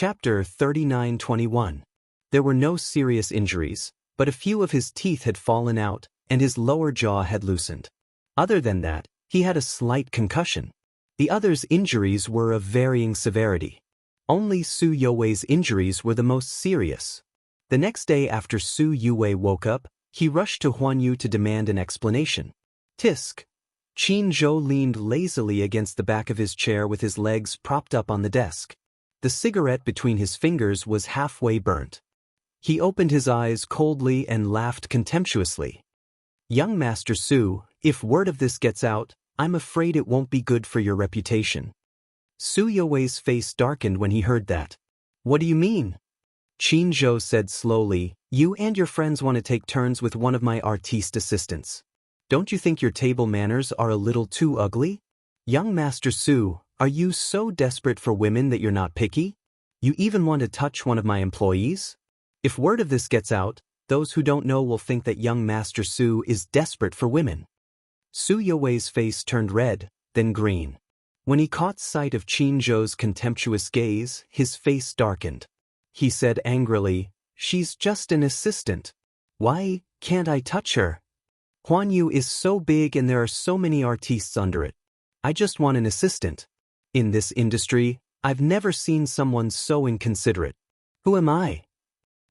Chapter 39:21. There were no serious injuries, but a few of his teeth had fallen out, and his lower jaw had loosened. Other than that, he had a slight concussion. The others' injuries were of varying severity. Only Su Youwei's injuries were the most serious. The next day after Su Youwei woke up, he rushed to Huan Yu to demand an explanation. Tisk. Qin Zhou leaned lazily against the back of his chair with his legs propped up on the desk. The cigarette between his fingers was halfway burnt. He opened his eyes coldly and laughed contemptuously. Young Master Su, if word of this gets out, I'm afraid it won't be good for your reputation. Su Youwei's face darkened when he heard that. What do you mean? Qin Zhou said slowly, you and your friends want to take turns with one of my artiste assistants. Don't you think your table manners are a little too ugly? Young Master Su, are you so desperate for women that you're not picky? You even want to touch one of my employees? If word of this gets out, those who don't know will think that young Master Su is desperate for women. Su Youwei's face turned red, then green. When he caught sight of Qin Zhou's contemptuous gaze, his face darkened. He said angrily, she's just an assistant. Why can't I touch her? Huan Yu is so big and there are so many artistes under it. I just want an assistant. In this industry, I've never seen someone so inconsiderate. Who am I?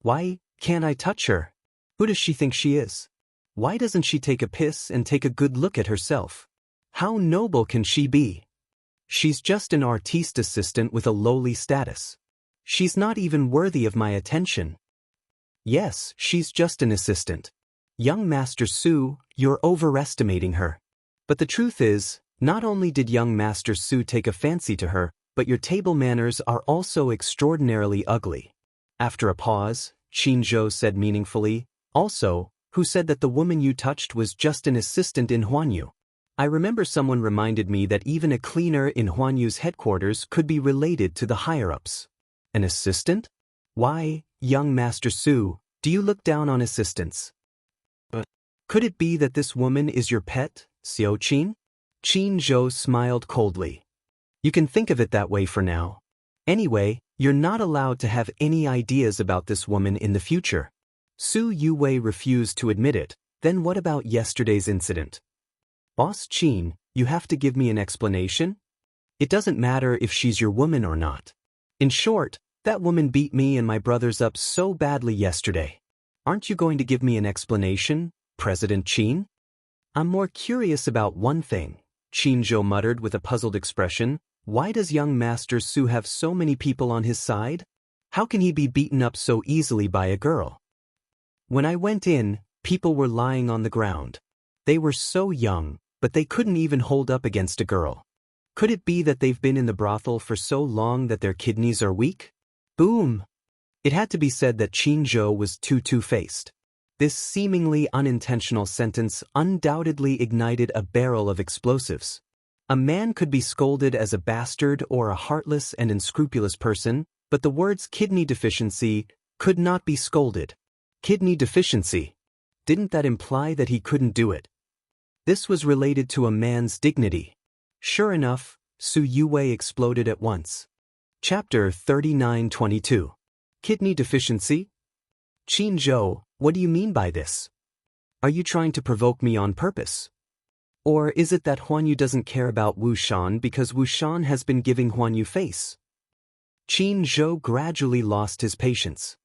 Why can't I touch her? Who does she think she is? Why doesn't she take a piss and take a good look at herself? How noble can she be? She's just an artiste assistant with a lowly status. She's not even worthy of my attention. Yes, she's just an assistant. Young Master Su, you're overestimating her. But the truth is, not only did young Master Su take a fancy to her, but your table manners are also extraordinarily ugly. After a pause, Qin Zhou said meaningfully, also, who said that the woman you touched was just an assistant in Huan Yu? I remember someone reminded me that even a cleaner in Huan Yu's headquarters could be related to the higher-ups. An assistant? Why, young Master Su, do you look down on assistants? Could it be that this woman is your pet, Xiao Qin? Qin Zhou smiled coldly. You can think of it that way for now. Anyway, you're not allowed to have any ideas about this woman in the future. Su Youwei refused to admit it. Then what about yesterday's incident? Boss Qin, you have to give me an explanation? It doesn't matter if she's your woman or not. In short, that woman beat me and my brothers up so badly yesterday. Aren't you going to give me an explanation, President Qin? I'm more curious about one thing, Qin Zhou muttered with a puzzled expression. Why does young Master Su have so many people on his side? How can he be beaten up so easily by a girl? When I went in, people were lying on the ground. They were so young, but they couldn't even hold up against a girl. Could it be that they've been in the brothel for so long that their kidneys are weak? Boom! It had to be said that Qin Zhou was too two-faced. This seemingly unintentional sentence undoubtedly ignited a barrel of explosives. A man could be scolded as a bastard or a heartless and unscrupulous person, but the words kidney deficiency could not be scolded. Kidney deficiency. Didn't that imply that he couldn't do it? This was related to a man's dignity. Sure enough, Su Youwei exploded at once. Chapter 39:22. Kidney deficiency? Qin Zhou, what do you mean by this? Are you trying to provoke me on purpose? Or is it that Huan Yu doesn't care about Wu Shan because Wu Shan has been giving Huan Yu face? Qin Zhou gradually lost his patience.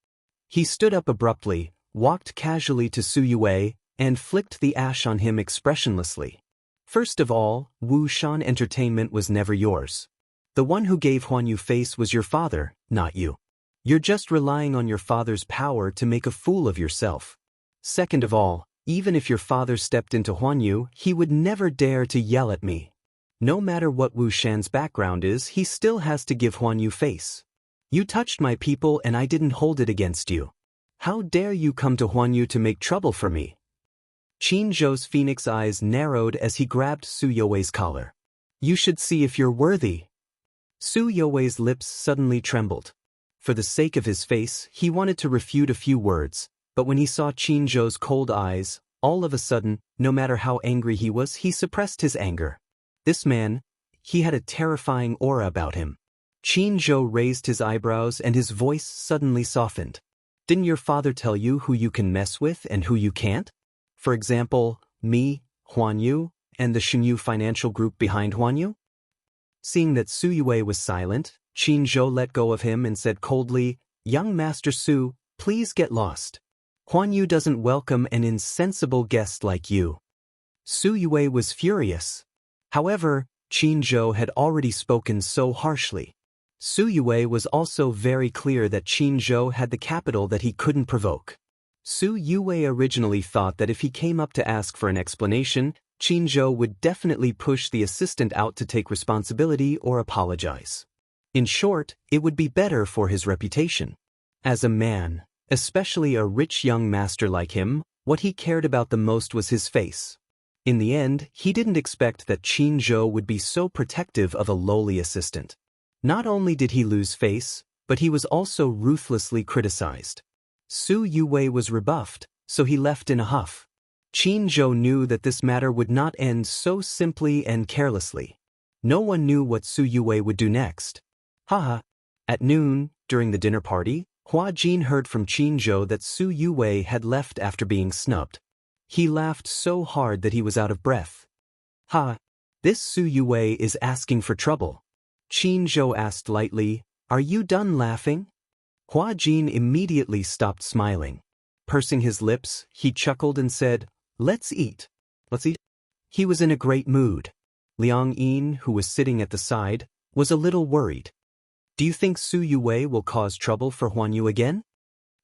He stood up abruptly, walked casually to Su Youwei, and flicked the ash on him expressionlessly. First of all, Wu Shan Entertainment was never yours. The one who gave Huan Yu face was your father, not you. You're just relying on your father's power to make a fool of yourself. Second of all, even if your father stepped into Huan Yu, he would never dare to yell at me. No matter what Wu Shan's background is, he still has to give Huan Yu face. You touched my people and I didn't hold it against you. How dare you come to Huan Yu to make trouble for me? Qin Zhou's phoenix eyes narrowed as he grabbed Su Youwei's collar. You should see if you're worthy. Su Youwei's lips suddenly trembled. For the sake of his face, he wanted to refute a few words, but when he saw Qin Zhou's cold eyes, all of a sudden, no matter how angry he was, he suppressed his anger. This man, he had a terrifying aura about him. Qin Zhou raised his eyebrows and his voice suddenly softened. Didn't your father tell you who you can mess with and who you can't? For example, me, Huan Yu, and the Xinyu financial group behind Huan Yu? Seeing that Su Yue was silent, Qin Zhou let go of him and said coldly, Young Master Su, please get lost. Huan Yu doesn't welcome an insensible guest like you. Su Yue was furious. However, Qin Zhou had already spoken so harshly. Su Yue was also very clear that Qin Zhou had the capital that he couldn't provoke. Su Yue originally thought that if he came up to ask for an explanation, Qin Zhou would definitely push the assistant out to take responsibility or apologize. In short, it would be better for his reputation. As a man, especially a rich young master like him, what he cared about the most was his face. In the end, he didn't expect that Qin Zhou would be so protective of a lowly assistant. Not only did he lose face, but he was also ruthlessly criticized. Su Yue was rebuffed, so he left in a huff. Qin Zhou knew that this matter would not end so simply and carelessly. No one knew what Su Yue would do next. Haha. At noon, during the dinner party, Hua Jin heard from Qin Zhou that Su Yue had left after being snubbed. He laughed so hard that he was out of breath. Ha! This Su Yue is asking for trouble. Qin Zhou asked lightly, Are you done laughing? Hua Jin immediately stopped smiling. Pursing his lips, he chuckled and said, Let's eat. Let's eat. He was in a great mood. Liang Yin, who was sitting at the side, was a little worried. Do you think Su Yue will cause trouble for Huan Yu again?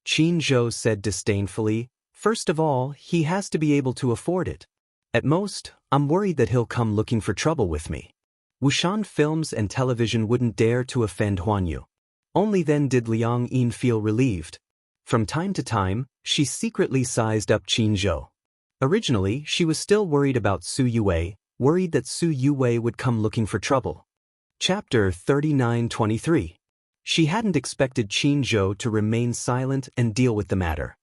Qin Zhou said disdainfully, First of all, he has to be able to afford it. At most, I'm worried that he'll come looking for trouble with me. Wuxian films and television wouldn't dare to offend Huan Yu. Only then did Liang Yin feel relieved. From time to time, she secretly sized up Qin Zhou. Originally, she was still worried about Su Yue, worried that Su Yue would come looking for trouble. Chapter 39-23. She hadn't expected Qin Zhou to remain silent and deal with the matter.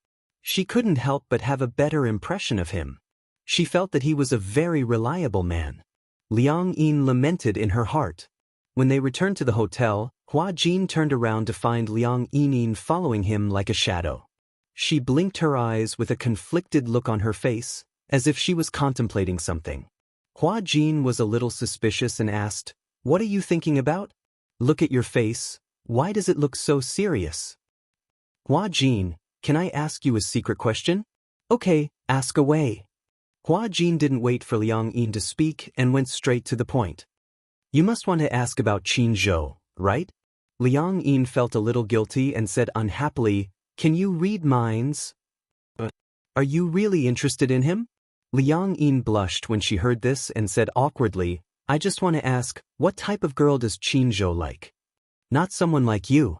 She couldn't help but have a better impression of him. She felt that he was a very reliable man. Liang Yin lamented in her heart. When they returned to the hotel, Hua Jin turned around to find Liang Yin following him like a shadow. She blinked her eyes with a conflicted look on her face, as if she was contemplating something. Hua Jin was a little suspicious and asked, What are you thinking about? Look at your face, why does it look so serious? Hua Jin, can I ask you a secret question? Okay, ask away. Hua Jin didn't wait for Liang Yin to speak and went straight to the point. You must want to ask about Qin Zhou, right? Liang Yin felt a little guilty and said unhappily, Can you read minds? Are you really interested in him? Liang Yin blushed when she heard this and said awkwardly, I just want to ask, what type of girl does Qin Zhou like? Not someone like you.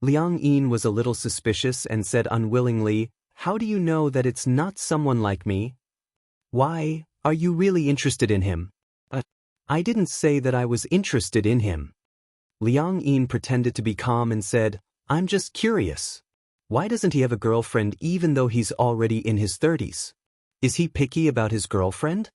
Liang Yin was a little suspicious and said unwillingly, How do you know that it's not someone like me? Why, are you really interested in him? I didn't say that I was interested in him. Liang Yin pretended to be calm and said, I'm just curious. Why doesn't he have a girlfriend even though he's already in his 30s? Is he picky about his girlfriend?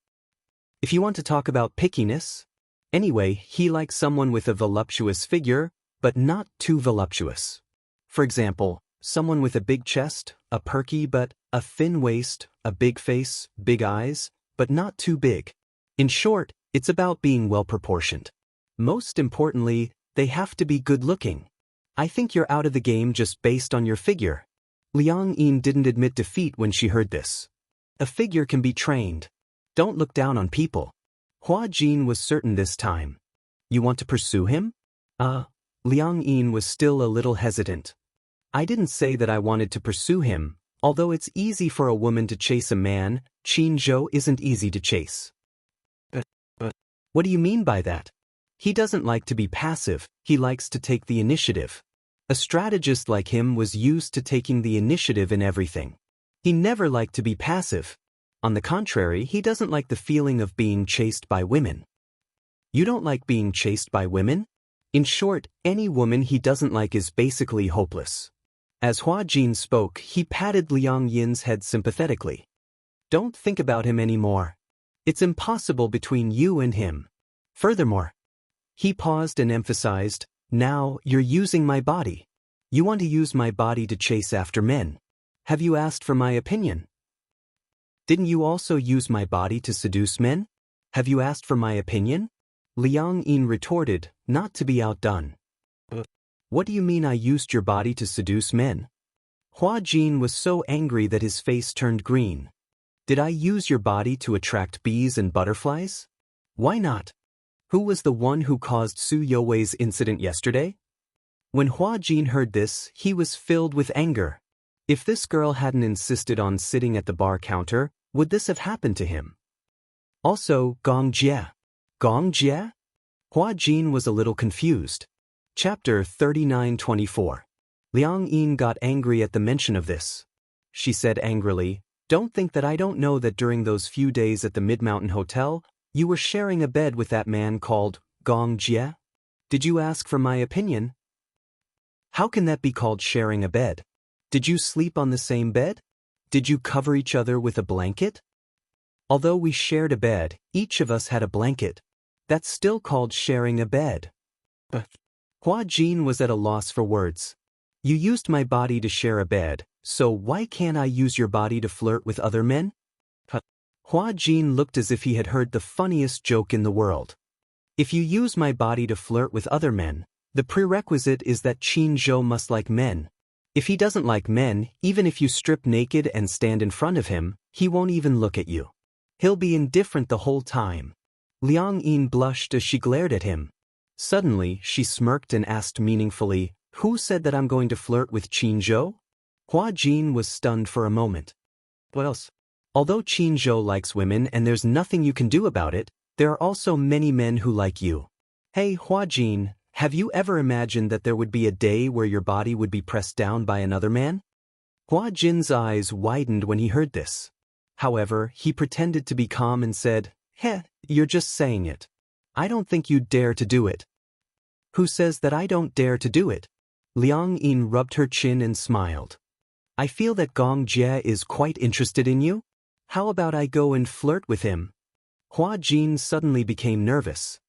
If you want to talk about pickiness. Anyway, he likes someone with a voluptuous figure, but not too voluptuous. For example, someone with a big chest, a perky but a thin waist, a big face, big eyes, but not too big. In short, it's about being well-proportioned. Most importantly, they have to be good-looking. I think you're out of the game just based on your figure. Liang Yin didn't admit defeat when she heard this. A figure can be trained. Don't look down on people. Hua Jin was certain this time. You want to pursue him? Liang Yin was still a little hesitant. I didn't say that I wanted to pursue him. Although it's easy for a woman to chase a man, Qin Zhou isn't easy to chase. What do you mean by that? He doesn't like to be passive, he likes to take the initiative. A strategist like him was used to taking the initiative in everything. He never liked to be passive. On the contrary, he doesn't like the feeling of being chased by women. You don't like being chased by women? In short, any woman he doesn't like is basically hopeless. As Hua Jin spoke, he patted Liang Yin's head sympathetically. Don't think about him anymore. It's impossible between you and him. Furthermore, he paused and emphasized, Now, you're using my body. You want to use my body to chase after men. Have you asked for my opinion? Didn't you also use my body to seduce men? Have you asked for my opinion? Liang Yin retorted, not to be outdone. What do you mean I used your body to seduce men? Hua Jin was so angry that his face turned green. Did I use your body to attract bees and butterflies? Why not? Who was the one who caused Su Youwei's incident yesterday? When Hua Jin heard this, he was filled with anger. If this girl hadn't insisted on sitting at the bar counter, would this have happened to him? Also, Gong Jie. Gong Jie? Hua Jin was a little confused. Chapter 39-24. Liang Yin got angry at the mention of this. She said angrily, "Don't think that I don't know that during those few days at the Mid-Mountain Hotel, you were sharing a bed with that man called Gong Jie? Did you ask for my opinion? How can that be called sharing a bed? Did you sleep on the same bed? Did you cover each other with a blanket? Although we shared a bed, each of us had a blanket. That's still called sharing a bed." Hua Jin was at a loss for words. You used my body to share a bed, so why can't I use your body to flirt with other men? Hua Jin looked as if he had heard the funniest joke in the world. If you use my body to flirt with other men, the prerequisite is that Qin Zhou must like men. If he doesn't like men, even if you strip naked and stand in front of him, he won't even look at you. He'll be indifferent the whole time. Liang Yin blushed as she glared at him. Suddenly, she smirked and asked meaningfully, "Who said that I'm going to flirt with Qin Zhou?" Hua Jin was stunned for a moment. What else? Although Qin Zhou likes women and there's nothing you can do about it, there are also many men who like you. Hey Hua Jin, have you ever imagined that there would be a day where your body would be pressed down by another man? Hua Jin's eyes widened when he heard this. However, he pretended to be calm and said, "Heh, you're just saying it. I don't think you'd dare to do it." Who says that I don't dare to do it? Liang Yin rubbed her chin and smiled. I feel that Gong Jie is quite interested in you. How about I go and flirt with him? Hua Jin suddenly became nervous.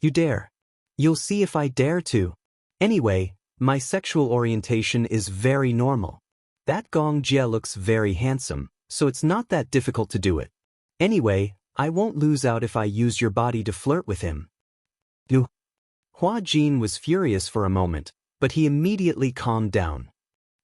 You dare? You'll see if I dare to. Anyway, my sexual orientation is very normal. That Gong Jie looks very handsome, so it's not that difficult to do it. Anyway, I won't lose out if I use your body to flirt with him. You. Hua Jin was furious for a moment, but he immediately calmed down.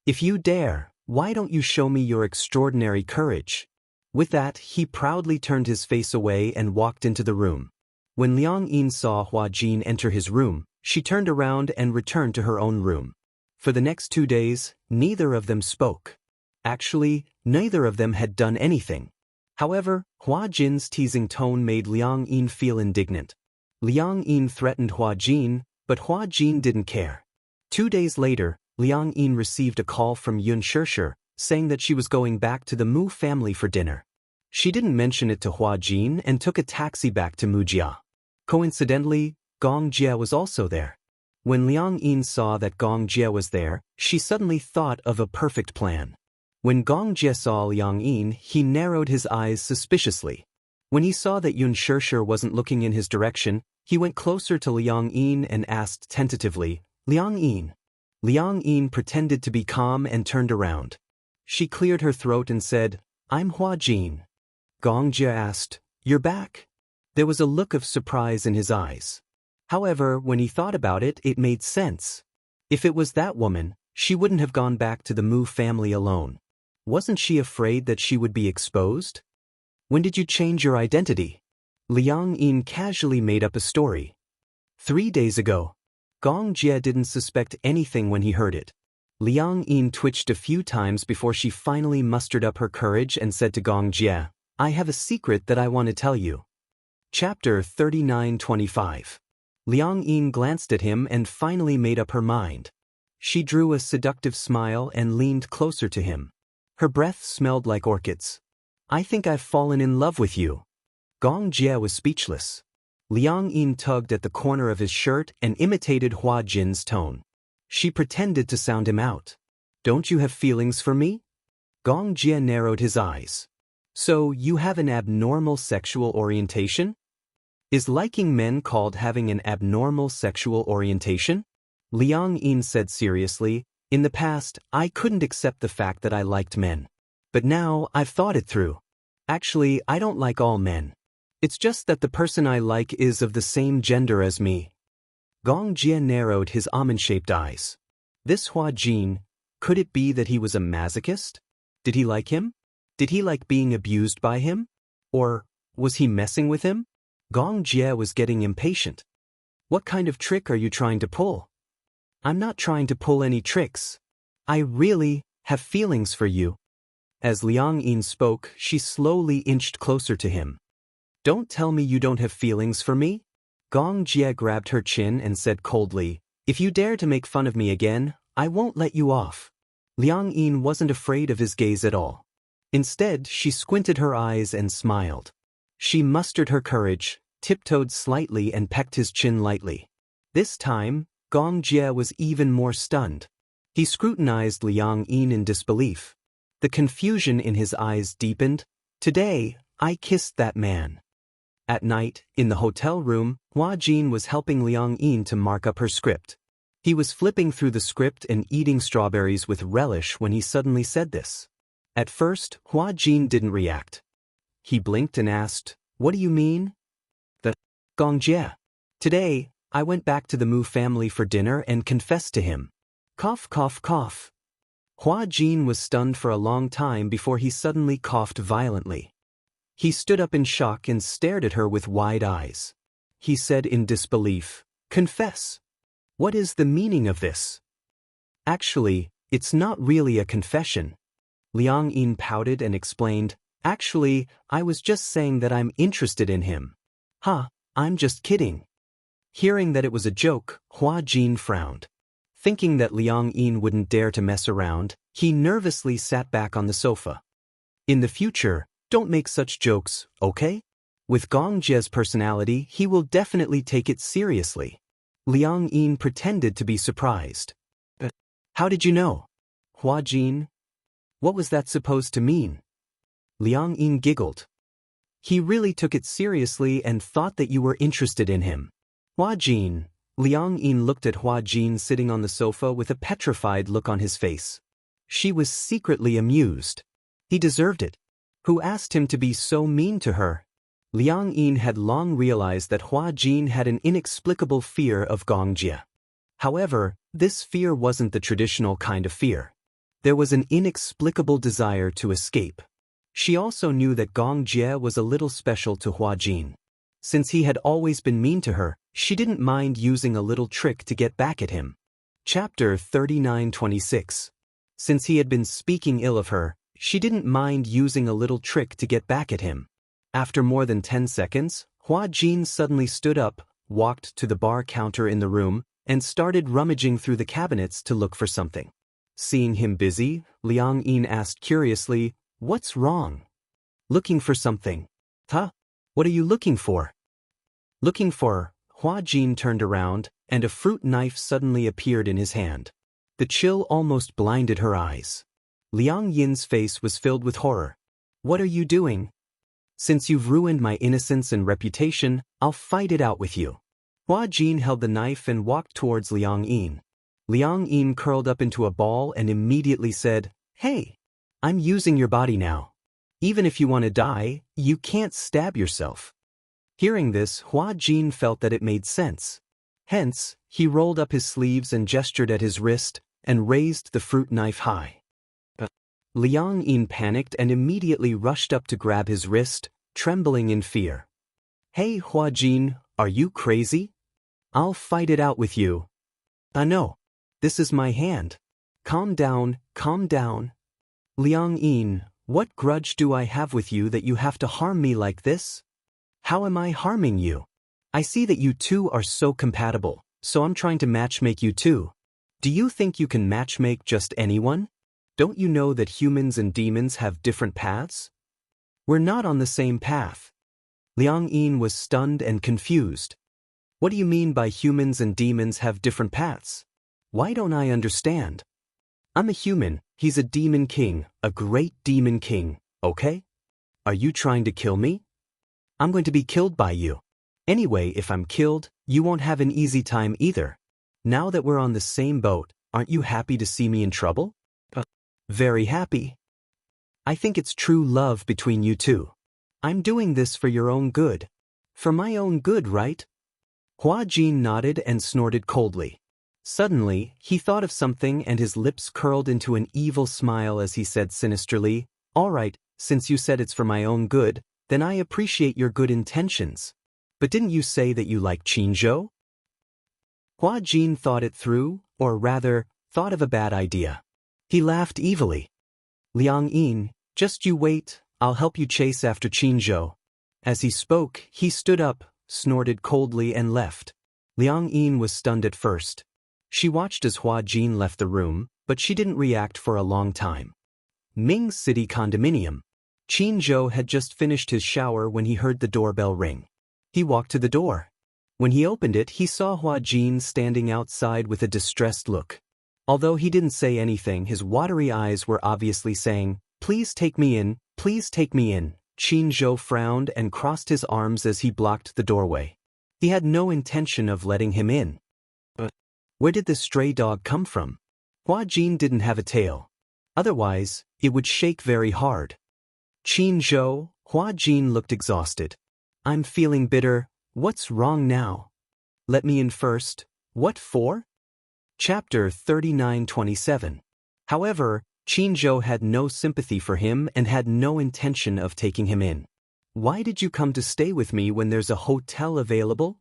If you dare, why don't you show me your extraordinary courage? With that, he proudly turned his face away and walked into the room. When Liang Yin saw Hua Jin enter his room, she turned around and returned to her own room. For the next 2 days, neither of them spoke. Actually, neither of them had done anything. However, Hua Jin's teasing tone made Liang Yin feel indignant. Liang Yin threatened Hua Jin, but Hua Jin didn't care. 2 days later, Liang Yin received a call from Yun Shishir, saying that she was going back to the Mu family for dinner. She didn't mention it to Hua Jin and took a taxi back to Mujia. Coincidentally, Gong Jie was also there. When Liang Yin saw that Gong Jie was there, she suddenly thought of a perfect plan. When Gong Jie saw Liang Yin, he narrowed his eyes suspiciously. When he saw that Yun Shishir wasn't looking in his direction, he went closer to Liang Yin and asked tentatively, "Liang Yin." Liang Yin pretended to be calm and turned around. She cleared her throat and said, "I'm Hua Jin." Gong Jie asked, "You're back?" There was a look of surprise in his eyes. However, when he thought about it, it made sense. If it was that woman, she wouldn't have gone back to the Mu family alone. Wasn't she afraid that she would be exposed? When did you change your identity? Liang Yin casually made up a story. 3 days ago. Gong Jie didn't suspect anything when he heard it. Liang Yin twitched a few times before she finally mustered up her courage and said to Gong Jie, "I have a secret that I want to tell you." Chapter 39-25. Liang Yin glanced at him and finally made up her mind. She drew a seductive smile and leaned closer to him. Her breath smelled like orchids. "I think I've fallen in love with you." Gong Jie was speechless. Liang Yin tugged at the corner of his shirt and imitated Hua Jin's tone. She pretended to sound him out. "Don't you have feelings for me?" Gong Jie narrowed his eyes. "So you have an abnormal sexual orientation? Is liking men called having an abnormal sexual orientation?" Liang Yin said seriously, in the past, I couldn't accept the fact that I liked men. But now, I've thought it through. Actually, I don't like all men. It's just that the person I like is of the same gender as me. Gong Jie narrowed his almond-shaped eyes. This Hua Jin, could it be that he was a masochist? Did he like him? Did he like being abused by him? Or was he messing with him? Gong Jie was getting impatient. What kind of trick are you trying to pull? I'm not trying to pull any tricks. I really have feelings for you. As Liang Yin spoke, she slowly inched closer to him. Don't tell me you don't have feelings for me? Gong Jie grabbed her chin and said coldly, if you dare to make fun of me again, I won't let you off. Liang Yin wasn't afraid of his gaze at all. Instead, she squinted her eyes and smiled. She mustered her courage, tiptoed slightly and pecked his chin lightly. This time, Gong Jie was even more stunned. He scrutinized Liang Yin in disbelief. The confusion in his eyes deepened. Today, I kissed that man. At night, in the hotel room, Hua Jin was helping Liang Yin to mark up her script. He was flipping through the script and eating strawberries with relish when he suddenly said this. At first, Hua Jin didn't react. He blinked and asked, what do you mean? Gong Jie. Today, I went back to the Mu family for dinner and confessed to him. Cough, cough, cough. Hua Jin was stunned for a long time before he suddenly coughed violently. He stood up in shock and stared at her with wide eyes. He said in disbelief, confess. What is the meaning of this? Actually, it's not really a confession. Liang Yin pouted and explained, actually, I was just saying that I'm interested in him. I'm just kidding. Hearing that it was a joke, Hua Jin frowned. Thinking that Liang Yin wouldn't dare to mess around, he nervously sat back on the sofa. In the future, don't make such jokes, okay? With Gong Jie's personality, he will definitely take it seriously. Liang Yin pretended to be surprised. But how did you know? Hua Jin? What was that supposed to mean? Liang Yin giggled. He really took it seriously and thought that you were interested in him. Hua Jin. Liang Yin looked at Hua Jin sitting on the sofa with a petrified look on his face. She was secretly amused. He deserved it. Who asked him to be so mean to her? Liang Yin had long realized that Hua Jin had an inexplicable fear of Gong Jie. However, this fear wasn't the traditional kind of fear. There was an inexplicable desire to escape. She also knew that Gong Jie was a little special to Hua Jin. Since he had always been mean to her, she didn't mind using a little trick to get back at him. Chapter 39:26. Since he had been speaking ill of her, she didn't mind using a little trick to get back at him. After more than 10 seconds, Hua Jin suddenly stood up, walked to the bar counter in the room, and started rummaging through the cabinets to look for something. Seeing him busy, Liang Yin asked curiously, what's wrong? Looking for something. What are you looking for? Looking for. Hua Jin turned around, and a fruit knife suddenly appeared in his hand. The chill almost blinded her eyes. Liang Yin's face was filled with horror. What are you doing? Since you've ruined my innocence and reputation, I'll fight it out with you. Hua Jin held the knife and walked towards Liang Yin. Liang Yin curled up into a ball and immediately said, Hey, I'm using your body now. Even if you want to die, you can't stab yourself. Hearing this, Hua Jin felt that it made sense. Hence, he rolled up his sleeves and gestured at his wrist, and raised the fruit knife high. Liang Yin panicked and immediately rushed up to grab his wrist, trembling in fear. Hey Hua Jin, are you crazy? I'll fight it out with you. No. This is my hand. Calm down, calm down. Liang Yin, what grudge do I have with you that you have to harm me like this? How am I harming you? I see that you two are so compatible, so I'm trying to matchmake you two. Do you think you can matchmake just anyone? Don't you know that humans and demons have different paths? We're not on the same path. Liang Yin was stunned and confused. What do you mean by humans and demons have different paths? Why don't I understand? I'm a human, he's a demon king, a great demon king, okay? Are you trying to kill me? I'm going to be killed by you. Anyway, if I'm killed, you won't have an easy time either. Now that we're on the same boat, aren't you happy to see me in trouble? Very happy. I think it's true love between you two. I'm doing this for your own good. For my own good, right? Hua Jin nodded and snorted coldly. Suddenly, he thought of something and his lips curled into an evil smile as he said sinisterly, "All right, since you said it's for my own good, then I appreciate your good intentions. But didn't you say that you like Qinzhou?" Hua Jin thought it through, or rather, thought of a bad idea. He laughed evilly. "Liang Yin, just you wait, I'll help you chase after Qinzhou." As he spoke, he stood up, snorted coldly and left. Liang Yin was stunned at first. She watched as Hua Jin left the room, but she didn't react for a long time. Ming's city condominium. Qinzhou had just finished his shower when he heard the doorbell ring. He walked to the door. When he opened it, he saw Hua Jin standing outside with a distressed look. Although he didn't say anything, his watery eyes were obviously saying, "Please take me in, please take me in." Qinzhou frowned and crossed his arms as he blocked the doorway. He had no intention of letting him in. But where did this stray dog come from? Hua Jin didn't have a tail. Otherwise, it would shake very hard. "Qinzhou," Hua Jin looked exhausted. "I'm feeling bitter. What's wrong now?" "Let me in first." "What for?" Chapter 39:27. However, Qinzhou had no sympathy for him and had no intention of taking him in. "Why did you come to stay with me when there's a hotel available?"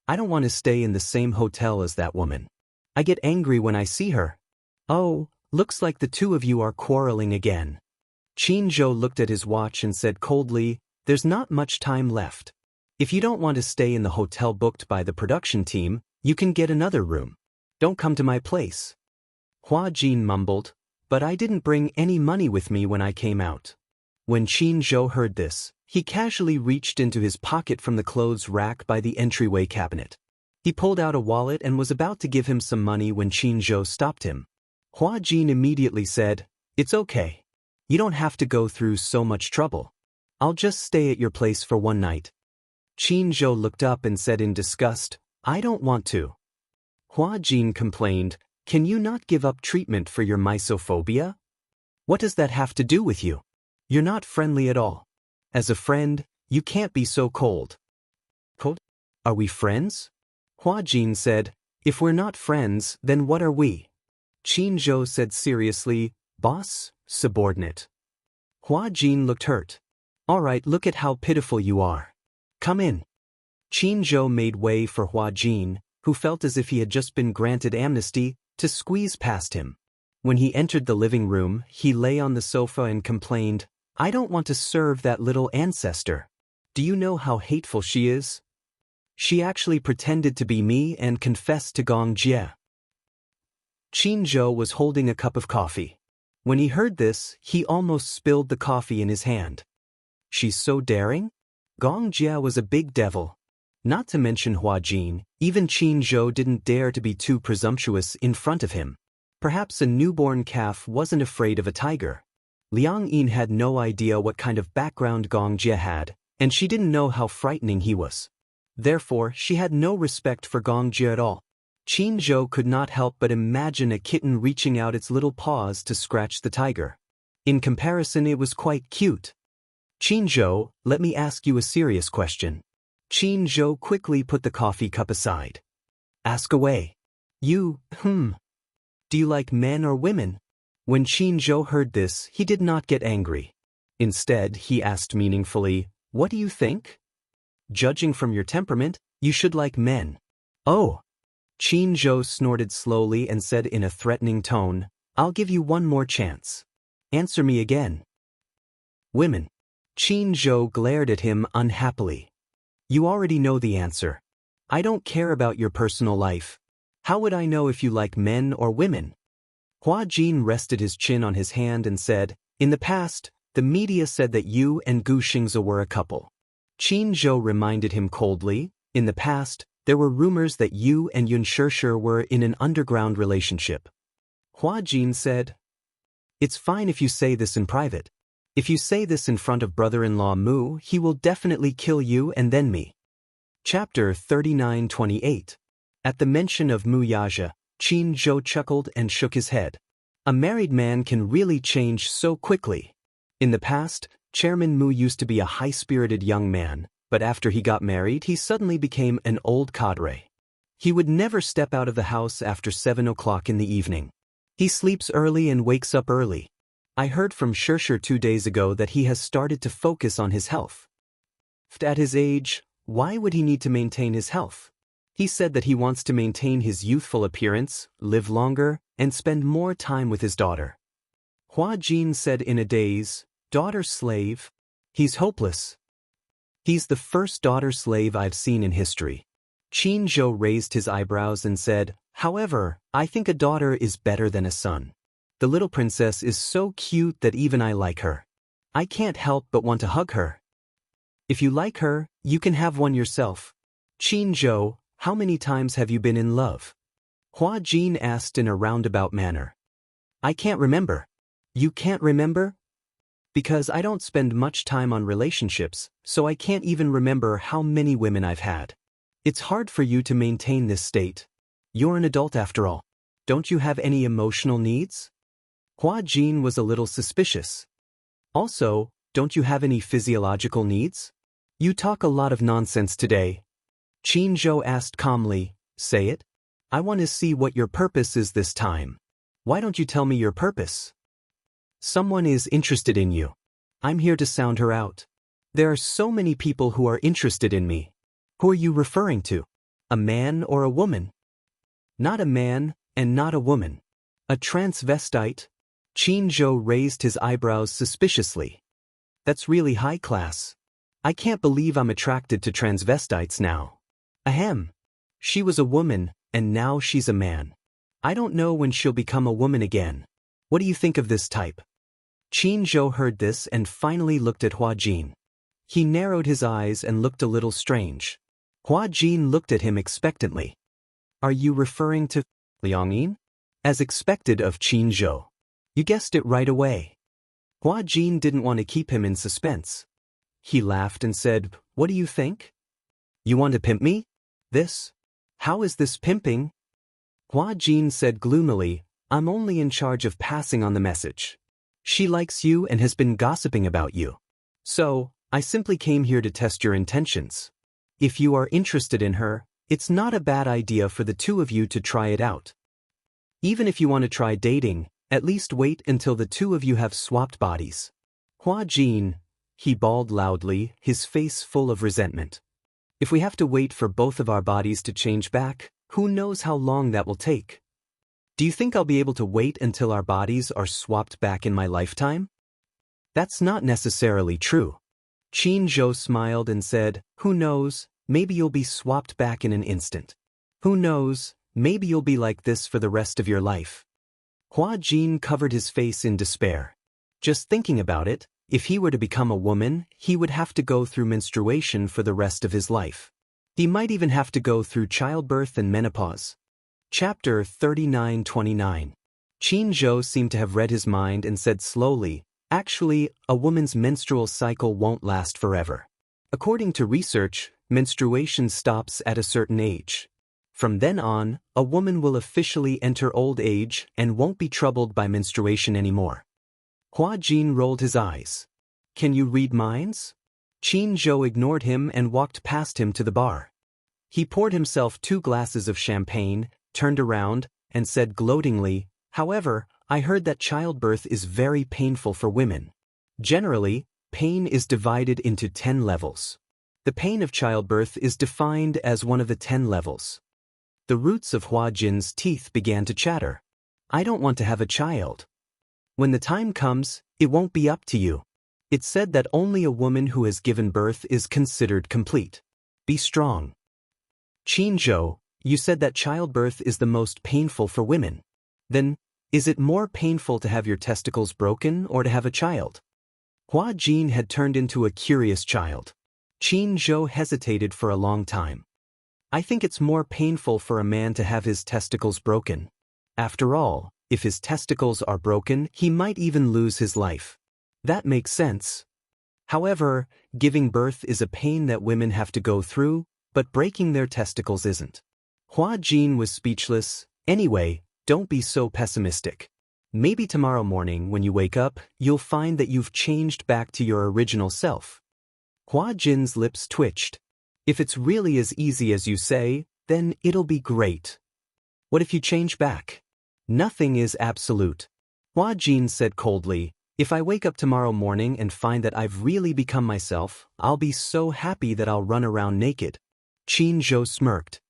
"I don't want to stay in the same hotel as that woman. I get angry when I see her." "Oh, looks like the two of you are quarreling again." Qinzhou looked at his watch and said coldly, "There's not much time left. If you don't want to stay in the hotel booked by the production team, you can get another room. Don't come to my place." Hua Jin mumbled, "But I didn't bring any money with me when I came out." When Qinzhou heard this, he casually reached into his pocket from the clothes rack by the entryway cabinet. He pulled out a wallet and was about to give him some money when Qinzhou stopped him. Hua Jin immediately said, "It's okay. You don't have to go through so much trouble. I'll just stay at your place for one night." Qinzhou looked up and said in disgust, "I don't want to." Hua Jin complained, "Can you not give up treatment for your misophobia? What does that have to do with you? You're not friendly at all. As a friend, you can't be so cold." "Cold? Are we friends?" Hua Jin said, "If we're not friends, then what are we?" Qinzhou said seriously, "Boss, subordinate." Hua Jin looked hurt. "All right, look at how pitiful you are. Come in." Qinzhou made way for Hua Jin, who felt as if he had just been granted amnesty, to squeeze past him. When he entered the living room, he lay on the sofa and complained, "I don't want to serve that little ancestor. Do you know how hateful she is? She actually pretended to be me and confessed to Gong Jie." Qinzhou was holding a cup of coffee. When he heard this, he almost spilled the coffee in his hand. "She's so daring?" Gong Jie was a big devil. Not to mention Hua Jin, even Qinzhou didn't dare to be too presumptuous in front of him. Perhaps a newborn calf wasn't afraid of a tiger. Liang Yin had no idea what kind of background Gong Jie had, and she didn't know how frightening he was. Therefore, she had no respect for Gong Jie at all. Qinzhou could not help but imagine a kitten reaching out its little paws to scratch the tiger. In comparison, it was quite cute. "Qinzhou, let me ask you a serious question." Qinzhou quickly put the coffee cup aside. "Ask away." Do you like men or women?" When Qinzhou heard this, he did not get angry. Instead, he asked meaningfully, "What do you think?" "Judging from your temperament, you should like men." "Oh." Qinzhou snorted slowly and said in a threatening tone, "I'll give you one more chance. Answer me again." "Women." Qinzhou glared at him unhappily. "You already know the answer. I don't care about your personal life. How would I know if you like men or women?" Hua Jin rested his chin on his hand and said, "In the past, the media said that you and Gu Xingzi were a couple." Qinzhou reminded him coldly, "In the past, there were rumors that you and Yun Shirshir were in an underground relationship." Hua Jin said, "It's fine if you say this in private. If you say this in front of brother-in-law Mu, he will definitely kill you and then me." Chapter 39:28. At the mention of Mu Yaja, Qin Zhou chuckled and shook his head. A married man can really change so quickly. In the past, Chairman Mu used to be a high-spirited young man, but after he got married he suddenly became an old cadre. He would never step out of the house after 7 o'clock in the evening. He sleeps early and wakes up early. I heard from Xianxia 2 days ago that he has started to focus on his health. At his age, why would he need to maintain his health? He said that he wants to maintain his youthful appearance, live longer, and spend more time with his daughter. Hua Jin said in a daze, "Daughter slave? He's hopeless. He's the first daughter slave I've seen in history." Qin Zhou raised his eyebrows and said, "However, I think a daughter is better than a son. The little princess is so cute that even I like her. I can't help but want to hug her." "If you like her, you can have one yourself." "Qin Zhou, how many times have you been in love?" Hua Jin asked in a roundabout manner. "I can't remember." "You can't remember?" "Because I don't spend much time on relationships, so I can't even remember how many women I've had. It's hard for you to maintain this state. You're an adult after all. Don't you have any emotional needs?" Hua Jin was a little suspicious. "Also, don't you have any physiological needs? You talk a lot of nonsense today." Qin Zhou asked calmly, "Say it. I want to see what your purpose is this time. Why don't you tell me your purpose?" "Someone is interested in you. I'm here to sound her out. There are so many people who are interested in me." "Who are you referring to? A man or a woman?" "Not a man, and not a woman. A transvestite?" Qin Zhou raised his eyebrows suspiciously. "That's really high class. I can't believe I'm attracted to transvestites now. Ahem. She was a woman, and now she's a man. I don't know when she'll become a woman again. What do you think of this type?" Qin Zhou heard this and finally looked at Hua Jin. He narrowed his eyes and looked a little strange. Hua Jin looked at him expectantly. "Are you referring to Liang Yin?" As expected of Qin Zhou. "You guessed it right away." Hua Jin didn't want to keep him in suspense. He laughed and said, "What do you think? You want to pimp me? This? How is this pimping?" Hua Jin said gloomily, "I'm only in charge of passing on the message. She likes you and has been gossiping about you. So, I simply came here to test your intentions. If you are interested in her, it's not a bad idea for the two of you to try it out. Even if you want to try dating, at least wait until the two of you have swapped bodies." "Hua Jin," he bawled loudly, his face full of resentment. "If we have to wait for both of our bodies to change back, who knows how long that will take? Do you think I'll be able to wait until our bodies are swapped back in my lifetime?" "That's not necessarily true." Qin Zhou smiled and said, "Who knows, maybe you'll be swapped back in an instant. Who knows, maybe you'll be like this for the rest of your life." Hua Jin covered his face in despair. Just thinking about it, if he were to become a woman, he would have to go through menstruation for the rest of his life. He might even have to go through childbirth and menopause. Chapter 39-29. Qin Zhou seemed to have read his mind and said slowly, "Actually, a woman's menstrual cycle won't last forever. According to research, menstruation stops at a certain age. From then on, a woman will officially enter old age and won't be troubled by menstruation anymore." Hua Jin rolled his eyes. "Can you read minds?" Qin Zhou ignored him and walked past him to the bar. He poured himself 2 glasses of champagne, turned around, and said gloatingly, "However, I heard that childbirth is very painful for women. Generally, pain is divided into 10 levels. The pain of childbirth is defined as one of the 10 levels." The roots of Hua Jin's teeth began to chatter. "I don't want to have a child. When the time comes, it won't be up to you. It's said that only a woman who has given birth is considered complete. Be strong." "Qin Zhou, you said that childbirth is the most painful for women. Then, is it more painful to have your testicles broken or to have a child?" Hua Jin had turned into a curious child. Qin Zhou hesitated for a long time. "I think it's more painful for a man to have his testicles broken. After all, if his testicles are broken, he might even lose his life. That makes sense. However, giving birth is a pain that women have to go through, but breaking their testicles isn't. Hua Jin was speechless. Anyway, don't be so pessimistic. Maybe tomorrow morning when you wake up, you'll find that you've changed back to your original self. Hua Jin's lips twitched. If it's really as easy as you say, then it'll be great. What if you change back? Nothing is absolute. Hua Jin said coldly, if I wake up tomorrow morning and find that I've really become myself, I'll be so happy that I'll run around naked. Qin Zhou smirked.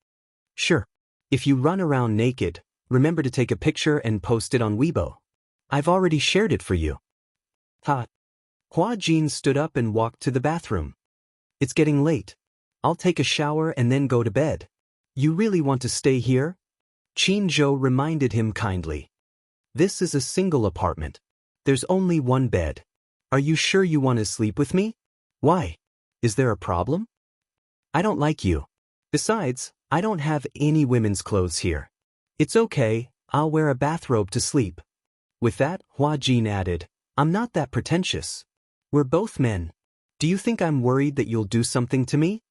Sure. If you run around naked, remember to take a picture and post it on Weibo. I've already shared it for you. Ha. Hua Jin stood up and walked to the bathroom. It's getting late. I'll take a shower and then go to bed. You really want to stay here? Qin Zhou reminded him kindly. This is a single apartment. There's only one bed. Are you sure you want to sleep with me? Why? Is there a problem? I don't like you. Besides, I don't have any women's clothes here. It's okay, I'll wear a bathrobe to sleep. With that, Hua Jin added, I'm not that pretentious. We're both men. Do you think I'm worried that you'll do something to me?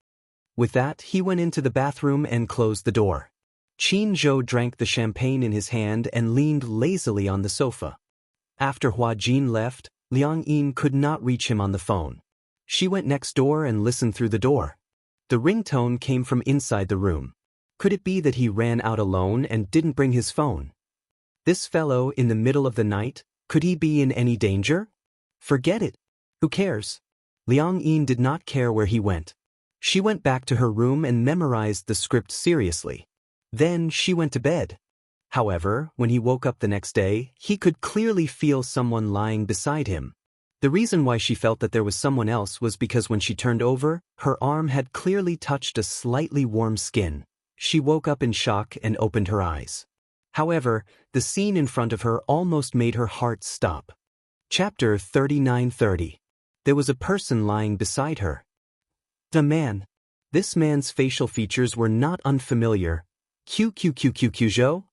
With that, he went into the bathroom and closed the door. Qin Zhou drank the champagne in his hand and leaned lazily on the sofa. After Hua Jin left, Liang Yin could not reach him on the phone. She went next door and listened through the door. The ringtone came from inside the room. Could it be that he ran out alone and didn't bring his phone? This fellow in the middle of the night, could he be in any danger? Forget it. Who cares? Liang Yin did not care where he went. She went back to her room and memorized the script seriously. Then she went to bed. However, when he woke up the next day, he could clearly feel someone lying beside him. The reason why she felt that there was someone else was because when she turned over, her arm had clearly touched a slightly warm skin. She woke up in shock and opened her eyes. However, the scene in front of her almost made her heart stop. Chapter 39:30. There was a person lying beside her. The man. This man's facial features were not unfamiliar. QQQQQZhou?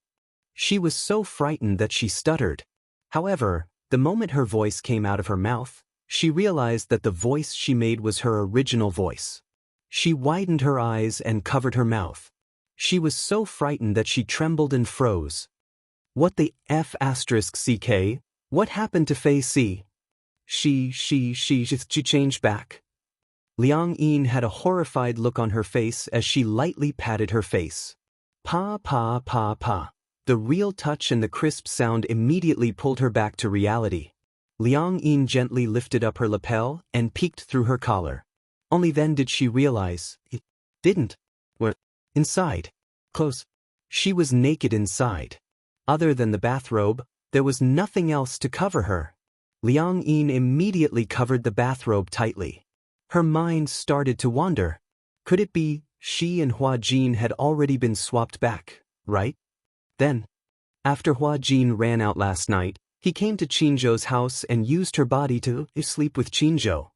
She was so frightened that she stuttered. However, the moment her voice came out of her mouth, she realized that the voice she made was her original voice. She widened her eyes and covered her mouth. She was so frightened that she trembled and froze. What the F***CK? What happened to Fei Si? She changed back. Liang Yin had a horrified look on her face as she lightly patted her face. Pa pa pa pa. The real touch and the crisp sound immediately pulled her back to reality. Liang Yin gently lifted up her lapel and peeked through her collar. Only then did she realize it didn't. We're inside. Close. She was naked inside. Other than the bathrobe, there was nothing else to cover her. Liang Yin immediately covered the bathrobe tightly. Her mind started to wander. Could it be she and Hua Jin had already been swapped back, right? Then, after Hua Jin ran out last night, he came to Qin Zhou's house and used her body to sleep with Qin Zhou.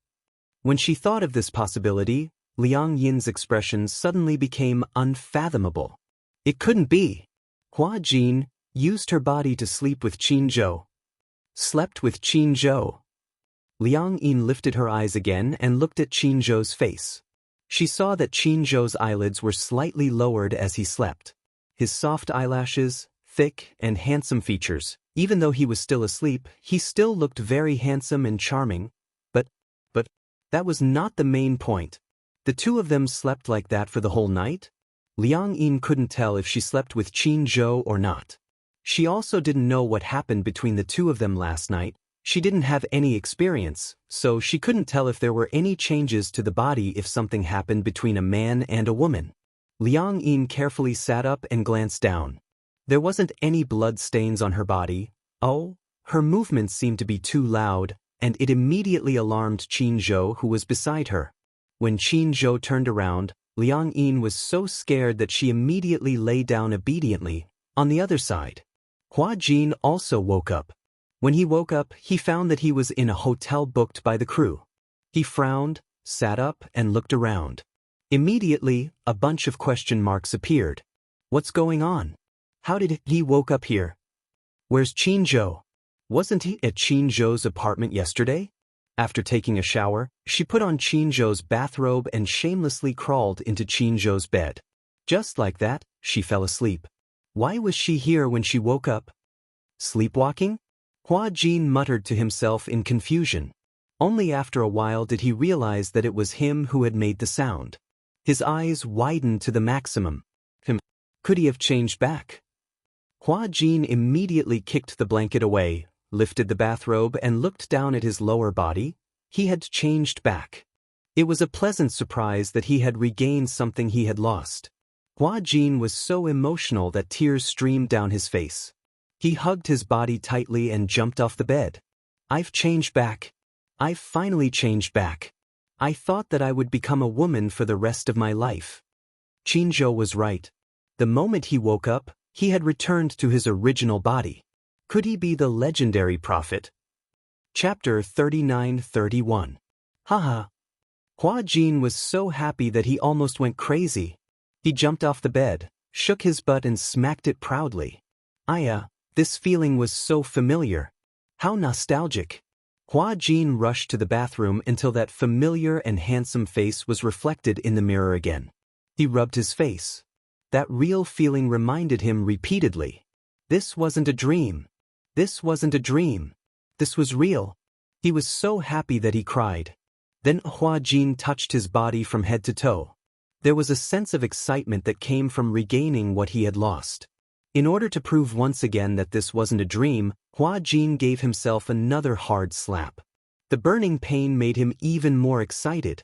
When she thought of this possibility, Liang Yin's expression suddenly became unfathomable. It couldn't be. Hua Jin used her body to sleep with Qin Zhou. Slept with Qin Zhou. Liang Yin lifted her eyes again and looked at Qin Zhou's face. She saw that Qin Zhou's eyelids were slightly lowered as he slept. His soft eyelashes, thick and handsome features. Even though he was still asleep, he still looked very handsome and charming. But that was not the main point. The two of them slept like that for the whole night? Liang Yin couldn't tell if she slept with Qin Zhou or not. She also didn't know what happened between the two of them last night. She didn't have any experience, so she couldn't tell if there were any changes to the body if something happened between a man and a woman. Liang Yin carefully sat up and glanced down. There wasn't any blood stains on her body. Oh, her movements seemed to be too loud, and it immediately alarmed Qin Zhou, who was beside her. When Qin Zhou turned around, Liang Yin was so scared that she immediately lay down obediently, on the other side. Hua Jin also woke up. When he woke up, he found that he was in a hotel booked by the crew. He frowned, sat up, and looked around. Immediately, a bunch of question marks appeared. What's going on? How did he woke up here? Where's Qin Zhou? Wasn't he at Qin Zhou's apartment yesterday? After taking a shower, she put on Qin Zhou's bathrobe and shamelessly crawled into Qin Zhou's bed. Just like that, she fell asleep. Why was she here when she woke up? Sleepwalking? Hua Jin muttered to himself in confusion. Only after a while did he realize that it was him who had made the sound. His eyes widened to the maximum. Could he have changed back? Hua Jin immediately kicked the blanket away, lifted the bathrobe and looked down at his lower body. He had changed back. It was a pleasant surprise that he had regained something he had lost. Hua Jin was so emotional that tears streamed down his face. He hugged his body tightly and jumped off the bed. I've changed back. I've finally changed back. I thought that I would become a woman for the rest of my life. Qinzhou was right. The moment he woke up, he had returned to his original body. Could he be the legendary prophet? Chapter 39-31. Haha. Hua Jin was so happy that he almost went crazy. He jumped off the bed, shook his butt and smacked it proudly. This feeling was so familiar. How nostalgic. Hua Jin rushed to the bathroom until that familiar and handsome face was reflected in the mirror again. He rubbed his face. That real feeling reminded him repeatedly. This wasn't a dream. This wasn't a dream. This was real. He was so happy that he cried. Then Hua Jin touched his body from head to toe. There was a sense of excitement that came from regaining what he had lost. In order to prove once again that this wasn't a dream, Hua Jin gave himself another hard slap. The burning pain made him even more excited.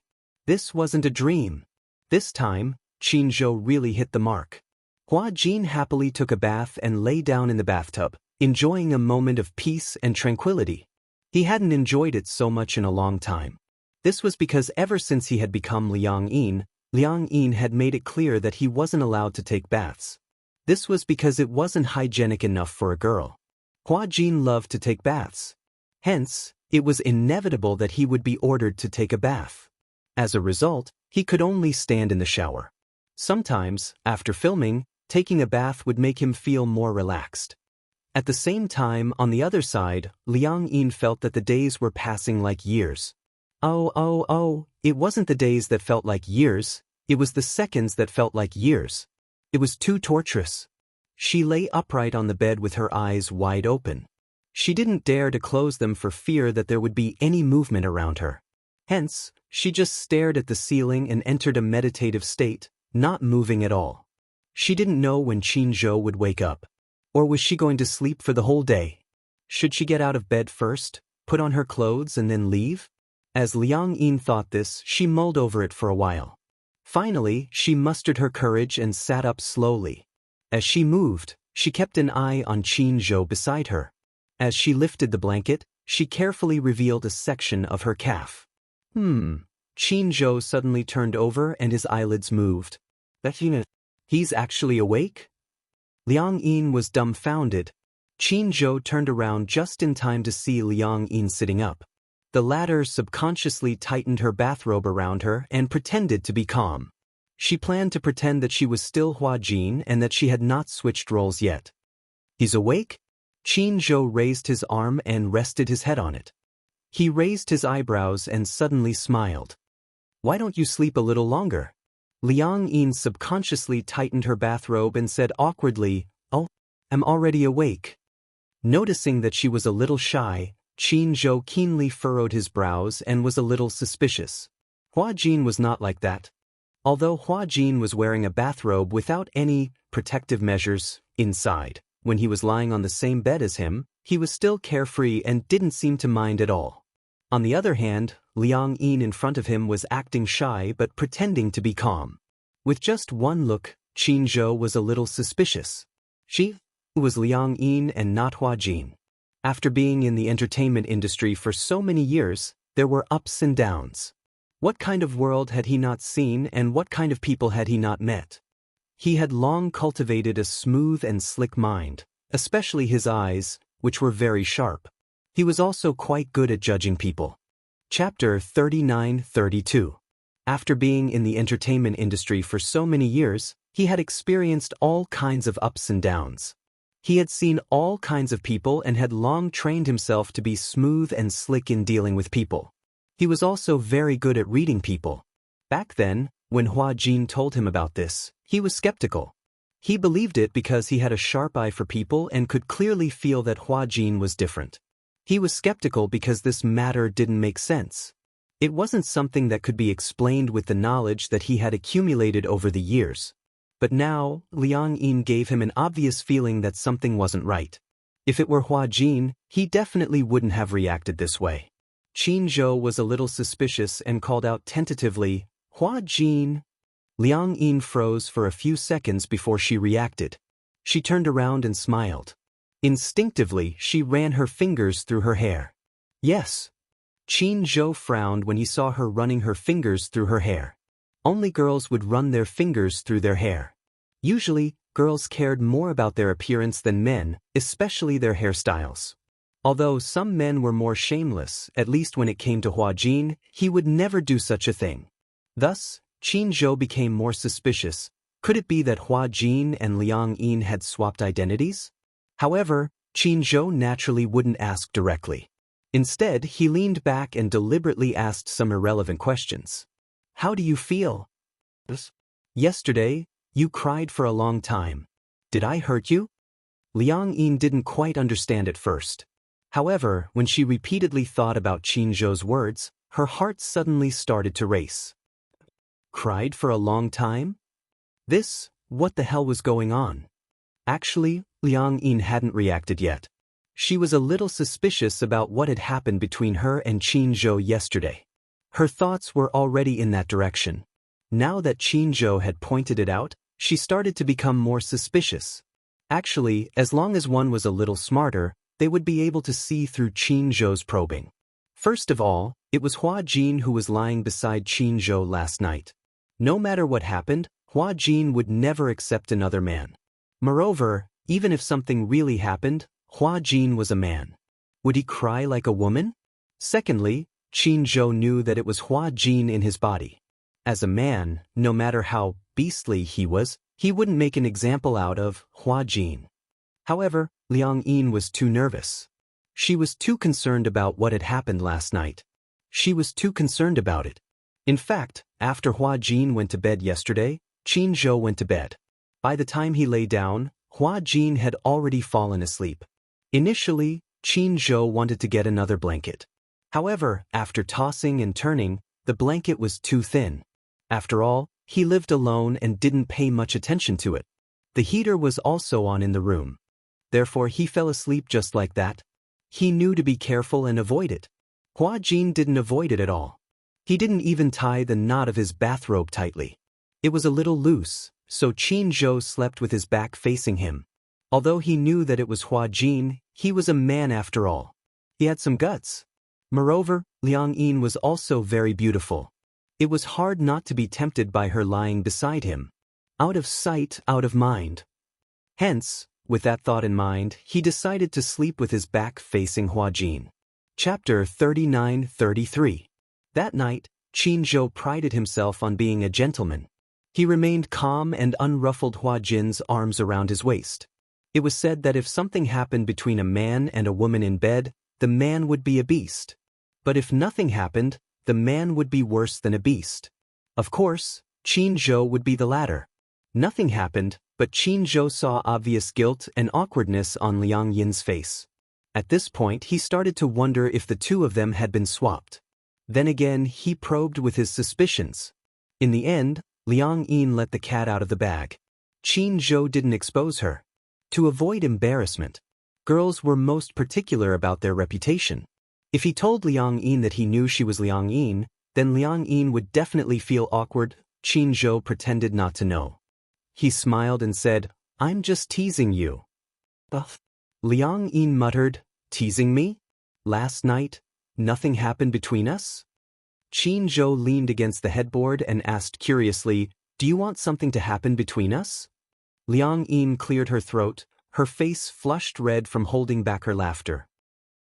This wasn't a dream. This time, Qinzhou really hit the mark. Hua Jin happily took a bath and lay down in the bathtub, enjoying a moment of peace and tranquility. He hadn't enjoyed it so much in a long time. This was because ever since he had become Liang Yin had made it clear that he wasn't allowed to take baths. This was because it wasn't hygienic enough for a girl. Hua Jin loved to take baths. Hence, it was inevitable that he would be ordered to take a bath. As a result, he could only stand in the shower. Sometimes, after filming, taking a bath would make him feel more relaxed. At the same time, on the other side, Liang Yin felt that the days were passing like years. It wasn't the days that felt like years, it was the seconds that felt like years. It was too torturous. She lay upright on the bed with her eyes wide open. She didn't dare to close them for fear that there would be any movement around her. Hence, she just stared at the ceiling and entered a meditative state, not moving at all. She didn't know when Qinzhou would wake up. Or was she going to sleep for the whole day? Should she get out of bed first, put on her clothes and then leave? As Liang Yin thought this, she mulled over it for a while. Finally, she mustered her courage and sat up slowly. As she moved, she kept an eye on Qinzhou beside her. As she lifted the blanket, she carefully revealed a section of her calf. Qinzhou suddenly turned over and his eyelids moved. He's actually awake? Liang Yin was dumbfounded. Qinzhou turned around just in time to see Liang Yin sitting up. The latter subconsciously tightened her bathrobe around her and pretended to be calm. She planned to pretend that she was still Hua Jin and that she had not switched roles yet. He's awake? Qinzhou raised his arm and rested his head on it. He raised his eyebrows and suddenly smiled. Why don't you sleep a little longer? Liang Yin subconsciously tightened her bathrobe and said awkwardly, "Oh, I'm already awake." Noticing that she was a little shy, Qinzhou keenly furrowed his brows and was a little suspicious. Hua Jin was not like that. Although Hua Jin was wearing a bathrobe without any protective measures inside, when he was lying on the same bed as him, he was still carefree and didn't seem to mind at all. On the other hand, Liang Yin in front of him was acting shy but pretending to be calm. With just one look, Qinzhou was a little suspicious. She was Liang Yin and not Hua Jin. After being in the entertainment industry for so many years, there were ups and downs. What kind of world had he not seen and what kind of people had he not met? He had long cultivated a smooth and slick mind, especially his eyes, which were very sharp. He was also quite good at judging people. Chapter 39-32. After being in the entertainment industry for so many years, he had experienced all kinds of ups and downs. He had seen all kinds of people and had long trained himself to be smooth and slick in dealing with people. He was also very good at reading people. Back then, When Hua Jin told him about this, he was skeptical. He believed it because he had a sharp eye for people and could clearly feel that Hua Jin was different. He was skeptical because this matter didn't make sense. It wasn't something that could be explained with the knowledge that he had accumulated over the years. But now, Liang Yin gave him an obvious feeling that something wasn't right. If it were Hua Jin, he definitely wouldn't have reacted this way. Qin Zhou was a little suspicious and called out tentatively, "Hua Jin." Liang Yin froze for a few seconds before she reacted. She turned around and smiled. Instinctively, she ran her fingers through her hair. Yes. Qin Zhou frowned when he saw her running her fingers through her hair. Only girls would run their fingers through their hair. Usually, girls cared more about their appearance than men, especially their hairstyles. Although some men were more shameless, at least when it came to Hua Jin, he would never do such a thing. Thus, Qin Zhou became more suspicious. Could it be that Hua Jin and Liang Yin had swapped identities? However, Qin Zhou naturally wouldn't ask directly. Instead, he leaned back and deliberately asked some irrelevant questions. "How do you feel?" "Yesterday, you cried for a long time. Did I hurt you?" Liang Yin didn't quite understand at first. However, when she repeatedly thought about Qin Zhou's words, her heart suddenly started to race. Cried for a long time? What the hell was going on? Actually, Liang Yin hadn't reacted yet. She was a little suspicious about what had happened between her and Qin Zhou yesterday. Her thoughts were already in that direction. Now that Qin Zhou had pointed it out, she started to become more suspicious. Actually, as long as one was a little smarter, they would be able to see through Qin Zhou's probing. First of all, it was Hua Jin who was lying beside Qin Zhou last night. No matter what happened, Hua Jin would never accept another man. Moreover, even if something really happened, Hua Jin was a man. Would he cry like a woman? Secondly, Qin Zhou knew that it was Hua Jin in his body. As a man, no matter how beastly he was, he wouldn't make an example out of Hua Jin. However, Liang Yin was too nervous. She was too concerned about what had happened last night. She was too concerned about it. In fact, after Hua Jin went to bed yesterday, Qin Zhou went to bed. By the time he lay down, Hua Jin had already fallen asleep. Initially, Qin Zhou wanted to get another blanket. However, after tossing and turning, the blanket was too thin. After all, he lived alone and didn't pay much attention to it. The heater was also on in the room. Therefore, he fell asleep just like that. He knew to be careful and avoid it. Hua Jin didn't avoid it at all. He didn't even tie the knot of his bathrobe tightly. It was a little loose, so Qin Zhou slept with his back facing him. Although he knew that it was Hua Jin, he was a man after all. He had some guts. Moreover, Liang Yin was also very beautiful. It was hard not to be tempted by her lying beside him. Out of sight, out of mind. Hence, with that thought in mind, he decided to sleep with his back facing Hua Jin. Chapter 39-33. That night, Qin Zhou prided himself on being a gentleman. He remained calm and unruffled Hua Jin's arms around his waist. It was said that if something happened between a man and a woman in bed, the man would be a beast. But if nothing happened, the man would be worse than a beast. Of course, Qin Zhou would be the latter. Nothing happened, but Qin Zhou saw obvious guilt and awkwardness on Liang Yin's face. At this point, he started to wonder if the two of them had been swapped. Then again, he probed with his suspicions. In the end, Liang Yin let the cat out of the bag. Qin Zhou didn't expose her. To avoid embarrassment, girls were most particular about their reputation. If he told Liang Yin that he knew she was Liang Yin, then Liang Yin would definitely feel awkward. Qin Zhou pretended not to know. He smiled and said, "I'm just teasing you." Liang Yin muttered, "Teasing me? Last night, nothing happened between us?" Qin Zhou leaned against the headboard and asked curiously, "Do you want something to happen between us?" Liang Yin cleared her throat, her face flushed red from holding back her laughter.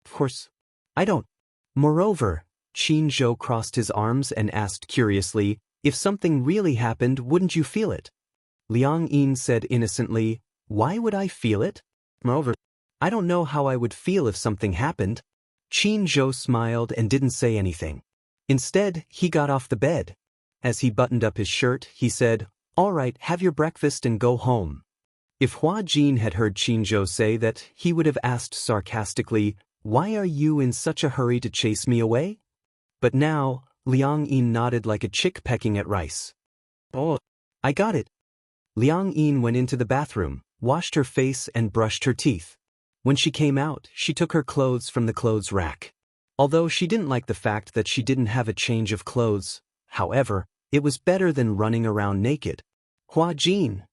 "Of course, I don't." Moreover, Qin Zhou crossed his arms and asked curiously, "If something really happened, wouldn't you feel it?" Liang Yin said innocently, "Why would I feel it? Moreover, I don't know how I would feel if something happened." Qin Zhou smiled and didn't say anything. Instead, he got off the bed. As he buttoned up his shirt, he said, "All right, have your breakfast and go home." If Hua Jin had heard Qinzhou say that, he would have asked sarcastically, "Why are you in such a hurry to chase me away?" But now, Liang Yin nodded like a chick pecking at rice. "Oh, I got it." Liang Yin went into the bathroom, washed her face and brushed her teeth. When she came out, she took her clothes from the clothes rack. Although she didn't like the fact that she didn't have a change of clothes, however, it was better than running around naked. "Hua Jin."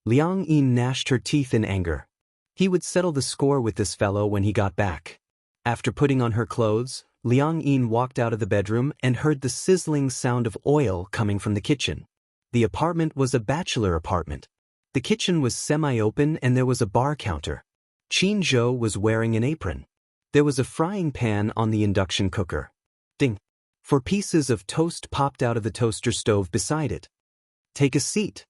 Liang Yin gnashed her teeth in anger. He would settle the score with this fellow when he got back. After putting on her clothes, Liang Yin walked out of the bedroom and heard the sizzling sound of oil coming from the kitchen. The apartment was a bachelor apartment. The kitchen was semi-open and there was a bar counter. Qinzhou was wearing an apron. There was a frying pan on the induction cooker. Ding! 4 pieces of toast popped out of the toaster stove beside it. "Take a seat."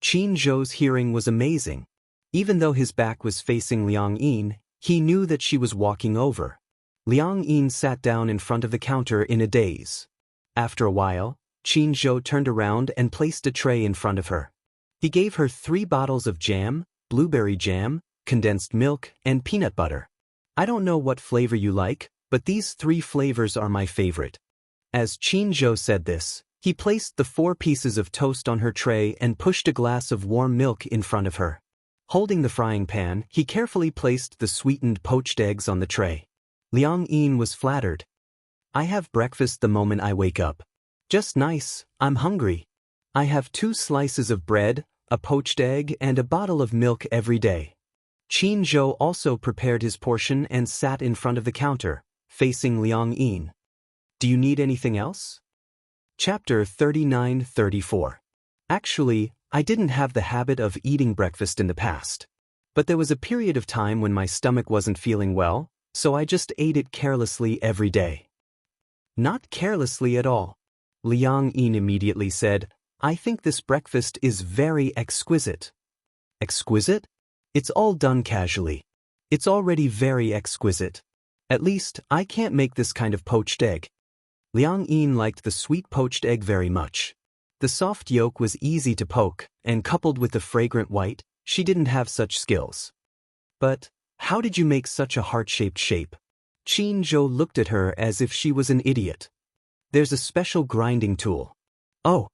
Qinzhou's hearing was amazing. Even though his back was facing Liang Yin, he knew that she was walking over. Liang Yin sat down in front of the counter in a daze. After a while, Qinzhou turned around and placed a tray in front of her. He gave her 3 bottles of jam, blueberry jam, condensed milk, and peanut butter. "I don't know what flavor you like, but these 3 flavors are my favorite." As Qinzhou said this, he placed the 4 pieces of toast on her tray and pushed a glass of warm milk in front of her. Holding the frying pan, he carefully placed the sweetened poached eggs on the tray. Liang Yin was flattered. "I have breakfast the moment I wake up. Just nice, I'm hungry. I have 2 slices of bread, a poached egg, and a bottle of milk every day." Qinzhou also prepared his portion and sat in front of the counter, facing Liang Yin. "Do you need anything else?" Chapter 39-34. Actually, I didn't have the habit of eating breakfast in the past. But there was a period of time when my stomach wasn't feeling well, so I just ate it carelessly every day. "Not carelessly at all." Liang Yin immediately said, "I think this breakfast is very exquisite." "Exquisite? It's all done casually. It's already very exquisite. At least, I can't make this kind of poached egg." Liang Yin liked the sweet poached egg very much. The soft yolk was easy to poke, and coupled with the fragrant white, she didn't have such skills. "But, how did you make such a heart-shaped shape?" Qinzhou looked at her as if she was an idiot. "There's a special grinding tool." "Oh."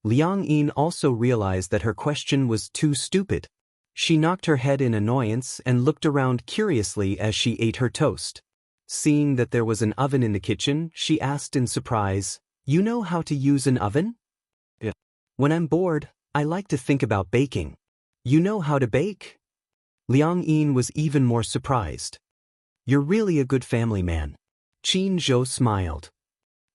Liang Yin also realized that her question was too stupid. She knocked her head in annoyance and looked around curiously as she ate her toast. Seeing that there was an oven in the kitchen, she asked in surprise, "You know how to use an oven?" "Yeah. When I'm bored, I like to think about baking." "You know how to bake?" Liang Yin was even more surprised. "You're really a good family man." Qinzhou smiled.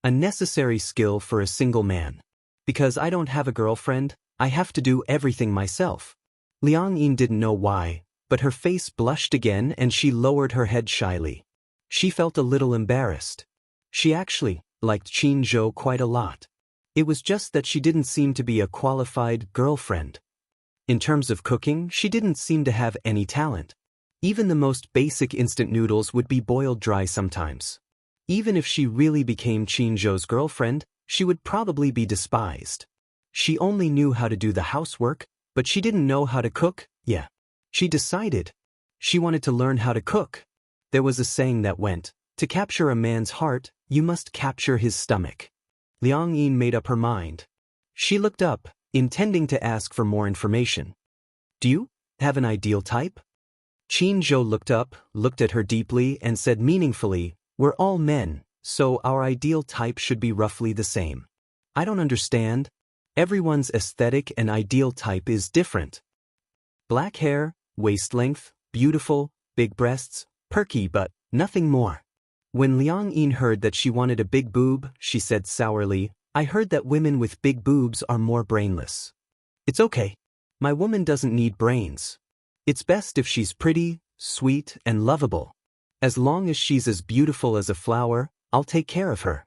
"A necessary skill for a single man. Because I don't have a girlfriend, I have to do everything myself." Liang Yin didn't know why, but her face blushed again and she lowered her head shyly. She felt a little embarrassed. She actually liked Qinzhou quite a lot. It was just that she didn't seem to be a qualified girlfriend. In terms of cooking, she didn't seem to have any talent. Even the most basic instant noodles would be boiled dry sometimes. Even if she really became Qinzhou's girlfriend, she would probably be despised. She only knew how to do the housework, but she didn't know how to cook. Yeah. She decided she wanted to learn how to cook. There was a saying that went, "To capture a man's heart, you must capture his stomach." Liang Yin made up her mind. She looked up, intending to ask for more information. "Do you have an ideal type?" Qinzhou looked up, looked at her deeply, and said meaningfully, "We're all men, so our ideal type should be roughly the same." "I don't understand. Everyone's aesthetic and ideal type is different." "Black hair, waist length, beautiful, big breasts, perky but nothing more." When Liang Yin heard that she wanted a big boob, she said sourly, "I heard that women with big boobs are more brainless." "It's okay. My woman doesn't need brains. It's best if she's pretty, sweet, and lovable. As long as she's as beautiful as a flower, I'll take care of her."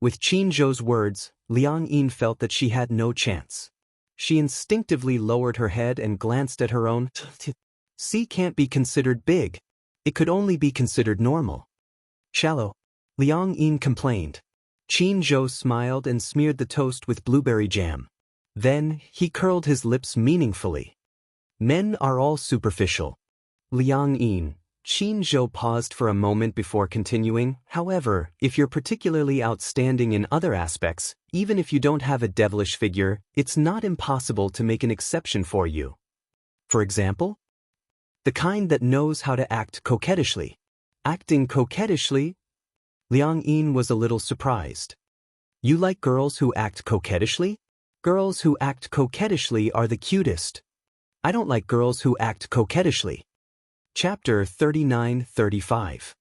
With Qinzhou's words, Liang Yin felt that she had no chance. She instinctively lowered her head and glanced at her own teeth. C can't be considered big. It could only be considered normal. "Shallow," Liang Yin complained. Qin Zhou smiled and smeared the toast with blueberry jam. Then, he curled his lips meaningfully. Men are all superficial. Liang Yin. Qin Zhou paused for a moment before continuing. However, if you're particularly outstanding in other aspects, even if you don't have a devilish figure, it's not impossible to make an exception for you. For example? The kind that knows how to act coquettishly. Acting coquettishly? Liang Yin was a little surprised. You like girls who act coquettishly? Girls who act coquettishly are the cutest. I don't like girls who act coquettishly. Chapter 39-35.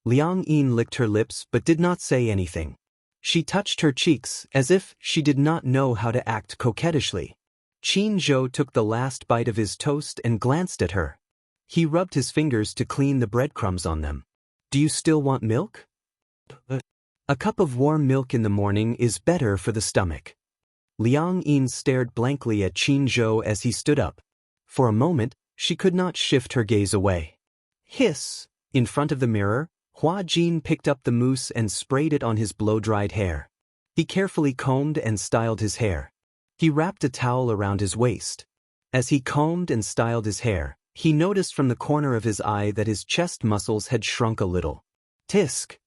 Liang Yin licked her lips but did not say anything. She touched her cheeks as if she did not know how to act coquettishly. Qin Zhou took the last bite of his toast and glanced at her. He rubbed his fingers to clean the breadcrumbs on them. Do you still want milk? A cup of warm milk in the morning is better for the stomach. Liang Yin stared blankly at Qin Zhou as he stood up. For a moment, she could not shift her gaze away. Hiss! In front of the mirror, Hua Jin picked up the mousse and sprayed it on his blow-dried hair. He carefully combed and styled his hair. He wrapped a towel around his waist. As he combed and styled his hair, he noticed from the corner of his eye that his chest muscles had shrunk a little. Tisk!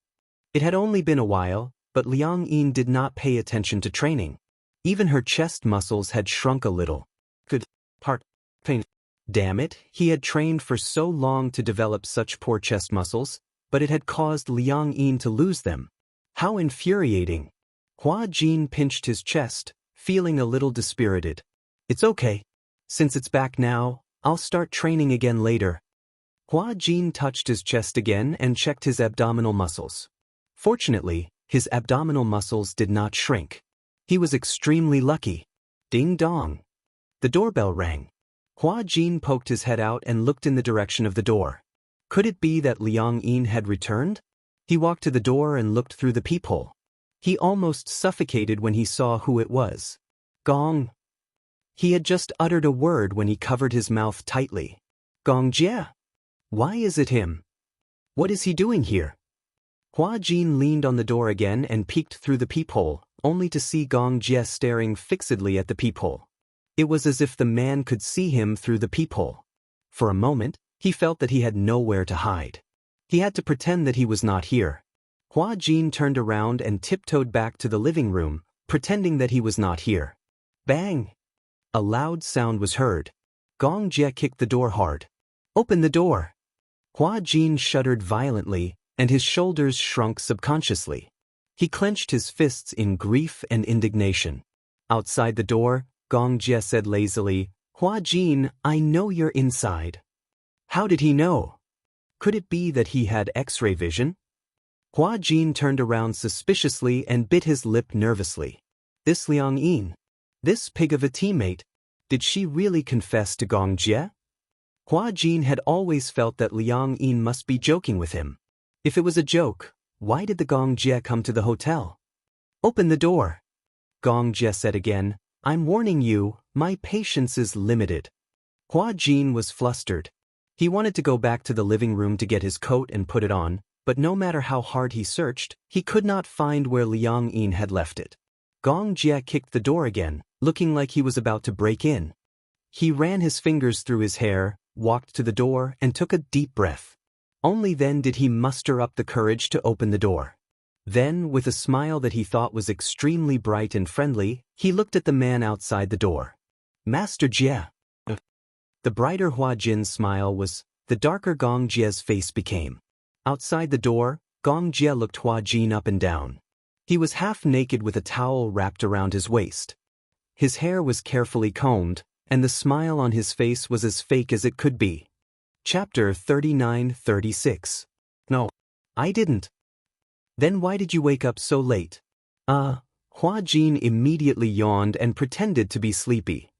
It had only been a while, but Liang Yin did not pay attention to training. Even her chest muscles had shrunk a little. Good part. Pain. Damn it, he had trained for so long to develop such poor chest muscles, but it had caused Liang Yin to lose them. How infuriating. Hua Jin pinched his chest, feeling a little dispirited. It's okay. Since it's back now, I'll start training again later. Hua Jin touched his chest again and checked his abdominal muscles. Fortunately, his abdominal muscles did not shrink. He was extremely lucky. Ding dong. The doorbell rang. Hua Jin poked his head out and looked in the direction of the door. Could it be that Liang Yin had returned? He walked to the door and looked through the peephole. He almost suffocated when he saw who it was. Gong. He had just uttered a word when he covered his mouth tightly. Gong Jie. Why is it him? What is he doing here? Hua Jin leaned on the door again and peeked through the peephole, only to see Gong Jie staring fixedly at the peephole. It was as if the man could see him through the peephole. For a moment, he felt that he had nowhere to hide. He had to pretend that he was not here. Hua Jin turned around and tiptoed back to the living room, pretending that he was not here. Bang! A loud sound was heard. Gong Jie kicked the door hard. Open the door! Hua Jin shuddered violently, and his shoulders shrunk subconsciously. He clenched his fists in grief and indignation. Outside the door, Gong Jie said lazily, Hua Jin, I know you're inside. How did he know? Could it be that he had X-ray vision? Hua Jin turned around suspiciously and bit his lip nervously. This Liang Yin, this pig of a teammate, did she really confess to Gong Jie? Hua Jin had always felt that Liang Yin must be joking with him. If it was a joke, why did the Gong Jie come to the hotel? Open the door. Gong Jie said again, I'm warning you, my patience is limited. Hua Jin was flustered. He wanted to go back to the living room to get his coat and put it on, but no matter how hard he searched, he could not find where Liang Yin had left it. Gong Jie kicked the door again, looking like he was about to break in. He ran his fingers through his hair, walked to the door, and took a deep breath. Only then did he muster up the courage to open the door. Then, with a smile that he thought was extremely bright and friendly, he looked at the man outside the door. Master Jie. The brighter Hua Jin's smile was, the darker Gong Jie's face became. Outside the door, Gong Jie looked Hua Jin up and down. He was half naked with a towel wrapped around his waist. His hair was carefully combed, and the smile on his face was as fake as it could be. Chapter 39-36. No, I didn't. Then why did you wake up so late? Hua Jin immediately yawned and pretended to be sleepy.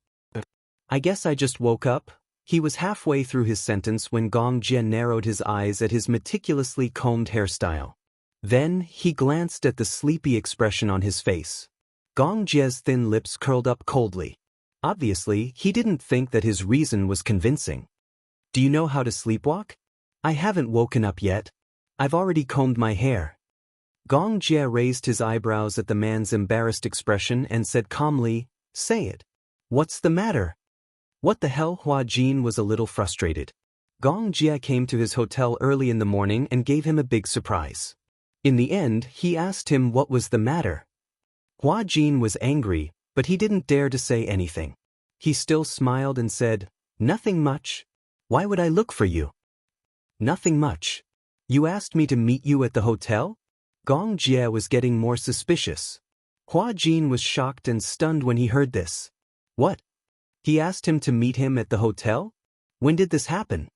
I guess I just woke up. He was halfway through his sentence when Gong Jie narrowed his eyes at his meticulously combed hairstyle. Then, he glanced at the sleepy expression on his face. Gong Jie's thin lips curled up coldly. Obviously, he didn't think that his reason was convincing. Do you know how to sleepwalk? I haven't woken up yet. I've already combed my hair. Gong Jie raised his eyebrows at the man's embarrassed expression and said calmly, "Say it. What's the matter?" "What the hell?" Hua Jin was a little frustrated. Gong Jie came to his hotel early in the morning and gave him a big surprise. In the end, he asked him what was the matter. Hua Jin was angry, but he didn't dare to say anything. He still smiled and said, "Nothing much. Why would I look for you?" "Nothing much. You asked me to meet you at the hotel?" Gong Jie was getting more suspicious. Hua Jin was shocked and stunned when he heard this. What? He asked him to meet him at the hotel? When did this happen?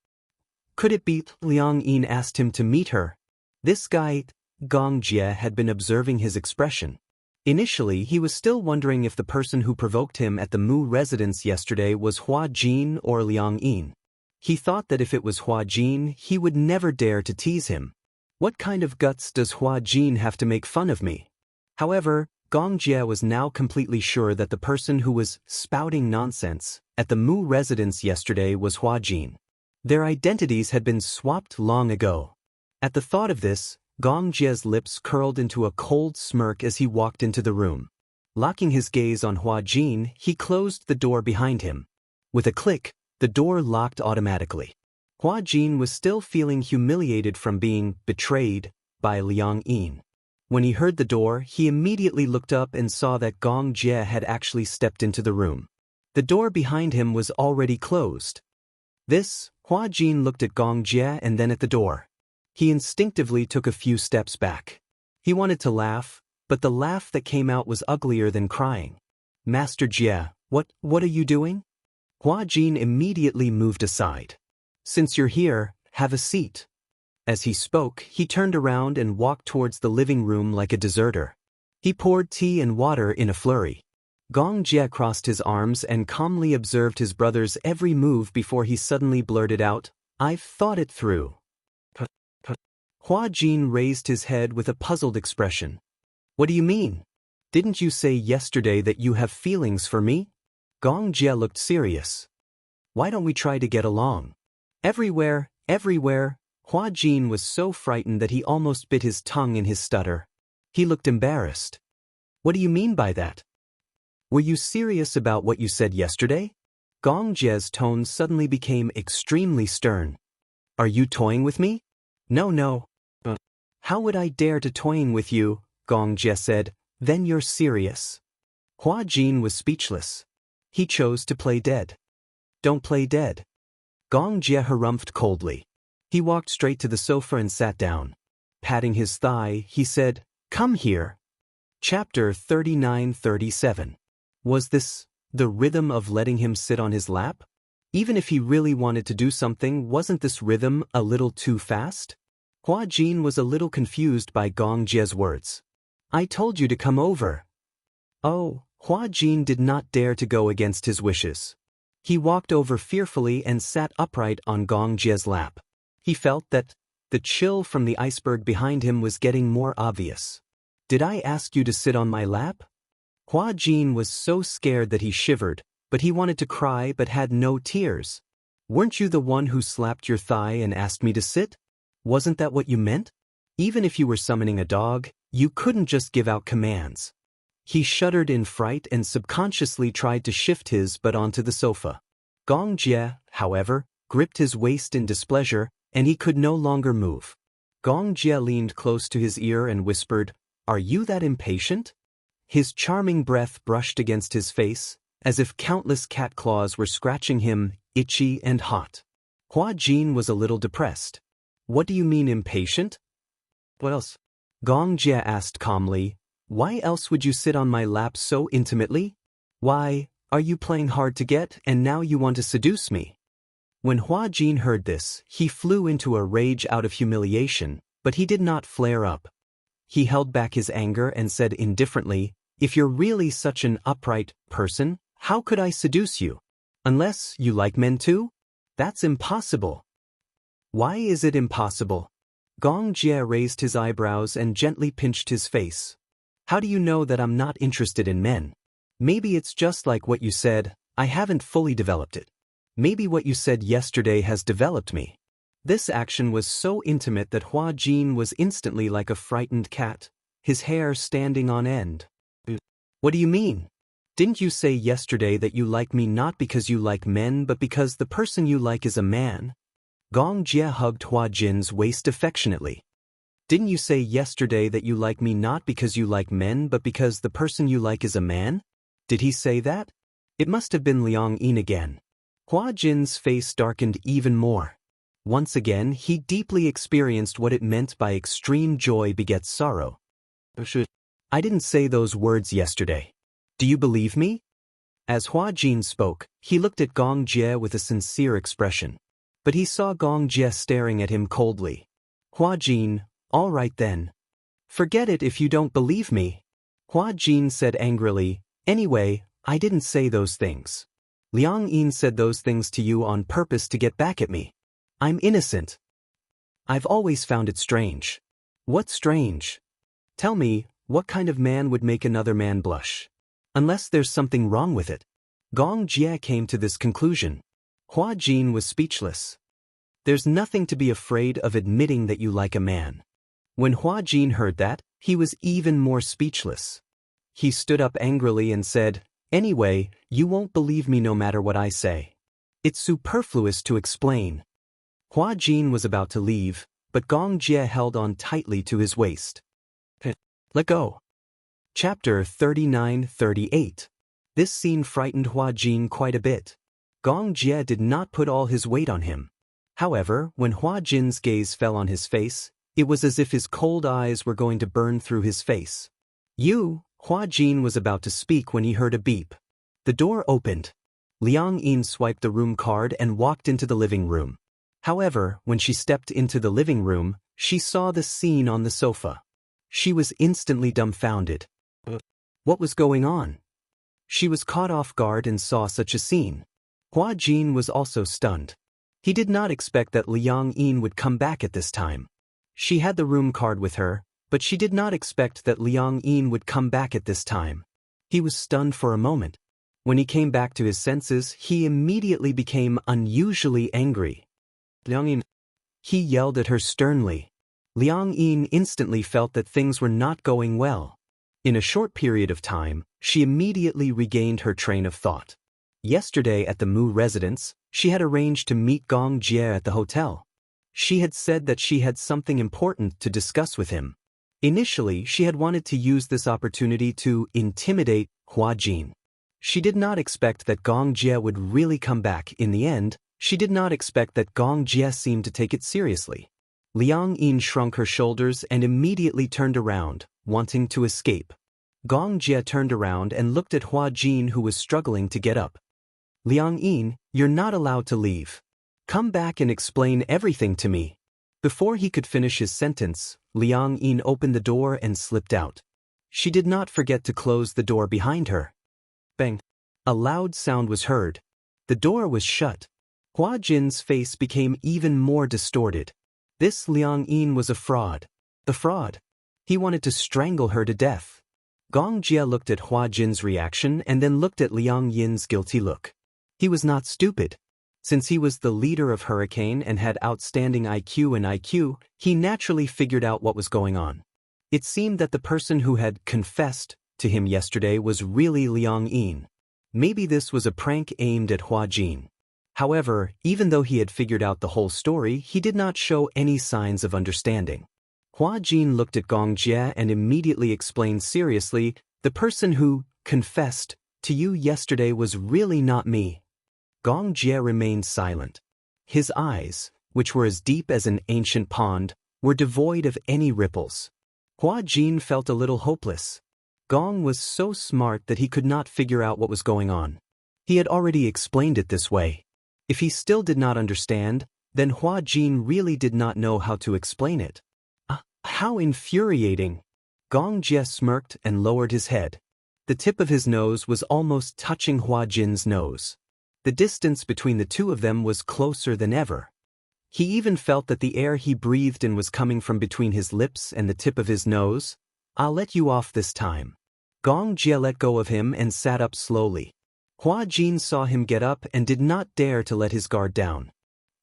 Could it be Liang Yin asked him to meet her? This guy, Gong Jie had been observing his expression. Initially, he was still wondering if the person who provoked him at the Mu residence yesterday was Hua Jin or Liang Yin. He thought that if it was Hua Jin, he would never dare to tease him. What kind of guts does Hua Jin have to make fun of me? However, Gong Jie was now completely sure that the person who was spouting nonsense at the Mu residence yesterday was Hua Jin. Their identities had been swapped long ago. At the thought of this, Gong Jie's lips curled into a cold smirk as he walked into the room. Locking his gaze on Hua Jin, he closed the door behind him. With a click, the door locked automatically. Hua Jin was still feeling humiliated from being betrayed by Liang Yin. When he heard the door, he immediately looked up and saw that Gong Jie had actually stepped into the room. The door behind him was already closed. Hua Jin looked at Gong Jie and then at the door. He instinctively took a few steps back. He wanted to laugh, but the laugh that came out was uglier than crying. "Master Jie, what are you doing?" Hua Jin immediately moved aside. "Since you're here, have a seat." As he spoke, he turned around and walked towards the living room like a deserter. He poured tea and water in a flurry. Gong Jie crossed his arms and calmly observed his brother's every move before he suddenly blurted out, "I've thought it through." Hua Jin raised his head with a puzzled expression. "What do you mean? Didn't you say yesterday that you have feelings for me?" Gong Jie looked serious. "Why don't we try to get along?" Everywhere. Hua Jin was so frightened that he almost bit his tongue in his stutter. He looked embarrassed. "What do you mean by that? Were you serious about what you said yesterday?" Gong Jie's tone suddenly became extremely stern. "Are you toying with me?" No. "How would I dare to toying with you?" Gong Jie said. "Then you're serious." Hua Jin was speechless. He chose to play dead. "Don't play dead." Gong Jie harumphed coldly. He walked straight to the sofa and sat down. Patting his thigh, he said, "Come here." Chapter 39-37. Was this the rhythm of letting him sit on his lap? Even if he really wanted to do something, wasn't this rhythm a little too fast? Hua Jin was a little confused by Gong Jie's words. "I told you to come over." Oh, Hua Jin did not dare to go against his wishes. He walked over fearfully and sat upright on Gong Jie's lap. He felt that the chill from the iceberg behind him was getting more obvious. "Did I ask you to sit on my lap?" Hua Jin was so scared that he shivered, but he wanted to cry but had no tears. "Weren't you the one who slapped your thigh and asked me to sit? Wasn't that what you meant? Even if you were summoning a dog, you couldn't just give out commands." He shuddered in fright and subconsciously tried to shift his butt onto the sofa. Gong Jie, however, gripped his waist in displeasure, and he could no longer move. Gong Jie leaned close to his ear and whispered, "Are you that impatient?" His charming breath brushed against his face, as if countless cat claws were scratching him, itchy and hot. Hua Jin was a little depressed. "What do you mean impatient?" "What else?" Gong Jie asked calmly. "Why else would you sit on my lap so intimately? Why, are you playing hard to get and now you want to seduce me?" When Hua Jin heard this, he flew into a rage out of humiliation, but he did not flare up. He held back his anger and said indifferently, "If you're really such an upright person, how could I seduce you? Unless you like men too? That's impossible." "Why is it impossible?" Gong Jie raised his eyebrows and gently pinched his face. "How do you know that I'm not interested in men? Maybe it's just like what you said, I haven't fully developed it. Maybe what you said yesterday has developed me." This action was so intimate that Hua Jin was instantly like a frightened cat, his hair standing on end. What do you mean? Didn't you say yesterday that you like me not because you like men but because the person you like is a man? Gong Jie hugged Hua Jin's waist affectionately. Didn't you say yesterday that you like me not because you like men but because the person you like is a man? Did he say that? It must have been Liang Yin again. Hua Jin's face darkened even more. Once again, he deeply experienced what it meant by extreme joy begets sorrow. I didn't say those words yesterday. Do you believe me? As Hua Jin spoke, he looked at Gong Jie with a sincere expression. But he saw Gong Jie staring at him coldly. Hua Jin, all right then. Forget it if you don't believe me. Hua Jin said angrily, anyway, I didn't say those things. Liang Yin said those things to you on purpose to get back at me. I'm innocent. I've always found it strange. What's strange? Tell me, what kind of man would make another man blush? Unless there's something wrong with it. Gong Jie came to this conclusion. Hua Jin was speechless. There's nothing to be afraid of admitting that you like a man. When Hua Jin heard that, he was even more speechless. He stood up angrily and said, anyway, you won't believe me no matter what I say. It's superfluous to explain. Hua Jin was about to leave, but Gong Jie held on tightly to his waist. Let go. Chapter 39-38. This scene frightened Hua Jin quite a bit. Gong Jie did not put all his weight on him. However, when Hua Jin's gaze fell on his face, it was as if his cold eyes were going to burn through his face. Hua Jin was about to speak when he heard a beep. The door opened. Liang Yin swiped the room card and walked into the living room. However, when she stepped into the living room, she saw the scene on the sofa. She was instantly dumbfounded. What was going on? She was caught off guard and saw such a scene. Hua Jin was also stunned. He did not expect that Liang Yin would come back at this time. She had the room card with her, but she did not expect that Liang Yin would come back at this time. He was stunned for a moment. When he came back to his senses, he immediately became unusually angry. Liang Yin. He yelled at her sternly. Liang Yin instantly felt that things were not going well. In a short period of time, she immediately regained her train of thought. Yesterday at the Mu residence, she had arranged to meet Gong Jie at the hotel. She had said that she had something important to discuss with him. Initially, she had wanted to use this opportunity to intimidate Hua Jin. She did not expect that Gong Jie would really come back. In the end, she did not expect that Gong Jie seemed to take it seriously. Liang Yin shrunk her shoulders and immediately turned around, wanting to escape. Gong Jie turned around and looked at Hua Jin, who was struggling to get up. Liang Yin, you're not allowed to leave. Come back and explain everything to me. Before he could finish his sentence, Liang Yin opened the door and slipped out. She did not forget to close the door behind her. Bang! A loud sound was heard. The door was shut. Hua Jin's face became even more distorted. This Liang Yin was a fraud. A fraud. He wanted to strangle her to death. Gong Jie looked at Hua Jin's reaction and then looked at Liang Yin's guilty look. He was not stupid. Since he was the leader of Hurricane and had outstanding IQ, he naturally figured out what was going on. It seemed that the person who had confessed to him yesterday was really Liang Yin. Maybe this was a prank aimed at Hua Jin. However, even though he had figured out the whole story, he did not show any signs of understanding. Hua Jin looked at Gong Jie and immediately explained seriously, the person who confessed to you yesterday was really not me. Gong Jie remained silent. His eyes, which were as deep as an ancient pond, were devoid of any ripples. Hua Jin felt a little hopeless. Gong was so smart that he could not figure out what was going on. He had already explained it this way. If he still did not understand, then Hua Jin really did not know how to explain it. How infuriating! Gong Jie smirked and lowered his head. The tip of his nose was almost touching Hua Jin's nose. The distance between the two of them was closer than ever. He even felt that the air he breathed in was coming from between his lips and the tip of his nose. I'll let you off this time. Gong Jie let go of him and sat up slowly. Hua Jin saw him get up and did not dare to let his guard down.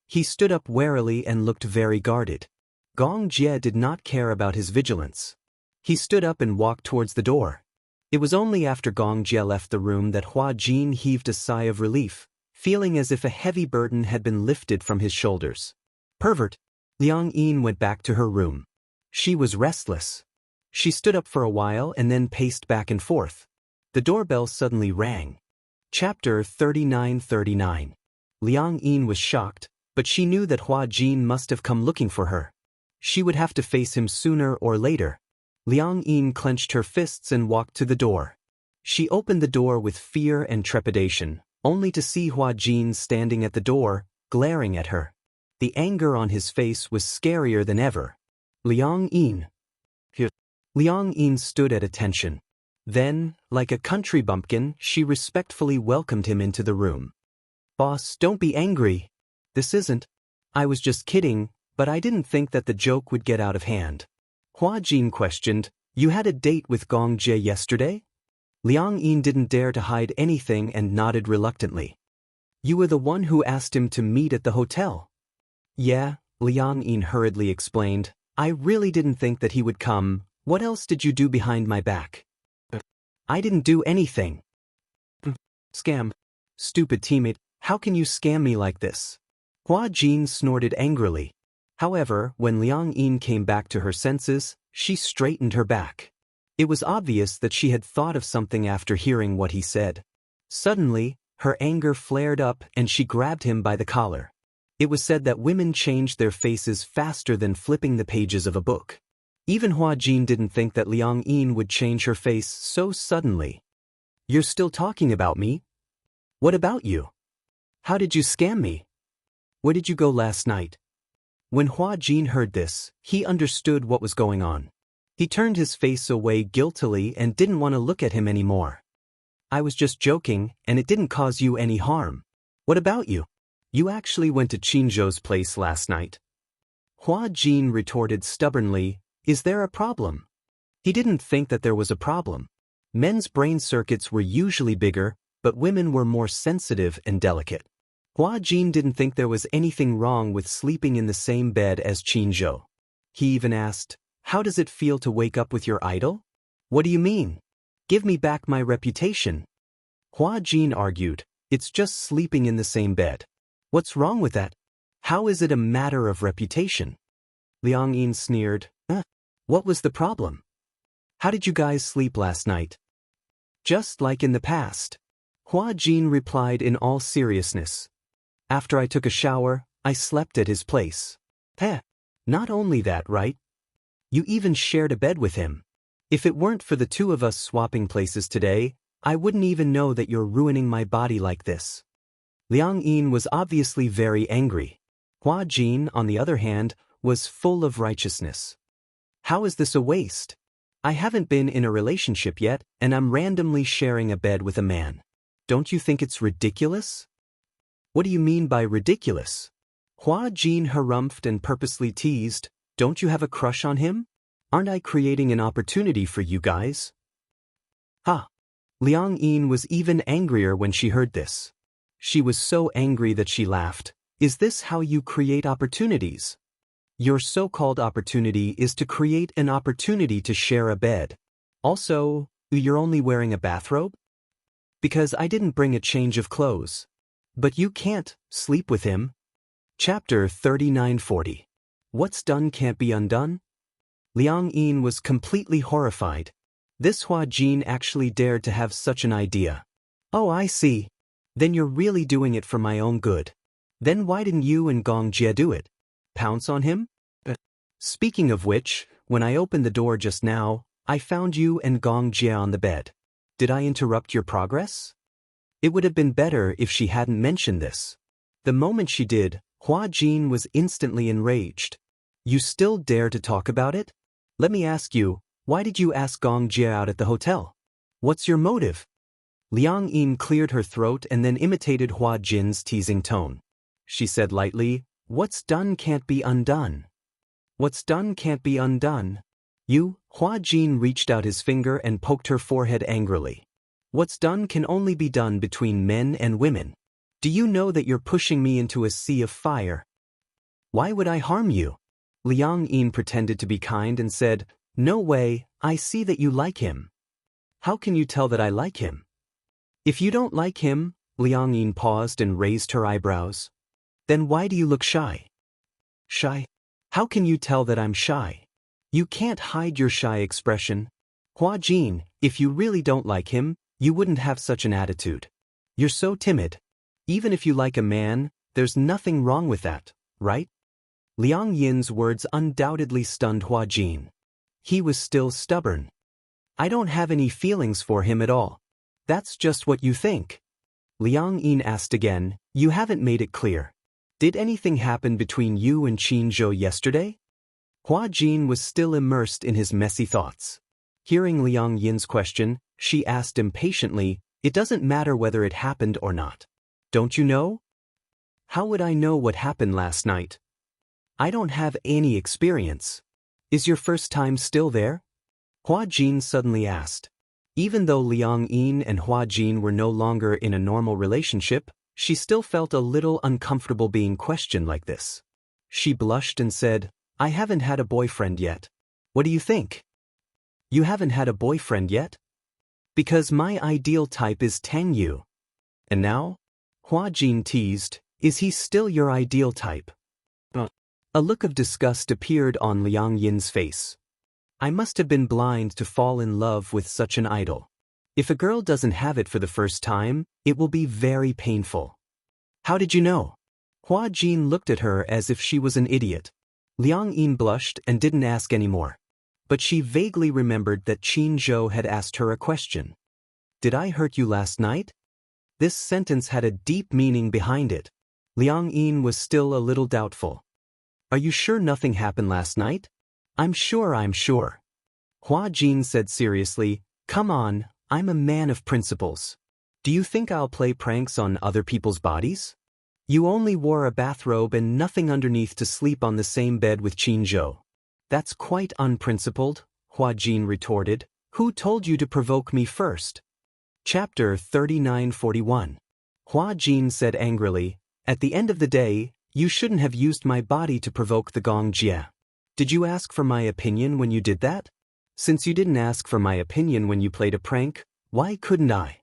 He stood up warily and looked very guarded. Gong Jie did not care about his vigilance. He stood up and walked towards the door. It was only after Gong Jie left the room that Hua Jin heaved a sigh of relief, feeling as if a heavy burden had been lifted from his shoulders. Pervert. Liang Yin went back to her room. She was restless. She stood up for a while and then paced back and forth. The doorbell suddenly rang. Chapter 39:39. Liang Yin was shocked, but she knew that Hua Jin must have come looking for her. She would have to face him sooner or later. Liang Yin clenched her fists and walked to the door. She opened the door with fear and trepidation, only to see Hua Jin standing at the door, glaring at her. The anger on his face was scarier than ever. Liang Yin. Liang Yin stood at attention. Then, like a country bumpkin, she respectfully welcomed him into the room. Boss, don't be angry. This isn't. I was just kidding, but I didn't think that the joke would get out of hand. Hua Jin questioned, you had a date with Gong Jie yesterday? Liang Yin didn't dare to hide anything and nodded reluctantly. You were the one who asked him to meet at the hotel. Yeah, Liang Yin hurriedly explained. I really didn't think that he would come. What else did you do behind my back? I didn't do anything. Scam. Stupid teammate, how can you scam me like this? Hua Jin snorted angrily. However, when Liang Yin came back to her senses, she straightened her back. It was obvious that she had thought of something after hearing what he said. Suddenly, her anger flared up and she grabbed him by the collar. It was said that women changed their faces faster than flipping the pages of a book. Even Hua Jin didn't think that Liang Yin would change her face so suddenly. You're still talking about me? What about you? How did you scam me? Where did you go last night? When Hua Jin heard this, he understood what was going on. He turned his face away guiltily and didn't want to look at him anymore. I was just joking, and it didn't cause you any harm. What about you? You actually went to Qinzhou's place last night. Hua Jin retorted stubbornly, is there a problem? He didn't think that there was a problem. Men's brain circuits were usually bigger, but women were more sensitive and delicate. Hua Jin didn't think there was anything wrong with sleeping in the same bed as Qinzhou. He even asked, how does it feel to wake up with your idol? What do you mean? Give me back my reputation. Hua Jin argued, it's just sleeping in the same bed. What's wrong with that? How is it a matter of reputation? Liang Yin sneered, what was the problem? How did you guys sleep last night? Just like in the past. Hua Jin replied in all seriousness. After I took a shower, I slept at his place. Not only that, right? You even shared a bed with him. If it weren't for the two of us swapping places today, I wouldn't even know that you're ruining my body like this. Liang Yin was obviously very angry. Hua Jin, on the other hand, was full of righteousness. How is this a waste? I haven't been in a relationship yet, and I'm randomly sharing a bed with a man. Don't you think it's ridiculous? What do you mean by ridiculous? Hua Jin harumphed and purposely teased, don't you have a crush on him? Aren't I creating an opportunity for you guys? Liang Yin was even angrier when she heard this. She was so angry that she laughed. Is this how you create opportunities? Your so-called opportunity is to create an opportunity to share a bed. Also, you're only wearing a bathrobe? Because I didn't bring a change of clothes. But you can't sleep with him. Chapter 39:40. What's done can't be undone? Liang Yin was completely horrified. This Hua Jin actually dared to have such an idea. Oh, I see. Then you're really doing it for my own good. Then why didn't you and Gong Jie do it? Pounce on him? Speaking of which, when I opened the door just now, I found you and Gong Jie on the bed. Did I interrupt your progress? It would have been better if she hadn't mentioned this. The moment she did, Hua Jin was instantly enraged. You still dare to talk about it? Let me ask you, why did you ask Gong Jie out at the hotel? What's your motive? Liang Yin cleared her throat and then imitated Hua Jin's teasing tone. She said lightly, what's done can't be undone. What's done can't be undone. Hua Jin reached out his finger and poked her forehead angrily. What's done can only be done between men and women. Do you know that you're pushing me into a sea of fire? Why would I harm you? Liang Yin pretended to be kind and said, no way, I see that you like him. How can you tell that I like him? If you don't like him, Liang Yin paused and raised her eyebrows. Then why do you look shy? Shy? How can you tell that I'm shy? You can't hide your shy expression. Hua Jin, if you really don't like him, you wouldn't have such an attitude. You're so timid. Even if you like a man, there's nothing wrong with that, right? Liang Yin's words undoubtedly stunned Hua Jin. He was still stubborn. I don't have any feelings for him at all. That's just what you think. Liang Yin asked again, you haven't made it clear. Did anything happen between you and Qin Zhou yesterday? Hua Jin was still immersed in his messy thoughts. Hearing Liang Yin's question, she asked impatiently, it doesn't matter whether it happened or not. Don't you know? How would I know what happened last night? I don't have any experience. Is your first time still there? Hua Jin suddenly asked. Even though Liang Yin and Hua Jin were no longer in a normal relationship, she still felt a little uncomfortable being questioned like this. She blushed and said, I haven't had a boyfriend yet. What do you think? You haven't had a boyfriend yet? Because my ideal type is Tang Yu. And now? Hua Jin teased, is he still your ideal type? A look of disgust appeared on Liang Yin's face. I must have been blind to fall in love with such an idol. If a girl doesn't have it for the first time, it will be very painful. How did you know? Hua Jin looked at her as if she was an idiot. Liang Yin blushed and didn't ask any more. But she vaguely remembered that Qin Zhou had asked her a question. Did I hurt you last night? This sentence had a deep meaning behind it. Liang Yin was still a little doubtful. Are you sure nothing happened last night? I'm sure. Hua Jin said seriously, come on, I'm a man of principles. Do you think I'll play pranks on other people's bodies? You only wore a bathrobe and nothing underneath to sleep on the same bed with Qin Zhou. That's quite unprincipled, Hua Jin retorted. Who told you to provoke me first? Chapter 3941. Hua Jin said angrily, at the end of the day, you shouldn't have used my body to provoke the Gong Jia. Did you ask for my opinion when you did that? Since you didn't ask for my opinion when you played a prank, why couldn't I?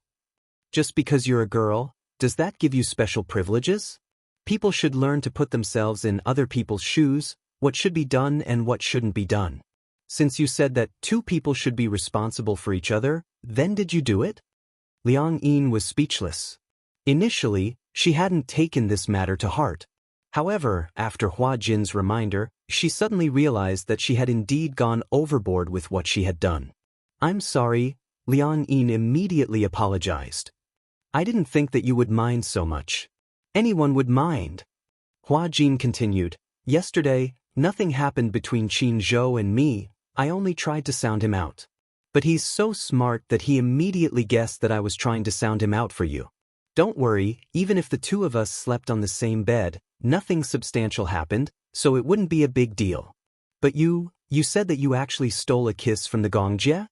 Just because you're a girl, does that give you special privileges? People should learn to put themselves in other people's shoes, what should be done and what shouldn't be done. Since you said that two people should be responsible for each other, then did you do it? Liang Yin was speechless. Initially, she hadn't taken this matter to heart. However, after Hua Jin's reminder, she suddenly realized that she had indeed gone overboard with what she had done. I'm sorry, Liang Yin immediately apologized. I didn't think that you would mind so much. Anyone would mind. Hua Jin continued, yesterday, nothing happened between Qin Zhou and me, I only tried to sound him out. But he's so smart that he immediately guessed that I was trying to sound him out for you. Don't worry, even if the two of us slept on the same bed, nothing substantial happened, so it wouldn't be a big deal. But you said that you actually stole a kiss from the Gongjie?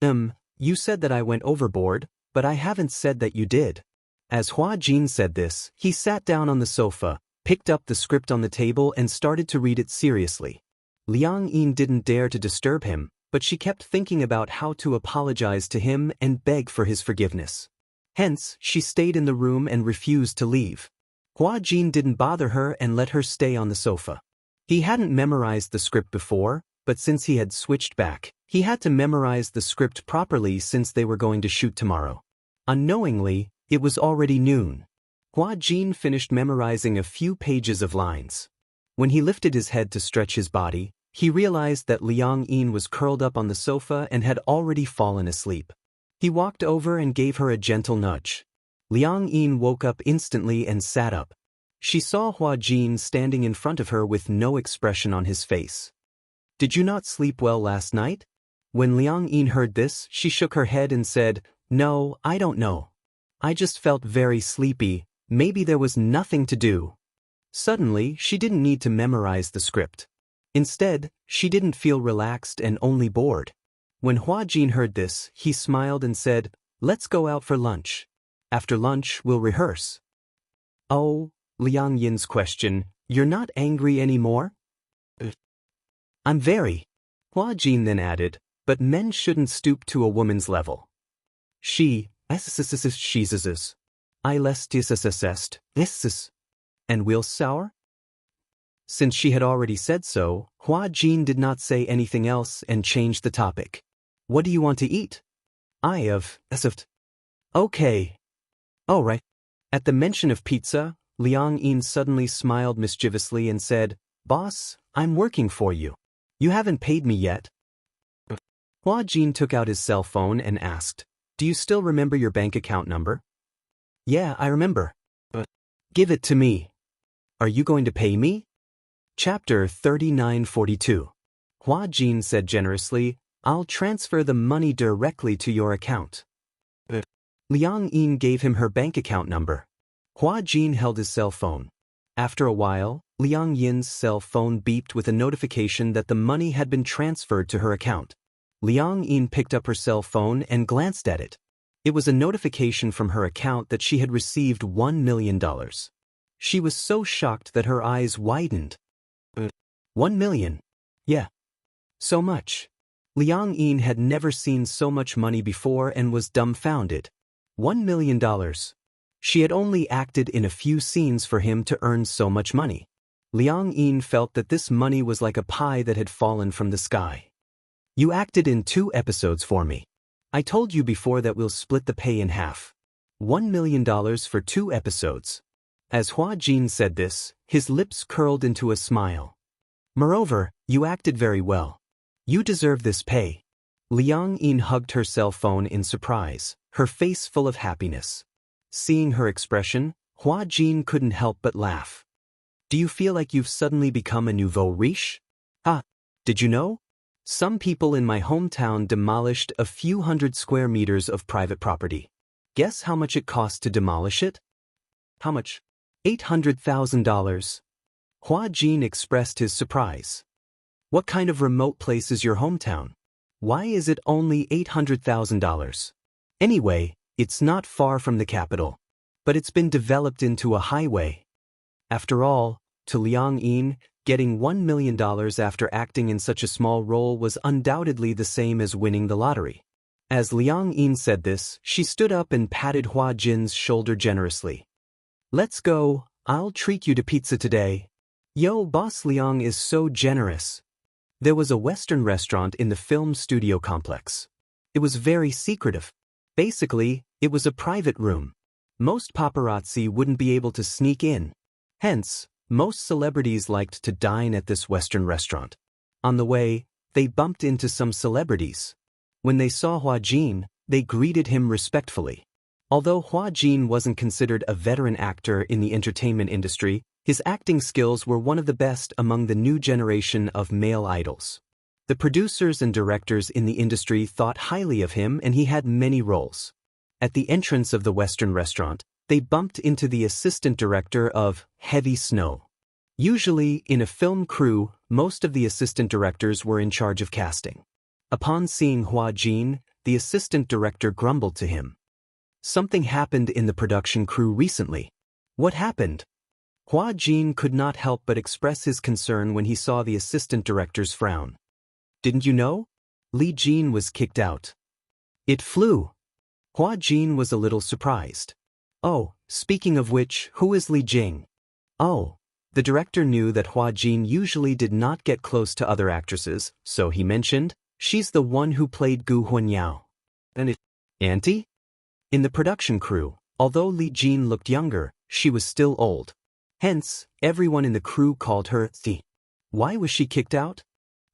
You said that I went overboard, but I haven't said that you did. As Hua Jin said this, he sat down on the sofa, picked up the script on the table and started to read it seriously. Liang Yin didn't dare to disturb him, but she kept thinking about how to apologize to him and beg for his forgiveness. Hence, she stayed in the room and refused to leave. Hua Jin didn't bother her and let her stay on the sofa. He hadn't memorized the script before, but since he had switched back, he had to memorize the script properly since they were going to shoot tomorrow. Unknowingly, it was already noon. Hua Jin finished memorizing a few pages of lines. When he lifted his head to stretch his body, he realized that Liang Yin was curled up on the sofa and had already fallen asleep. He walked over and gave her a gentle nudge. Liang Yin woke up instantly and sat up. She saw Hua Jin standing in front of her with no expression on his face. Did you not sleep well last night? When Liang Yin heard this, she shook her head and said, No, I don't know. I just felt very sleepy, maybe there was nothing to do. Suddenly, she didn't need to memorize the script. Instead, she didn't feel relaxed and only bored. When Hua Jin heard this, he smiled and said, Let's go out for lunch. After lunch, we'll rehearse. Oh, Liang Yin's question, you're not angry anymore? I'm very. Hua Jin then added, But men shouldn't stoop to a woman's level. She, she's I lest this, and will sour? Since she had already said so, Hua Jin did not say anything else and changed the topic. What do you want to eat? Okay. All right. At the mention of pizza, Liang Yin suddenly smiled mischievously and said, Boss, I'm working for you. You haven't paid me yet. Hua Jin took out his cell phone and asked, Do you still remember your bank account number? Yeah, I remember. Give it to me. Are you going to pay me? Chapter 3942. Hua Jin said generously, I'll transfer the money directly to your account. Liang Yin gave him her bank account number. Hua Jin held his cell phone. After a while, Liang Yin's cell phone beeped with a notification that the money had been transferred to her account. Liang Yin picked up her cell phone and glanced at it. It was a notification from her account that she had received $1 million. She was so shocked that her eyes widened. 1 million? Yeah. So much. Liang Yin had never seen so much money before and was dumbfounded. $1 million. She had only acted in a few scenes for him to earn so much money. Liang Yin felt that this money was like a pie that had fallen from the sky. You acted in 2 episodes for me. I told you before that we'll split the pay in half. $1 million for 2 episodes. As Hua Jin said this, his lips curled into a smile. Moreover, you acted very well. You deserve this pay. Liang Yin hugged her cell phone in surprise, her face full of happiness. Seeing her expression, Hua Jin couldn't help but laugh. Do you feel like you've suddenly become a nouveau riche? Did you know? Some people in my hometown demolished a few hundred square meters of private property. Guess how much it cost to demolish it? How much? $800,000. Hua Jin expressed his surprise. What kind of remote place is your hometown? Why is it only $800,000? Anyway, it's not far from the capital. But it's been developed into a highway. After all, to Liang Yin, getting $1 million after acting in such a small role was undoubtedly the same as winning the lottery. As Liang Yin said this, she stood up and patted Hua Jin's shoulder generously. Let's go, I'll treat you to pizza today. Yo, Boss Liang is so generous. There was a Western restaurant in the film studio complex. It was very secretive. Basically, it was a private room. Most paparazzi wouldn't be able to sneak in. Hence, most celebrities liked to dine at this Western restaurant. On the way, they bumped into some celebrities. When they saw Hua Jin, they greeted him respectfully. Although Hua Jin wasn't considered a veteran actor in the entertainment industry, his acting skills were one of the best among the new generation of male idols. The producers and directors in the industry thought highly of him and he had many roles. At the entrance of the Western restaurant, they bumped into the assistant director of Heavy Snow. Usually, in a film crew, most of the assistant directors were in charge of casting. Upon seeing Hua Jin, the assistant director grumbled to him. Something happened in the production crew recently. What happened? Hua Jin could not help but express his concern when he saw the assistant director's frown. Didn't you know? Li Jin was kicked out. It flew. Hua Jin was a little surprised. Oh, speaking of which, who is Li Jing? Oh, the director knew that Hua Jin usually did not get close to other actresses, so he mentioned, she's the one who played Gu Huanyao. Auntie? In the production crew, although Li Jin looked younger, she was still old. Hence, everyone in the crew called her Thi. Why was she kicked out?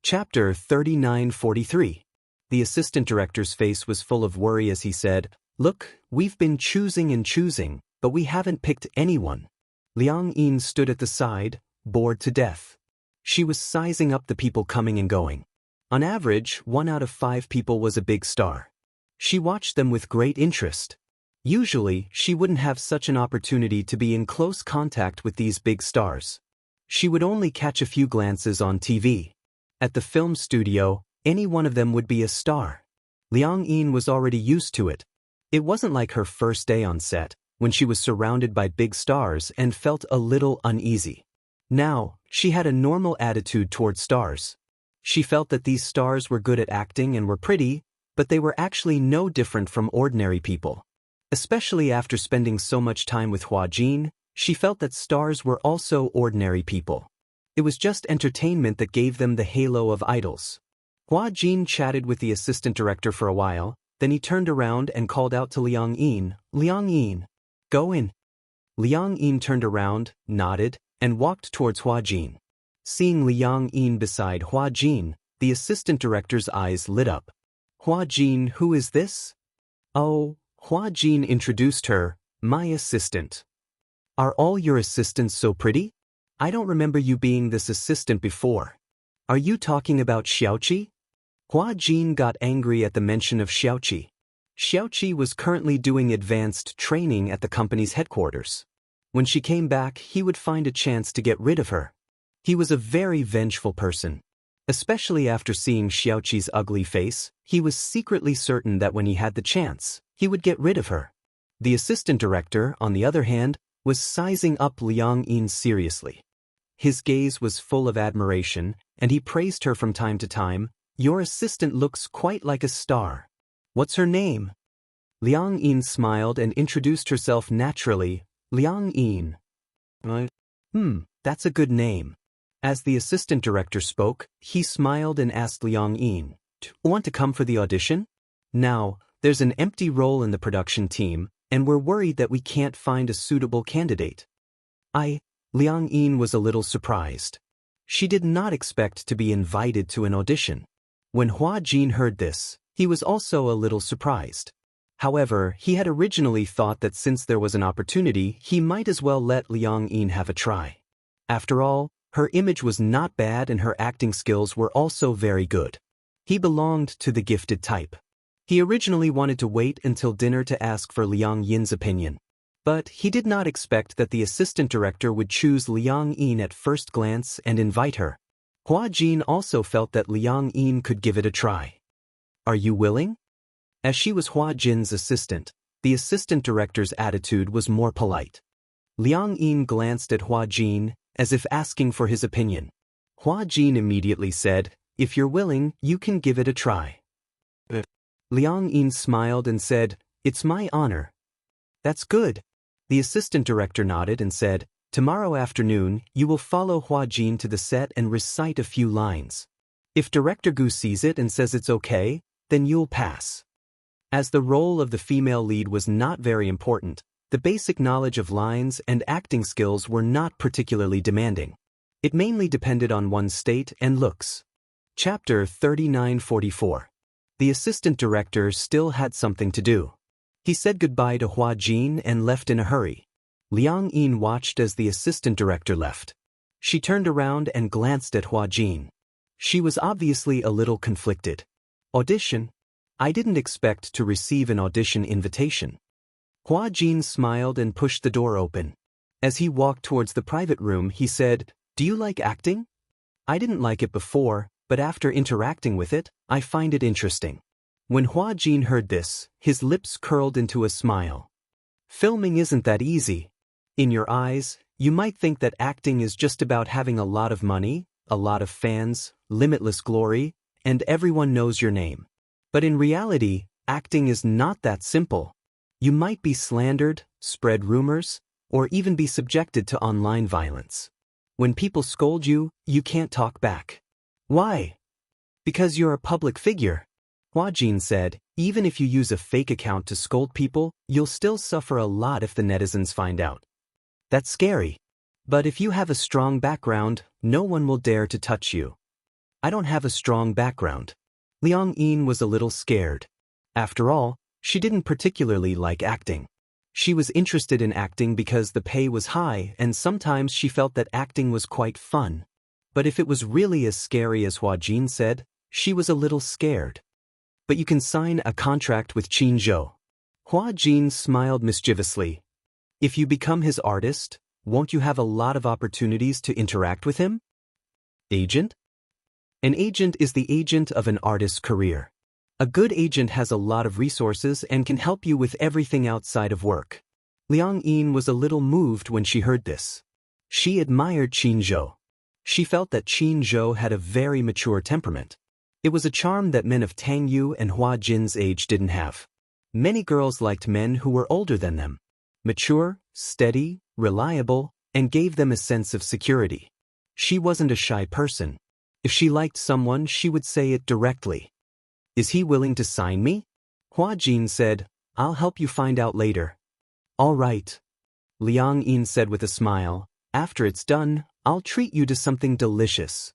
Chapter 3943. The assistant director's face was full of worry as he said, Look, we've been choosing and choosing, but we haven't picked anyone. Liang Yin stood at the side, bored to death. She was sizing up the people coming and going. On average, 1 out of 5 people was a big star. She watched them with great interest. Usually, she wouldn't have such an opportunity to be in close contact with these big stars. She would only catch a few glances on TV. At the film studio, any one of them would be a star. Liang Yin was already used to it. It wasn't like her first day on set, when she was surrounded by big stars and felt a little uneasy. Now, she had a normal attitude toward stars. She felt that these stars were good at acting and were pretty, but they were actually no different from ordinary people. Especially after spending so much time with Hua Jin, she felt that stars were also ordinary people. It was just entertainment that gave them the halo of idols. Hua Jin chatted with the assistant director for a while, then he turned around and called out to Liang Yin, "Liang Yin, go in." Liang Yin turned around, nodded, and walked towards Hua Jin. Seeing Liang Yin beside Hua Jin, the assistant director's eyes lit up. "Hua Jin, who is this?" "Oh," Hua Jin introduced her, "my assistant." "Are all your assistants so pretty? I don't remember you being this assistant before. Are you talking about Xiaoqi?" Hua Jin got angry at the mention of Xiaoqi. Xiaoqi was currently doing advanced training at the company's headquarters. When she came back, he would find a chance to get rid of her. He was a very vengeful person. Especially after seeing Xiaoqi's ugly face, he was secretly certain that when he had the chance, he would get rid of her. The assistant director, on the other hand, was sizing up Liang Yin seriously. His gaze was full of admiration, and he praised her from time to time. "Your assistant looks quite like a star. What's her name?" Liang Yin smiled and introduced herself naturally, "Liang Yin." That's a good name." As the assistant director spoke, he smiled and asked Liang Yin, "Want to come for the audition? Now, there's an empty role in the production team, and we're worried that we can't find a suitable candidate." Liang Yin was a little surprised. She did not expect to be invited to an audition. When Hua Jin heard this, he was also a little surprised. However, he had originally thought that since there was an opportunity, he might as well let Liang Yin have a try. After all, her image was not bad and her acting skills were also very good. He belonged to the gifted type. He originally wanted to wait until dinner to ask for Liang Yin's opinion. But he did not expect that the assistant director would choose Liang Yin at first glance and invite her. Hua Jin also felt that Liang Yin could give it a try. "Are you willing?" As she was Hua Jin's assistant, the assistant director's attitude was more polite. Liang Yin glanced at Hua Jin, as if asking for his opinion. Hua Jin immediately said, "If you're willing, you can give it a try." Liang Yin smiled and said, "It's my honor." "That's good." The assistant director nodded and said, "Tomorrow afternoon, you will follow Hua Jin to the set and recite a few lines. If Director Gu sees it and says it's okay, then you'll pass." As the role of the female lead was not very important, the basic knowledge of lines and acting skills were not particularly demanding. It mainly depended on one's state and looks. Chapter 3944. The assistant director still had something to do. He said goodbye to Hua Jin and left in a hurry. Liang Yin watched as the assistant director left. She turned around and glanced at Hua Jin. She was obviously a little conflicted. "Audition? I didn't expect to receive an audition invitation." Hua Jin smiled and pushed the door open. As he walked towards the private room, he said, "Do you like acting? I didn't like it before, but after interacting with it, I find it interesting." When Hua Jin heard this, his lips curled into a smile. "Filming isn't that easy. In your eyes, you might think that acting is just about having a lot of money, a lot of fans, limitless glory, and everyone knows your name. But in reality, acting is not that simple. You might be slandered, spread rumors, or even be subjected to online violence. When people scold you, you can't talk back. Why? Because you're a public figure." Hua Jin said, "Even if you use a fake account to scold people, you'll still suffer a lot if the netizens find out. That's scary. But if you have a strong background, no one will dare to touch you." "I don't have a strong background." Liang Yin was a little scared. After all, she didn't particularly like acting. She was interested in acting because the pay was high and sometimes she felt that acting was quite fun. But if it was really as scary as Hua Jin said, she was a little scared. "But you can sign a contract with Qin Zhou." Hua Jin smiled mischievously. "If you become his artist, won't you have a lot of opportunities to interact with him?" Agent? An agent is the agent of an artist's career. A good agent has a lot of resources and can help you with everything outside of work. Liang Yin was a little moved when she heard this. She admired Qin Zhou. She felt that Qin Zhou had a very mature temperament. It was a charm that men of Tang Yu and Hua Jin's age didn't have. Many girls liked men who were older than them. Mature, steady, reliable, and gave them a sense of security. She wasn't a shy person. If she liked someone, she would say it directly. Is he willing to sign me? Hua Jin said, I'll help you find out later. All right. Liang Yin said with a smile, after it's done, I'll treat you to something delicious.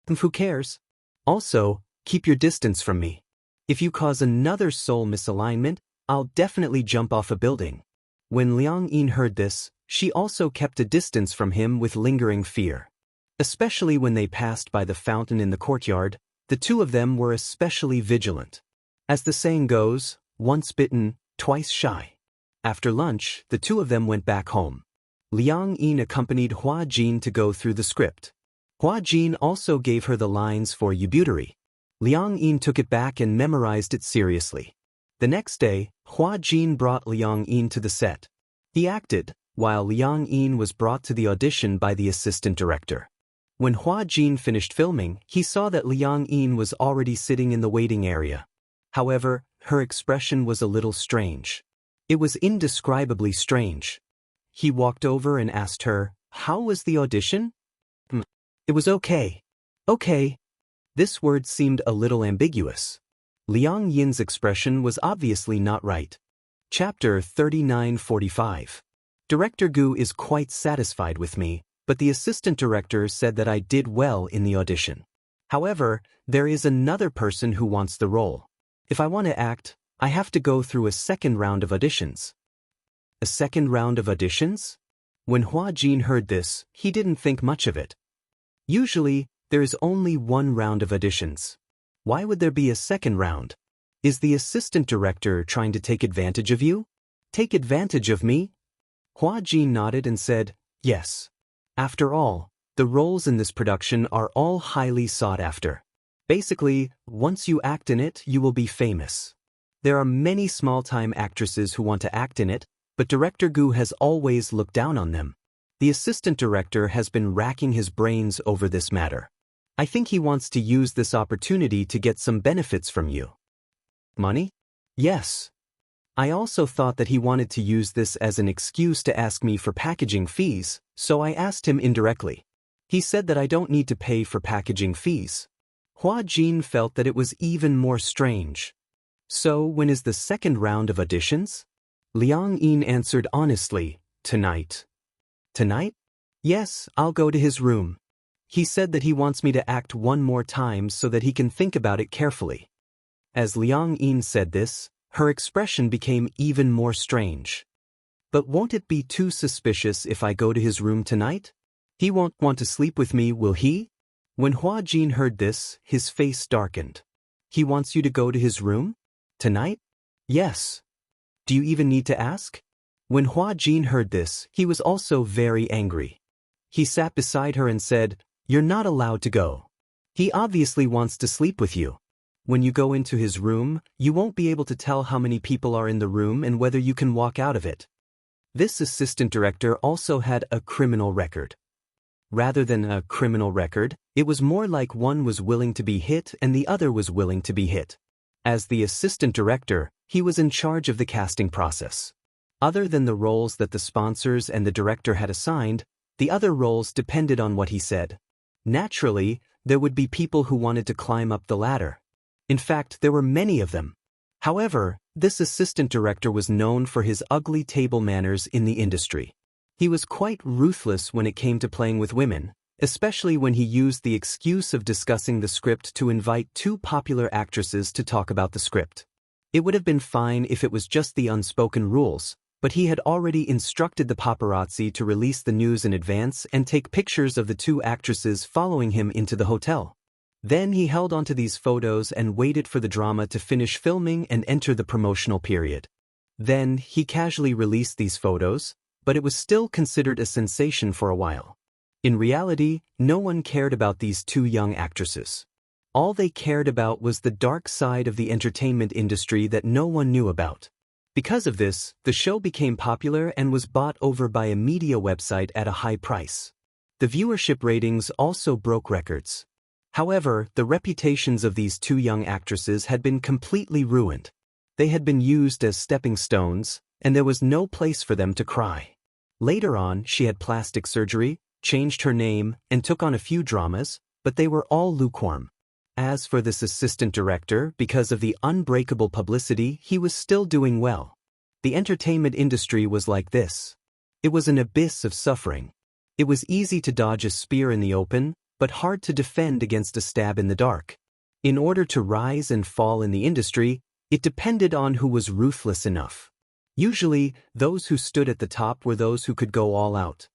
Who cares? Also, keep your distance from me. If you cause another soul misalignment, I'll definitely jump off a building. When Liang Yin heard this, she also kept a distance from him with lingering fear. Especially when they passed by the fountain in the courtyard, the two of them were especially vigilant. As the saying goes, once bitten, twice shy. After lunch, the two of them went back home. Liang Yin accompanied Hua Jin to go through the script. Hua Jin also gave her the lines for Yubuteri. Liang Yin took it back and memorized it seriously. The next day, Hua Jin brought Liang Yin to the set. He acted, while Liang Yin was brought to the audition by the assistant director. When Hua Jin finished filming, he saw that Liang Yin was already sitting in the waiting area. However, her expression was a little strange. It was indescribably strange. He walked over and asked her, how was the audition? It was okay. Okay. This word seemed a little ambiguous. Liang Yin's expression was obviously not right. Chapter 3945. Director Gu is quite satisfied with me, but the assistant director said that I did well in the audition. However, there is another person who wants the role. If I want to act, I have to go through a second round of auditions. A second round of auditions? When Hua Jin heard this, he didn't think much of it. Usually, there is only one round of auditions. Why would there be a second round? Is the assistant director trying to take advantage of you? Take advantage of me? Hua Jin nodded and said, yes. After all, the roles in this production are all highly sought after. Basically, once you act in it, you will be famous. There are many small-time actresses who want to act in it, but Director Gu has always looked down on them. The assistant director has been racking his brains over this matter. I think he wants to use this opportunity to get some benefits from you. Money? Yes. I also thought that he wanted to use this as an excuse to ask me for packaging fees, so I asked him indirectly. He said that I don't need to pay for packaging fees. Hua Jin felt that it was even more strange. So, when is the second round of auditions? Liang Yin answered honestly, tonight. Tonight? Yes, I'll go to his room. He said that he wants me to act one more time so that he can think about it carefully. As Liang Yin said this, her expression became even more strange. But won't it be too suspicious if I go to his room tonight? He won't want to sleep with me, will he? When Hua Jin heard this, his face darkened. He wants you to go to his room? Tonight? Yes. Do you even need to ask? When Hua Jin heard this, he was also very angry. He sat beside her and said, you're not allowed to go. He obviously wants to sleep with you. When you go into his room, you won't be able to tell how many people are in the room and whether you can walk out of it. This assistant director also had a criminal record. Rather than a criminal record, it was more like one was willing to be hit and the other was willing to be hit. As the assistant director, he was in charge of the casting process. Other than the roles that the sponsors and the director had assigned, the other roles depended on what he said. Naturally, there would be people who wanted to climb up the ladder. In fact, there were many of them. However, this assistant director was known for his ugly table manners in the industry. He was quite ruthless when it came to playing with women, especially when he used the excuse of discussing the script to invite two popular actresses to talk about the script. It would have been fine if it was just the unspoken rules, but he had already instructed the paparazzi to release the news in advance and take pictures of the two actresses following him into the hotel. Then he held onto these photos and waited for the drama to finish filming and enter the promotional period. Then he casually released these photos, but it was still considered a sensation for a while. In reality, no one cared about these two young actresses. All they cared about was the dark side of the entertainment industry that no one knew about. Because of this, the show became popular and was bought over by a media website at a high price. The viewership ratings also broke records. However, the reputations of these two young actresses had been completely ruined. They had been used as stepping stones, and there was no place for them to cry. Later on, she had plastic surgery, changed her name, and took on a few dramas, but they were all lukewarm. As for this assistant director, because of the unbreakable publicity, he was still doing well. The entertainment industry was like this. It was an abyss of suffering. It was easy to dodge a spear in the open, but hard to defend against a stab in the dark. In order to rise and fall in the industry, it depended on who was ruthless enough. Usually, those who stood at the top were those who could go all out.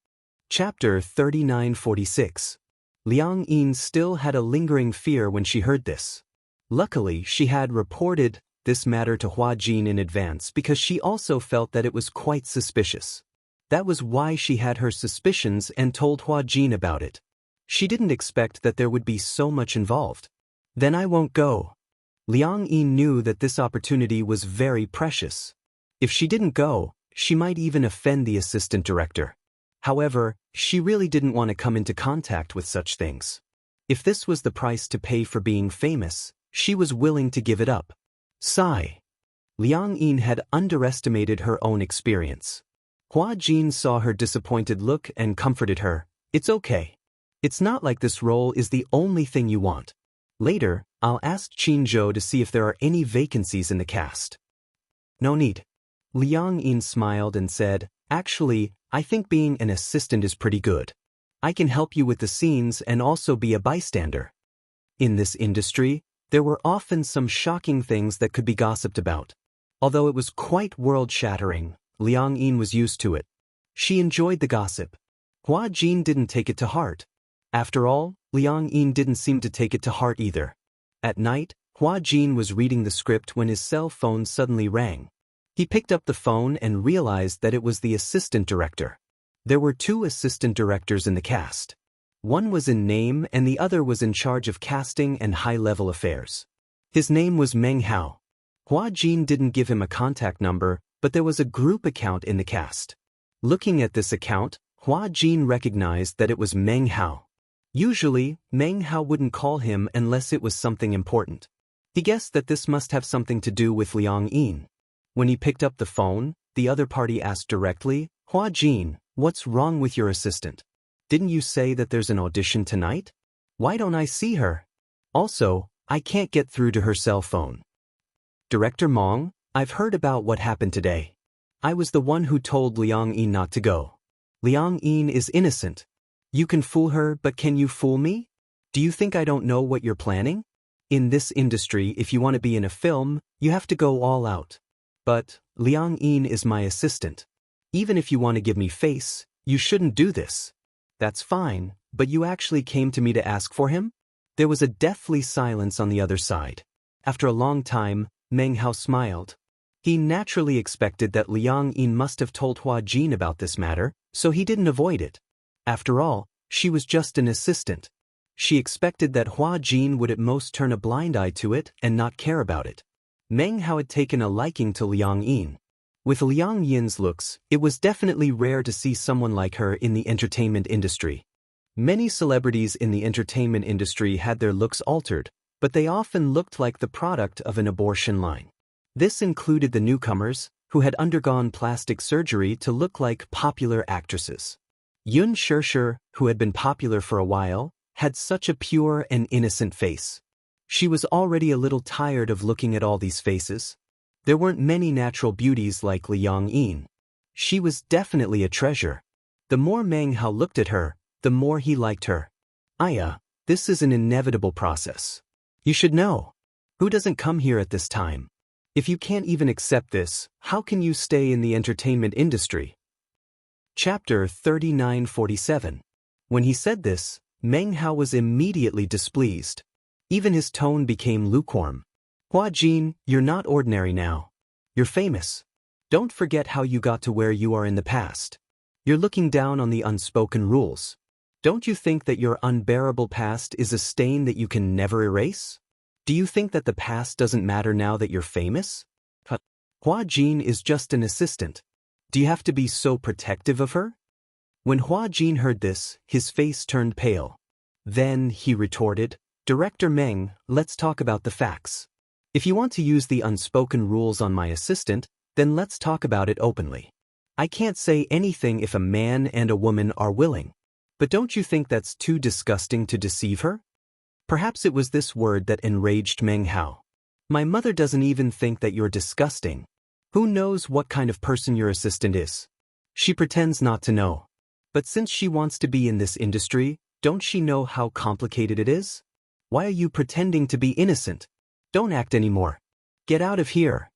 Chapter 3946. Liang Yin still had a lingering fear when she heard this. Luckily, she had reported this matter to Hua Jin in advance because she also felt that it was quite suspicious. That was why she had her suspicions and told Hua Jin about it. She didn't expect that there would be so much involved. Then I won't go. Liang Yin knew that this opportunity was very precious. If she didn't go, she might even offend the assistant director. However, she really didn't want to come into contact with such things. If this was the price to pay for being famous, she was willing to give it up. Sigh. Liang Yin had underestimated her own experience. Hua Jin saw her disappointed look and comforted her. It's okay. It's not like this role is the only thing you want. Later, I'll ask Qin Zhou to see if there are any vacancies in the cast. No need. Liang Yin smiled and said, actually, I think being an assistant is pretty good. I can help you with the scenes and also be a bystander. In this industry, there were often some shocking things that could be gossiped about. Although it was quite world-shattering, Liang Yin was used to it. She enjoyed the gossip. Hua Jin didn't take it to heart. After all, Liang Yin didn't seem to take it to heart either. At night, Hua Jin was reading the script when his cell phone suddenly rang. He picked up the phone and realized that it was the assistant director. There were two assistant directors in the cast. One was in name and the other was in charge of casting and high-level affairs. His name was Meng Hao. Hua Jin didn't give him a contact number, but there was a group account in the cast. Looking at this account, Hua Jin recognized that it was Meng Hao. Usually, Meng Hao wouldn't call him unless it was something important. He guessed that this must have something to do with Liang Yin. When he picked up the phone, the other party asked directly, Hua Jin, what's wrong with your assistant? Didn't you say that there's an audition tonight? Why don't I see her? Also, I can't get through to her cell phone. Director Meng, I've heard about what happened today. I was the one who told Liang Yin not to go. Liang Yin is innocent. You can fool her, but can you fool me? Do you think I don't know what you're planning? In this industry, if you want to be in a film, you have to go all out. But, Liang Yin is my assistant. Even if you want to give me face, you shouldn't do this. That's fine, but you actually came to me to ask for him? There was a deathly silence on the other side. After a long time, Meng Hao smiled. He naturally expected that Liang Yin must have told Hua Jin about this matter, so he didn't avoid it. After all, she was just an assistant. She expected that Hua Jin would at most turn a blind eye to it and not care about it. Meng Hao had taken a liking to Liang Yin. With Liang Yin's looks, it was definitely rare to see someone like her in the entertainment industry. Many celebrities in the entertainment industry had their looks altered, but they often looked like the product of an abortion line. This included the newcomers, who had undergone plastic surgery to look like popular actresses. Yun Shirshir, who had been popular for a while, had such a pure and innocent face. She was already a little tired of looking at all these faces. There weren't many natural beauties like Liang Yin. She was definitely a treasure. The more Meng Hao looked at her, the more he liked her. Aya, this is an inevitable process. You should know. Who doesn't come here at this time? If you can't even accept this, how can you stay in the entertainment industry? Chapter 3947. When he said this, Meng Hao was immediately displeased. Even his tone became lukewarm. Hua Jin, you're not ordinary now. You're famous. Don't forget how you got to where you are in the past. You're looking down on the unspoken rules. Don't you think that your unbearable past is a stain that you can never erase? Do you think that the past doesn't matter now that you're famous? Hua Jin is just an assistant. Do you have to be so protective of her? When Hua Jin heard this, his face turned pale. Then, he retorted, "Director Meng, let's talk about the facts. If you want to use the unspoken rules on my assistant, then let's talk about it openly. I can't say anything if a man and a woman are willing. But don't you think that's too disgusting to deceive her?" Perhaps it was this word that enraged Meng Hao. "My mother doesn't even think that you're disgusting. Who knows what kind of person your assistant is? She pretends not to know. But since she wants to be in this industry, don't she know how complicated it is? Why are you pretending to be innocent? Don't act anymore. Get out of here."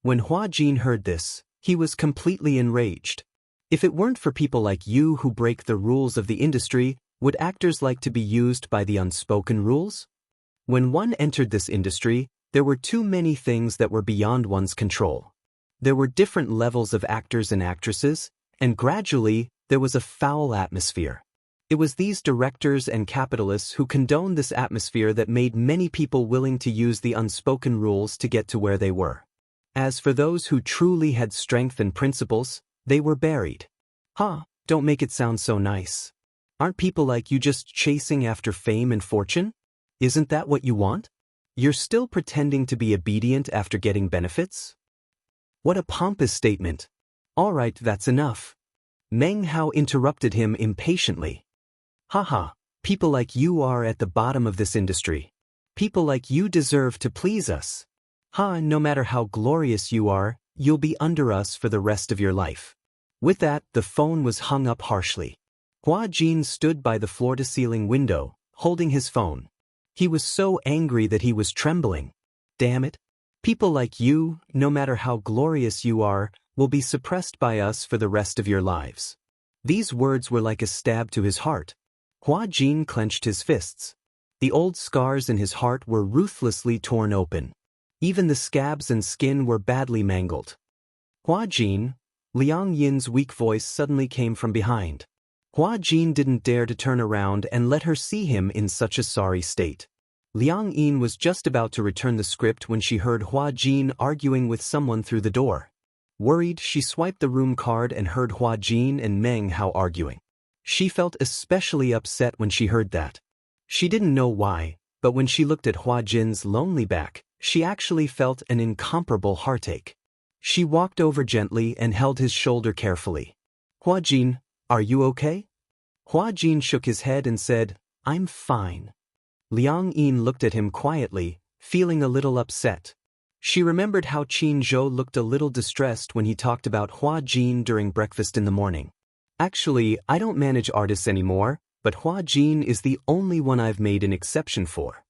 When Hua Jin heard this, he was completely enraged. If it weren't for people like you who break the rules of the industry, would actors like to be used by the unspoken rules? When one entered this industry, there were too many things that were beyond one's control. There were different levels of actors and actresses, and gradually, there was a foul atmosphere. It was these directors and capitalists who condoned this atmosphere that made many people willing to use the unspoken rules to get to where they were. As for those who truly had strength and principles, they were buried. Don't make it sound so nice. Aren't people like you just chasing after fame and fortune? Isn't that what you want? You're still pretending to be obedient after getting benefits? What a pompous statement. All right, that's enough. Meng Hao interrupted him impatiently. People like you are at the bottom of this industry. People like you deserve to please us. No matter how glorious you are, you'll be under us for the rest of your life. With that, the phone was hung up harshly. Hua Jin stood by the floor-to-ceiling window, holding his phone. He was so angry that he was trembling. Damn it. People like you, no matter how glorious you are, will be suppressed by us for the rest of your lives. These words were like a stab to his heart. Hua Jin clenched his fists. The old scars in his heart were ruthlessly torn open. Even the scabs and skin were badly mangled. "Hua Jin," Liang Yin's weak voice suddenly came from behind. Hua Jin didn't dare to turn around and let her see him in such a sorry state. Liang Yin was just about to return the script when she heard Hua Jin arguing with someone through the door. Worried, she swiped the room card and heard Hua Jin and Meng Hao arguing. She felt especially upset when she heard that. She didn't know why, but when she looked at Hua Jin's lonely back, she actually felt an incomparable heartache. She walked over gently and held his shoulder carefully. "Hua Jin, are you okay?" Hua Jin shook his head and said, "I'm fine." Liang Yin looked at him quietly, feeling a little upset. She remembered how Qin Zhou looked a little distressed when he talked about Hua Jin during breakfast in the morning. "Actually, I don't manage artists anymore, but Hua Jin is the only one I've made an exception for."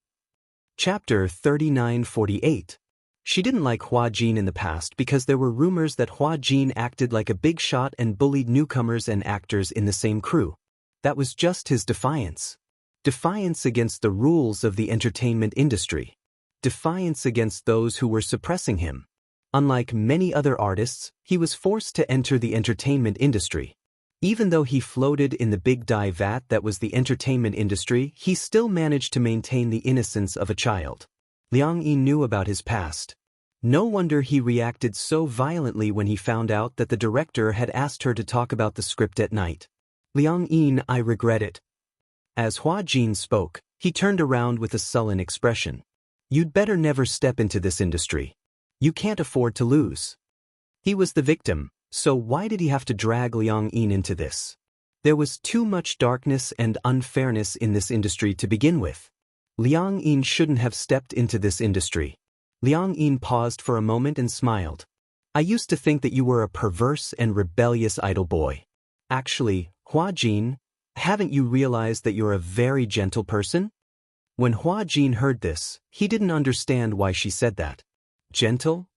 Chapter 3948. She didn't like Hua Jin in the past because there were rumors that Hua Jin acted like a big shot and bullied newcomers and actors in the same crew. That was just his defiance. Defiance against the rules of the entertainment industry. Defiance against those who were suppressing him. Unlike many other artists, he was forced to enter the entertainment industry. Even though he floated in the big dye vat that was the entertainment industry, he still managed to maintain the innocence of a child. Liang Yi knew about his past. No wonder he reacted so violently when he found out that the director had asked her to talk about the script at night. "Liang Yi, I regret it." As Hua Jin spoke, he turned around with a sullen expression. "You'd better never step into this industry. You can't afford to lose." He was the victim, so why did he have to drag Liang Yin into this? There was too much darkness and unfairness in this industry to begin with. Liang Yin shouldn't have stepped into this industry. Liang Yin paused for a moment and smiled. "I used to think that you were a perverse and rebellious idle boy. Actually, Hua Jin, haven't you realized that you're a very gentle person?" When Hua Jin heard this, he didn't understand why she said that. Gentle?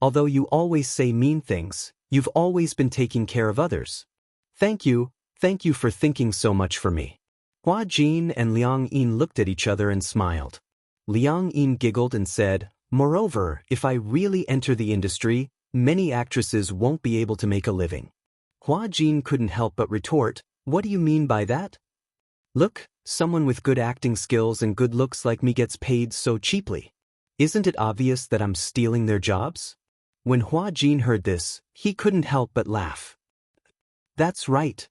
Although you always say mean things, you've always been taking care of others. Thank you for thinking so much for me." Hua Jin and Liang Yin looked at each other and smiled. Liang Yin giggled and said, "Moreover, if I really enter the industry, many actresses won't be able to make a living." Hua Jin couldn't help but retort, "What do you mean by that?" "Look, someone with good acting skills and good looks like me gets paid so cheaply. Isn't it obvious that I'm stealing their jobs?" When Hua Jin heard this, he couldn't help but laugh. "That's right.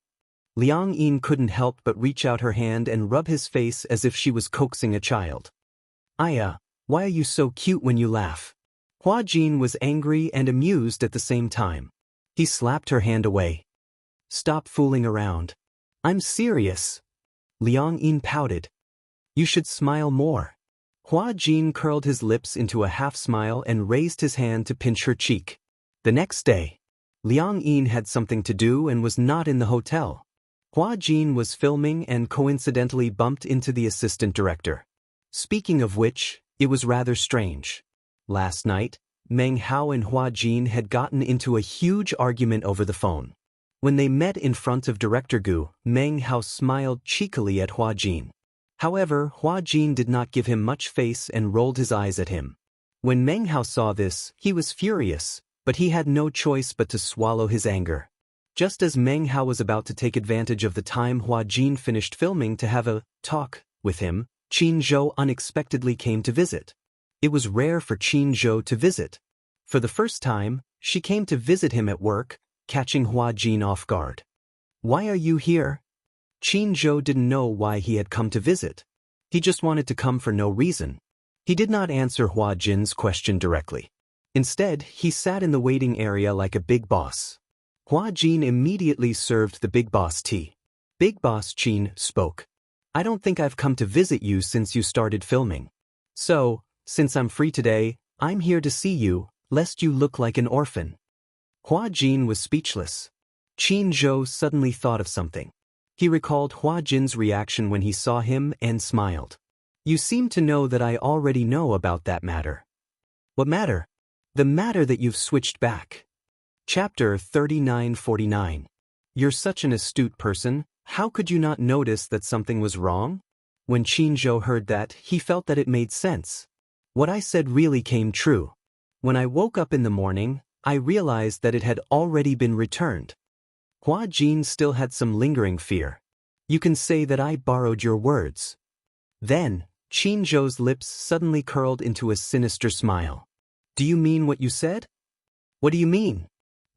Liang Yin couldn't help but reach out her hand and rub his face as if she was coaxing a child. Aya, why are you so cute when you laugh? Hua Jin was angry and amused at the same time. He slapped her hand away. Stop fooling around. I'm serious. Liang Yin pouted. You should smile more. Hua Jin curled his lips into a half-smile and raised his hand to pinch her cheek. The next day, Liang Yin had something to do and was not in the hotel. Hua Jin was filming and coincidentally bumped into the assistant director. Speaking of which, it was rather strange. Last night, Meng Hao and Hua Jin had gotten into a huge argument over the phone. When they met in front of Director Gu, Meng Hao smiled cheekily at Hua Jin. However, Hua Jin did not give him much face and rolled his eyes at him. When Meng Hao saw this, he was furious, but he had no choice but to swallow his anger. Just as Meng Hao was about to take advantage of the time Hua Jin finished filming to have a talk with him, Qin Zhou unexpectedly came to visit. It was rare for Qin Zhou to visit. For the first time, she came to visit him at work, catching Hua Jin off guard. Why are you here? Qin Zhou didn't know why he had come to visit. He just wanted to come for no reason. He did not answer Hua Jin's question directly. Instead, he sat in the waiting area like a big boss. Hua Jin immediately served the big boss tea. Big boss Qin spoke. I don't think I've come to visit you since you started filming. So, since I'm free today, I'm here to see you, lest you look like an orphan. Hua Jin was speechless. Qin Zhou suddenly thought of something. He recalled Hua Jin's reaction when he saw him and smiled. You seem to know that I already know about that matter. What matter? The matter that you've switched back. Chapter 3949. You're such an astute person, how could you not notice that something was wrong? When Qin Zhou heard that, he felt that it made sense. What I said really came true. When I woke up in the morning, I realized that it had already been returned. Hua Jin still had some lingering fear. You can say that I borrowed your words. Then, Qin Zhou's lips suddenly curled into a sinister smile. Do you mean what you said? What do you mean?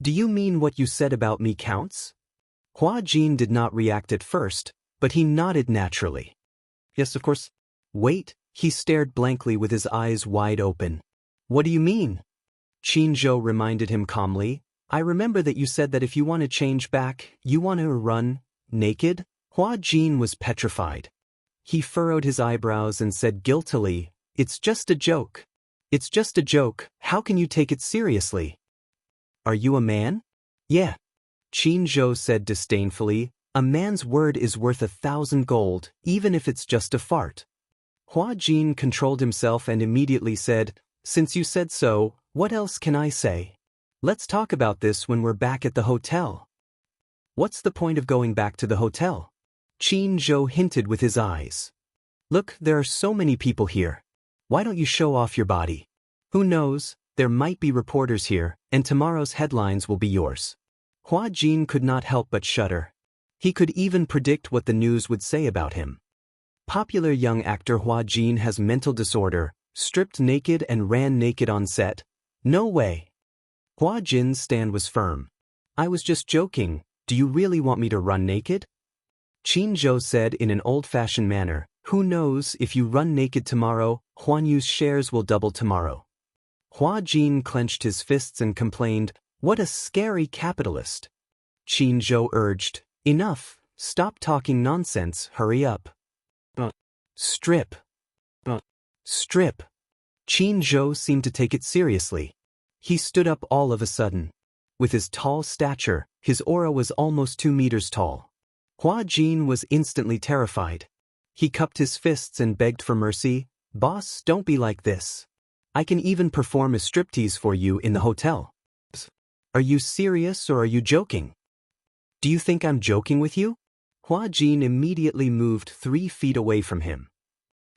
Do you mean what you said about me counts? Hua Jin did not react at first, but he nodded naturally. Yes, of course. Wait, he stared blankly with his eyes wide open. What do you mean? Qin Zhou reminded him calmly. I remember that you said that if you want to change back, you want to run naked? Hua Jin was petrified. He furrowed his eyebrows and said guiltily, It's just a joke. It's just a joke, how can you take it seriously? Are you a man? Yeah. Qin Zhou said disdainfully, a man's word is worth 1,000 gold, even if it's just a fart. Hua Jin controlled himself and immediately said, Since you said so, what else can I say? Let's talk about this when we're back at the hotel. What's the point of going back to the hotel? Qin Zhou hinted with his eyes. Look, there are so many people here. Why don't you show off your body? Who knows, there might be reporters here, and tomorrow's headlines will be yours. Hua Jin could not help but shudder. He could even predict what the news would say about him. Popular young actor Hua Jin has mental disorder, stripped naked and ran naked on set. No way. Hua Jin's stand was firm. I was just joking, do you really want me to run naked? Qin Zhou said in an old-fashioned manner, who knows, if you run naked tomorrow, Huan Yu's shares will double tomorrow. Hua Jin clenched his fists and complained, what a scary capitalist. Qin Zhou urged, enough, stop talking nonsense, hurry up. Strip. Strip. Qin Zhou seemed to take it seriously. He stood up all of a sudden. With his tall stature, his aura was almost 2 meters tall. Hua Jin was instantly terrified. He cupped his fists and begged for mercy, Boss, don't be like this. I can even perform a striptease for you in the hotel. Are you serious or are you joking? Do you think I'm joking with you? Hua Jin immediately moved 3 feet away from him.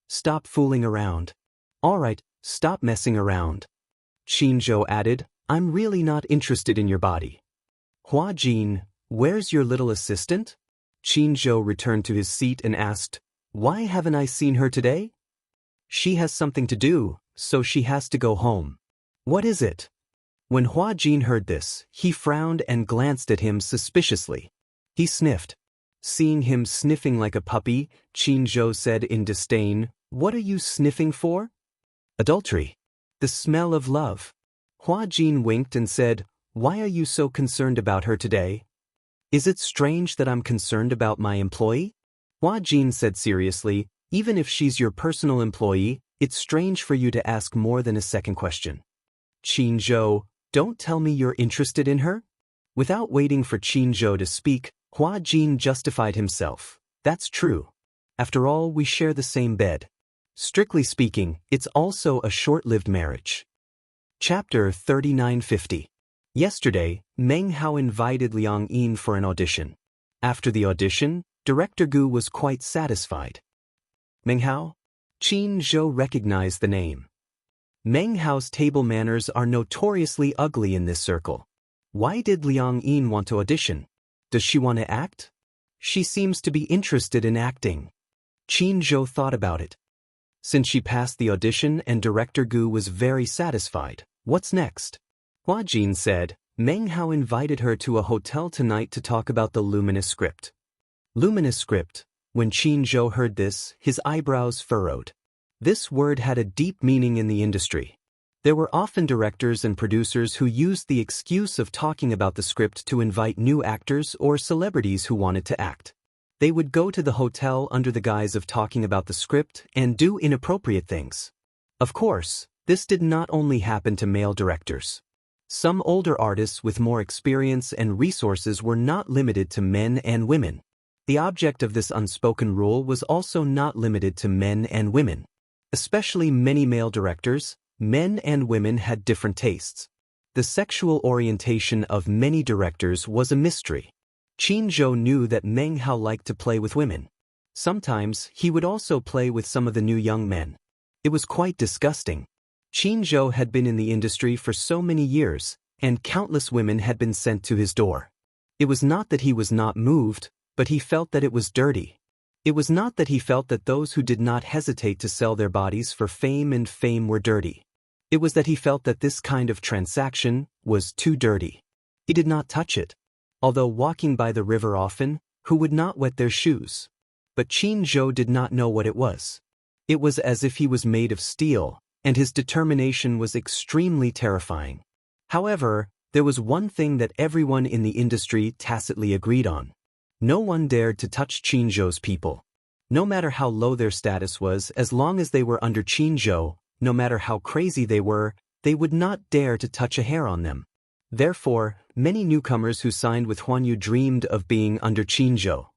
Stop fooling around. All right, stop messing around. Qin Zhou added, I'm really not interested in your body. Hua Jin, where's your little assistant? Qin Zhou returned to his seat and asked, why haven't I seen her today? She has something to do, so she has to go home. What is it? When Hua Jin heard this, he frowned and glanced at him suspiciously. He sniffed. Seeing him sniffing like a puppy, Qin Zhou said in disdain, "What are you sniffing for?" "Adultery. The smell of love." Hua Jin winked and said, "Why are you so concerned about her today?" "Is it strange that I'm concerned about my employee?" Hua Jin said seriously, "Even if she's your personal employee, it's strange for you to ask more than a second question." "Qin Zhou, don't tell me you're interested in her?" Without waiting for Qin Zhou to speak, Hua Jin justified himself. "That's true. After all, we share the same bed. Strictly speaking, it's also a short-lived marriage." Chapter 3950. Yesterday, Meng Hao invited Liang Yin for an audition. After the audition, Director Gu was quite satisfied. "Meng Hao?" Qin Zhou recognized the name. Meng Hao's table manners are notoriously ugly in this circle. Why did Liang Yin want to audition? Does she want to act? She seems to be interested in acting. Qin Zhou thought about it. Since she passed the audition and Director Gu was very satisfied, what's next? Hua Jin said, Meng Hao invited her to a hotel tonight to talk about the luminous script. Luminous script. When Qin Zhou heard this, his eyebrows furrowed. This word had a deep meaning in the industry. There were often directors and producers who used the excuse of talking about the script to invite new actors or celebrities who wanted to act. They would go to the hotel under the guise of talking about the script and do inappropriate things. Of course, this did not only happen to male directors. Some older artists with more experience and resources were not limited to men and women. The object of this unspoken rule was also not limited to men and women. Especially many male directors, men and women had different tastes. The sexual orientation of many directors was a mystery. Qin Zhou knew that Meng Hao liked to play with women. Sometimes he would also play with some of the new young men. It was quite disgusting. Qin Zhou had been in the industry for so many years, and countless women had been sent to his door. It was not that he was not moved, but he felt that it was dirty. It was not that he felt that those who did not hesitate to sell their bodies for fame and fame were dirty. It was that he felt that this kind of transaction was too dirty. He did not touch it. Although walking by the river often, who would not wet their shoes? But Qin Zhou did not know what it was. It was as if he was made of steel, and his determination was extremely terrifying. However, there was one thing that everyone in the industry tacitly agreed on. No one dared to touch Qin Zhou's people. No matter how low their status was, as long as they were under Qin Zhou, no matter how crazy they would not dare to touch a hair on them. Therefore, many newcomers who signed with Huanyu dreamed of being under Qin Zhou.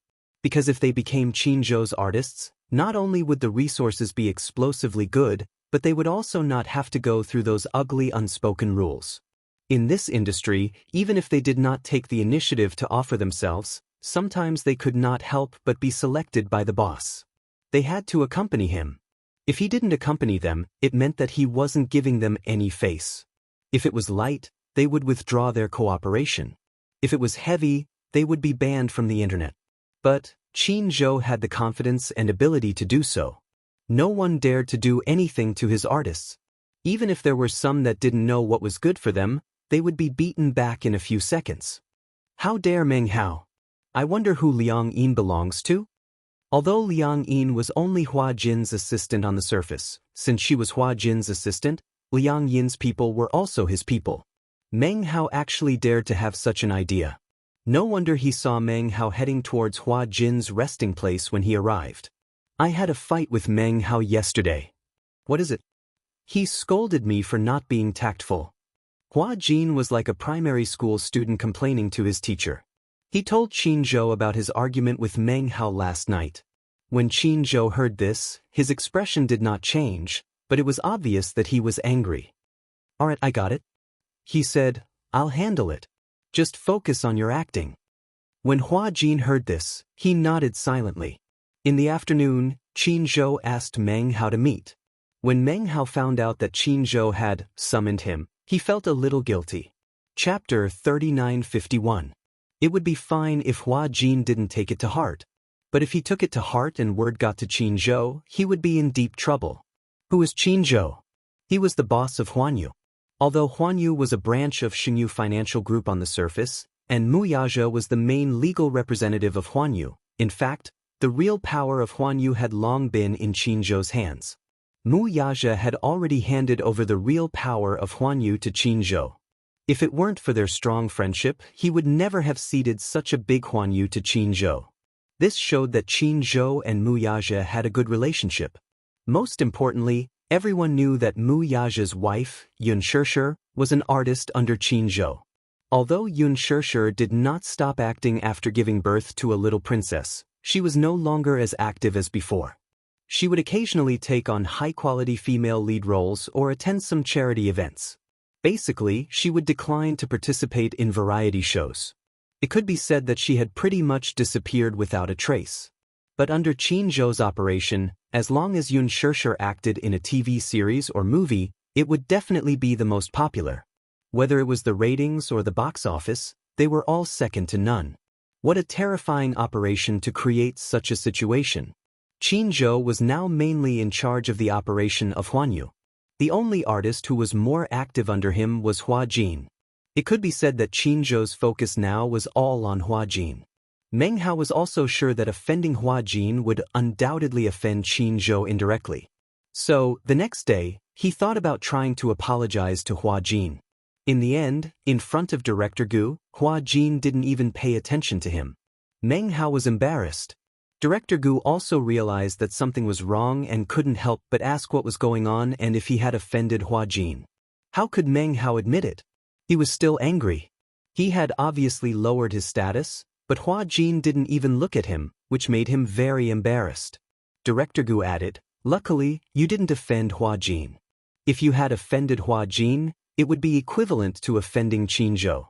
Because if they became Qin Zhou's artists, not only would the resources be explosively good, but they would also not have to go through those ugly unspoken rules. In this industry, even if they did not take the initiative to offer themselves, sometimes they could not help but be selected by the boss. They had to accompany him. If he didn't accompany them, it meant that he wasn't giving them any face. If it was light, they would withdraw their cooperation. If it was heavy, they would be banned from the internet. But Qin Zhou had the confidence and ability to do so. No one dared to do anything to his artists. Even if there were some that didn't know what was good for them, they would be beaten back in a few seconds. How dare Meng Hao? I wonder who Liang Yin belongs to? Although Liang Yin was only Hua Jin's assistant on the surface, since she was Hua Jin's assistant, Liang Yin's people were also his people. Meng Hao actually dared to have such an idea. No wonder he saw Meng Hao heading towards Hua Jin's resting place when he arrived. I had a fight with Meng Hao yesterday. What is it? He scolded me for not being tactful. Hua Jin was like a primary school student complaining to his teacher. He told Qin Zhou about his argument with Meng Hao last night. When Qin Zhou heard this, his expression did not change, but it was obvious that he was angry. Alright, I got it. He said, I'll handle it. Just focus on your acting. When Hua Jin heard this, he nodded silently. In the afternoon, Qin Zhou asked Meng Hao to meet. When Meng Hao found out that Qin Zhou had summoned him, he felt a little guilty. Chapter 3951. It would be fine if Hua Jin didn't take it to heart. But if he took it to heart and word got to Qin Zhou, he would be in deep trouble. Who is Qin Zhou? He was the boss of Huanyu. Although Huanyu was a branch of Xingyu Financial Group on the surface, and Mu Yazhe was the main legal representative of Huanyu, In fact, the real power of Huan Yu had long been in Qin Zhou's hands. Mu Yazhe had already handed over the real power of Huan Yu to Qin Zhou. If it weren't for their strong friendship, he would never have ceded such a big Huan Yu to Qin Zhou. This showed that Qin Zhou and Mu Yazhe had a good relationship. Most importantly, everyone knew that Mu Yazhe's wife, Yun Shishir, was an artist under Qin Zhou. Although Yun Shishir did not stop acting after giving birth to a little princess, she was no longer as active as before. She would occasionally take on high-quality female lead roles or attend some charity events. Basically, she would decline to participate in variety shows. It could be said that she had pretty much disappeared without a trace. But under Qin Zhou's operation, as long as Yun Shishir acted in a TV series or movie, it would definitely be the most popular. Whether it was the ratings or the box office, they were all second to none. What a terrifying operation to create such a situation. Qin Zhou was now mainly in charge of the operation of Huan Yu. The only artist who was more active under him was Hua Jin. It could be said that Qin Zhou's focus now was all on Hua Jin. Meng Hao was also sure that offending Hua Jin would undoubtedly offend Qin Zhou indirectly. So, the next day, he thought about trying to apologize to Hua Jin. In the end, in front of Director Gu, Hua Jin didn't even pay attention to him. Meng Hao was embarrassed. Director Gu also realized that something was wrong and couldn't help but ask what was going on and if he had offended Hua Jin. How could Meng Hao admit it? He was still angry. He had obviously lowered his status, but Hua Jin didn't even look at him, which made him very embarrassed. Director Gu added, "Luckily, you didn't offend Hua Jin. If you had offended Hua Jin, it would be equivalent to offending Qin Zhou."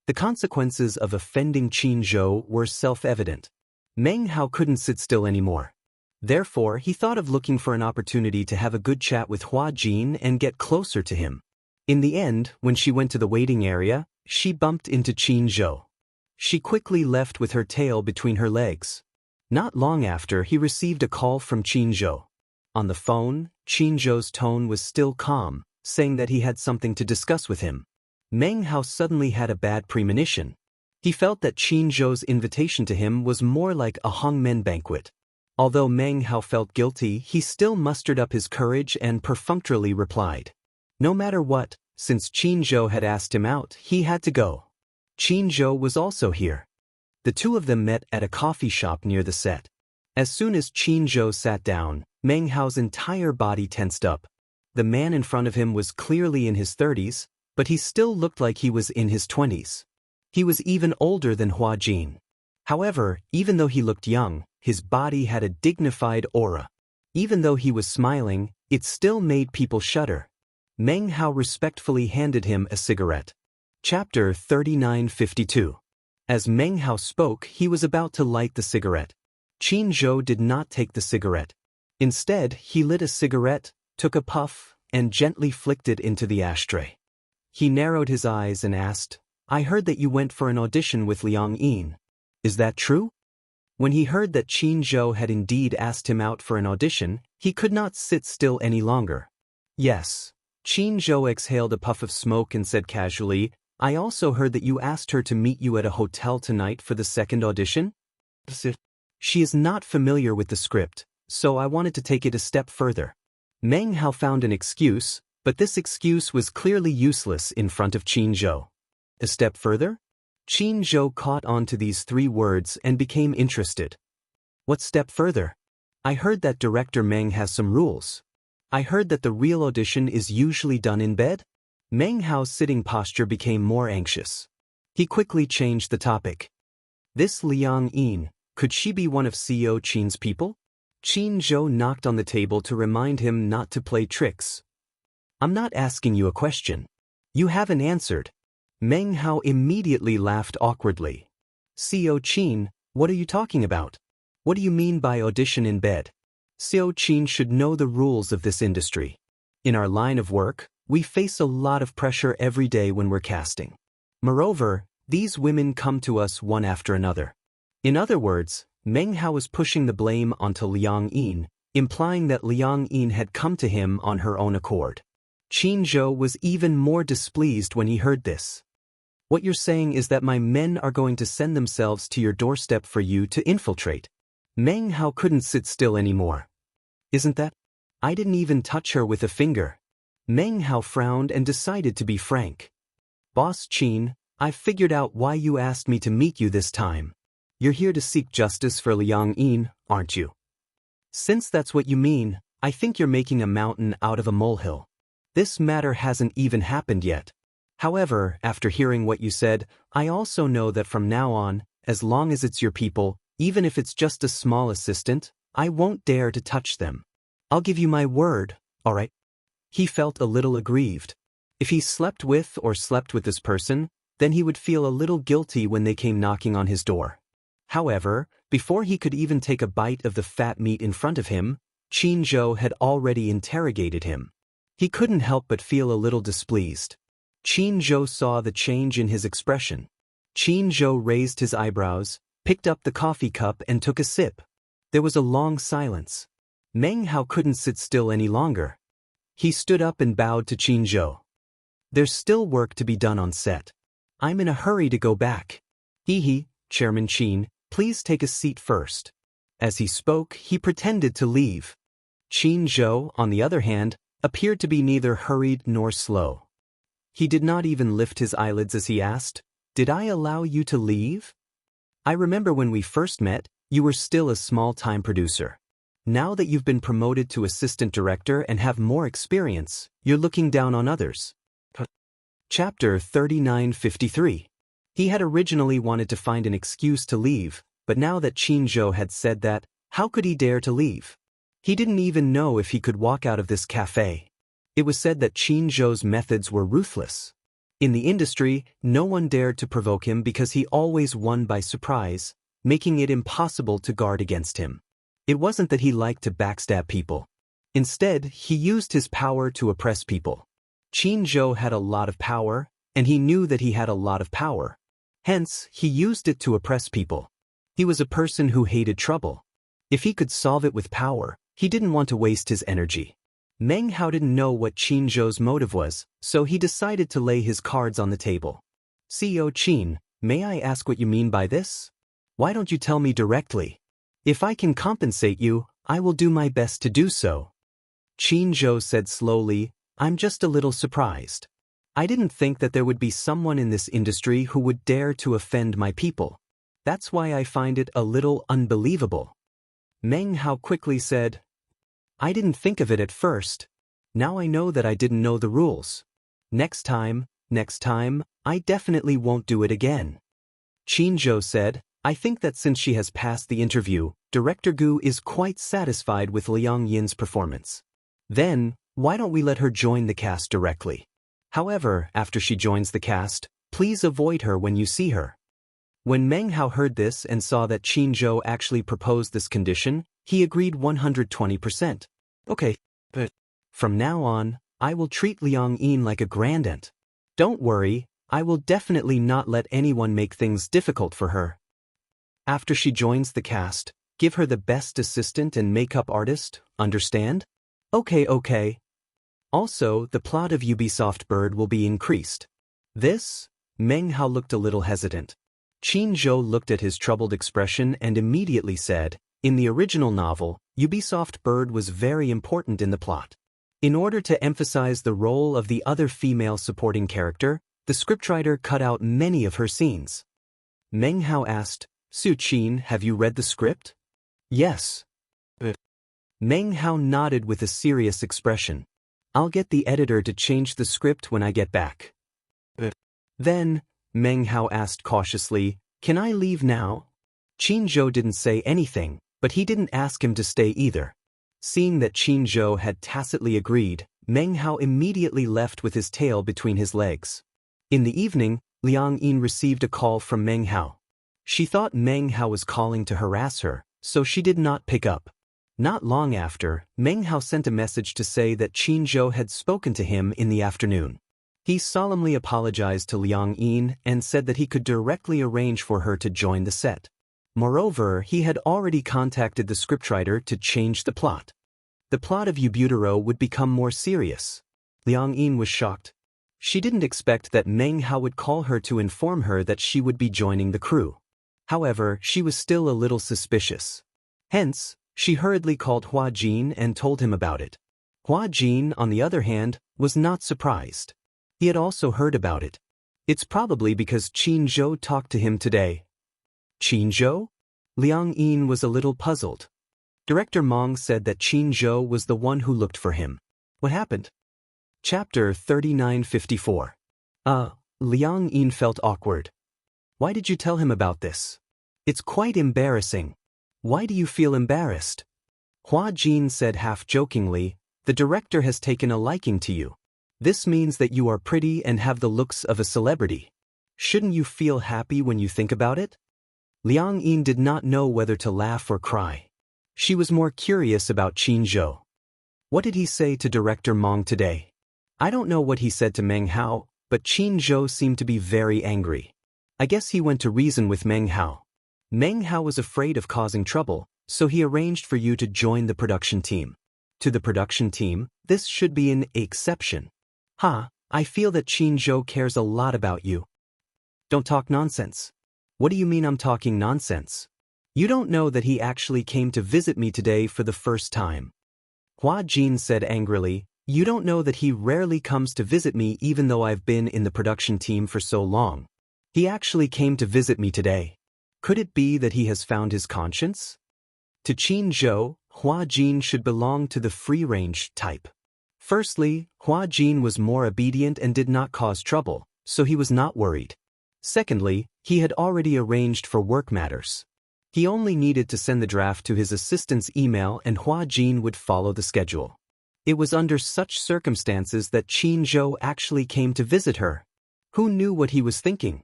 The consequences of offending Qin Zhou were self-evident. Meng Hao couldn't sit still anymore. Therefore, he thought of looking for an opportunity to have a good chat with Hua Jin and get closer to him. In the end, when she went to the waiting area, she bumped into Qin Zhou. She quickly left with her tail between her legs. Not long after, he received a call from Qin Zhou. On the phone, Qin Zhou's tone was still calm, saying that he had something to discuss with him. Meng Hao suddenly had a bad premonition. He felt that Qin Zhou's invitation to him was more like a hongmen banquet. Although Meng Hao felt guilty, he still mustered up his courage and perfunctorily replied. No matter what, since Qin Zhou had asked him out, he had to go. Qin Zhou was also here. The two of them met at a coffee shop near the set. As soon as Qin Zhou sat down, Meng Hao's entire body tensed up. The man in front of him was clearly in his 30s, but he still looked like he was in his 20s. He was even older than Hua Jin. However, even though he looked young, his body had a dignified aura. Even though he was smiling, it still made people shudder. Meng Hao respectfully handed him a cigarette. Chapter 3952. As Meng Hao spoke, he was about to light the cigarette. Qin Zhou did not take the cigarette. Instead, he lit a cigarette, took a puff, and gently flicked it into the ashtray. He narrowed his eyes and asked, "I heard that you went for an audition with Liang Yin. Is that true?" When he heard that Qin Zhou had indeed asked him out for an audition, he could not sit still any longer. "Yes." Qin Zhou exhaled a puff of smoke and said casually, "I also heard that you asked her to meet you at a hotel tonight for the second audition?" She is not familiar with the script, so I wanted to take it a step further. Meng Hao found an excuse, but this excuse was clearly useless in front of Qin Zhou. A step further? Qin Zhou caught on to these three words and became interested. What step further? I heard that director Meng has some rules. I heard that the real audition is usually done in bed? Meng Hao's sitting posture became more anxious. He quickly changed the topic. This Liang Yin, could she be one of CEO Qin's people? Qin Zhou knocked on the table to remind him not to play tricks. I'm not asking you a question. You haven't answered. Meng Hao immediately laughed awkwardly. CEO Qin, what are you talking about? What do you mean by audition in bed? CEO Qin should know the rules of this industry. In our line of work, we face a lot of pressure every day when we're casting. Moreover, these women come to us one after another. In other words, Meng Hao was pushing the blame onto Liang Yin, implying that Liang Yin had come to him on her own accord. Qin Zhou was even more displeased when he heard this. What you're saying is that my men are going to send themselves to your doorstep for you to infiltrate. Meng Hao couldn't sit still anymore. Isn't that? I didn't even touch her with a finger. Meng Hao frowned and decided to be frank. Boss Qin, I've figured out why you asked me to meet you this time. You're here to seek justice for Liang Yin, aren't you? Since that's what you mean, I think you're making a mountain out of a molehill. This matter hasn't even happened yet. However, after hearing what you said, I also know that from now on, as long as it's your people, even if it's just a small assistant, I won't dare to touch them. I'll give you my word, all right? He felt a little aggrieved. If he slept with this person, then he would feel a little guilty when they came knocking on his door. However, before he could even take a bite of the fat meat in front of him, Qin Zhou had already interrogated him. He couldn't help but feel a little displeased. Qin Zhou saw the change in his expression. Qin Zhou raised his eyebrows, picked up the coffee cup and took a sip. There was a long silence. Meng Hao couldn't sit still any longer. He stood up and bowed to Qin Zhou. There's still work to be done on set. I'm in a hurry to go back. Hee, Chairman Qin, please take a seat first. As he spoke, he pretended to leave. Qin Zhou, on the other hand, appeared to be neither hurried nor slow. He did not even lift his eyelids as he asked, "Did I allow you to leave? I remember when we first met, you were still a small-time producer. Now that you've been promoted to assistant director and have more experience, you're looking down on others." Chapter 3953. He had originally wanted to find an excuse to leave, but now that Qin Zhou had said that, how could he dare to leave? He didn't even know if he could walk out of this cafe. It was said that Qin Zhou's methods were ruthless. In the industry, no one dared to provoke him because he always won by surprise, making it impossible to guard against him. It wasn't that he liked to backstab people. Instead, he used his power to oppress people. Qin Zhou had a lot of power, and he knew that he had a lot of power. Hence, he used it to oppress people. He was a person who hated trouble. If he could solve it with power, he didn't want to waste his energy. Meng Hao didn't know what Qin Zhou's motive was, so he decided to lay his cards on the table. CEO Qin, may I ask what you mean by this? Why don't you tell me directly? If I can compensate you, I will do my best to do so. Qin Zhou said slowly, I'm just a little surprised. I didn't think that there would be someone in this industry who would dare to offend my people. That's why I find it a little unbelievable. Meng Hao quickly said, I didn't think of it at first. Now I know that I didn't know the rules. Next time, I definitely won't do it again. Qin Zhou said, I think that since she has passed the interview, Director Gu is quite satisfied with Liang Yin's performance. Then, why don't we let her join the cast directly? However, after she joins the cast, please avoid her when you see her. When Meng Hao heard this and saw that Qin Zhou actually proposed this condition, he agreed 120%. Okay, but from now on, I will treat Liang Yin like a grandaunt. Don't worry, I will definitely not let anyone make things difficult for her. After she joins the cast, give her the best assistant and makeup artist, understand? Okay. Also, the plot of Ubisoft Bird will be increased. This? Meng Hao looked a little hesitant. Qin Zhou looked at his troubled expression and immediately said, in the original novel, Ubisoft Bird was very important in the plot. In order to emphasize the role of the other female supporting character, the scriptwriter cut out many of her scenes. Meng Hao asked, Su Qin, have you read the script? Yes. Meng Hao nodded with a serious expression. I'll get the editor to change the script when I get back. Then, Meng Hao asked cautiously, can I leave now? Qin Zhou didn't say anything, but he didn't ask him to stay either. Seeing that Qin Zhou had tacitly agreed, Meng Hao immediately left with his tail between his legs. In the evening, Liang Yin received a call from Meng Hao. She thought Meng Hao was calling to harass her, so she did not pick up. Not long after, Meng Hao sent a message to say that Qin Zhou had spoken to him in the afternoon. He solemnly apologized to Liang Yin and said that he could directly arrange for her to join the set. Moreover, he had already contacted the scriptwriter to change the plot. The plot of Ubutero would become more serious. Liang Yin was shocked. She didn't expect that Meng Hao would call her to inform her that she would be joining the crew. However, she was still a little suspicious. Hence, she hurriedly called Hua Jin and told him about it. Hua Jin, on the other hand, was not surprised. He had also heard about it. It's probably because Qin Zhou talked to him today. Qin Zhou? Liang Yin was a little puzzled. Director Meng said that Qin Zhou was the one who looked for him. What happened? Chapter 3954. Liang Yin felt awkward. Why did you tell him about this? It's quite embarrassing. Why do you feel embarrassed? Hua Jin said half-jokingly, the director has taken a liking to you. This means that you are pretty and have the looks of a celebrity. Shouldn't you feel happy when you think about it? Liang Yin did not know whether to laugh or cry. She was more curious about Qin Zhou. What did he say to Director Meng today? I don't know what he said to Meng Hao, but Qin Zhou seemed to be very angry. I guess he went to reason with Meng Hao. Meng Hao was afraid of causing trouble, so he arranged for you to join the production team. To the production team, this should be an exception. I feel that Qin Zhou cares a lot about you. Don't talk nonsense. What do you mean I'm talking nonsense? You don't know that he actually came to visit me today for the first time. Hua Jin said angrily, you don't know that he rarely comes to visit me even though I've been in the production team for so long. He actually came to visit me today. Could it be that he has found his conscience? To Qin Zhou, Hua Jin should belong to the free-range type. Firstly, Hua Jin was more obedient and did not cause trouble, so he was not worried. Secondly, he had already arranged for work matters. He only needed to send the draft to his assistant's email and Hua Jin would follow the schedule. It was under such circumstances that Qin Zhou actually came to visit her. Who knew what he was thinking?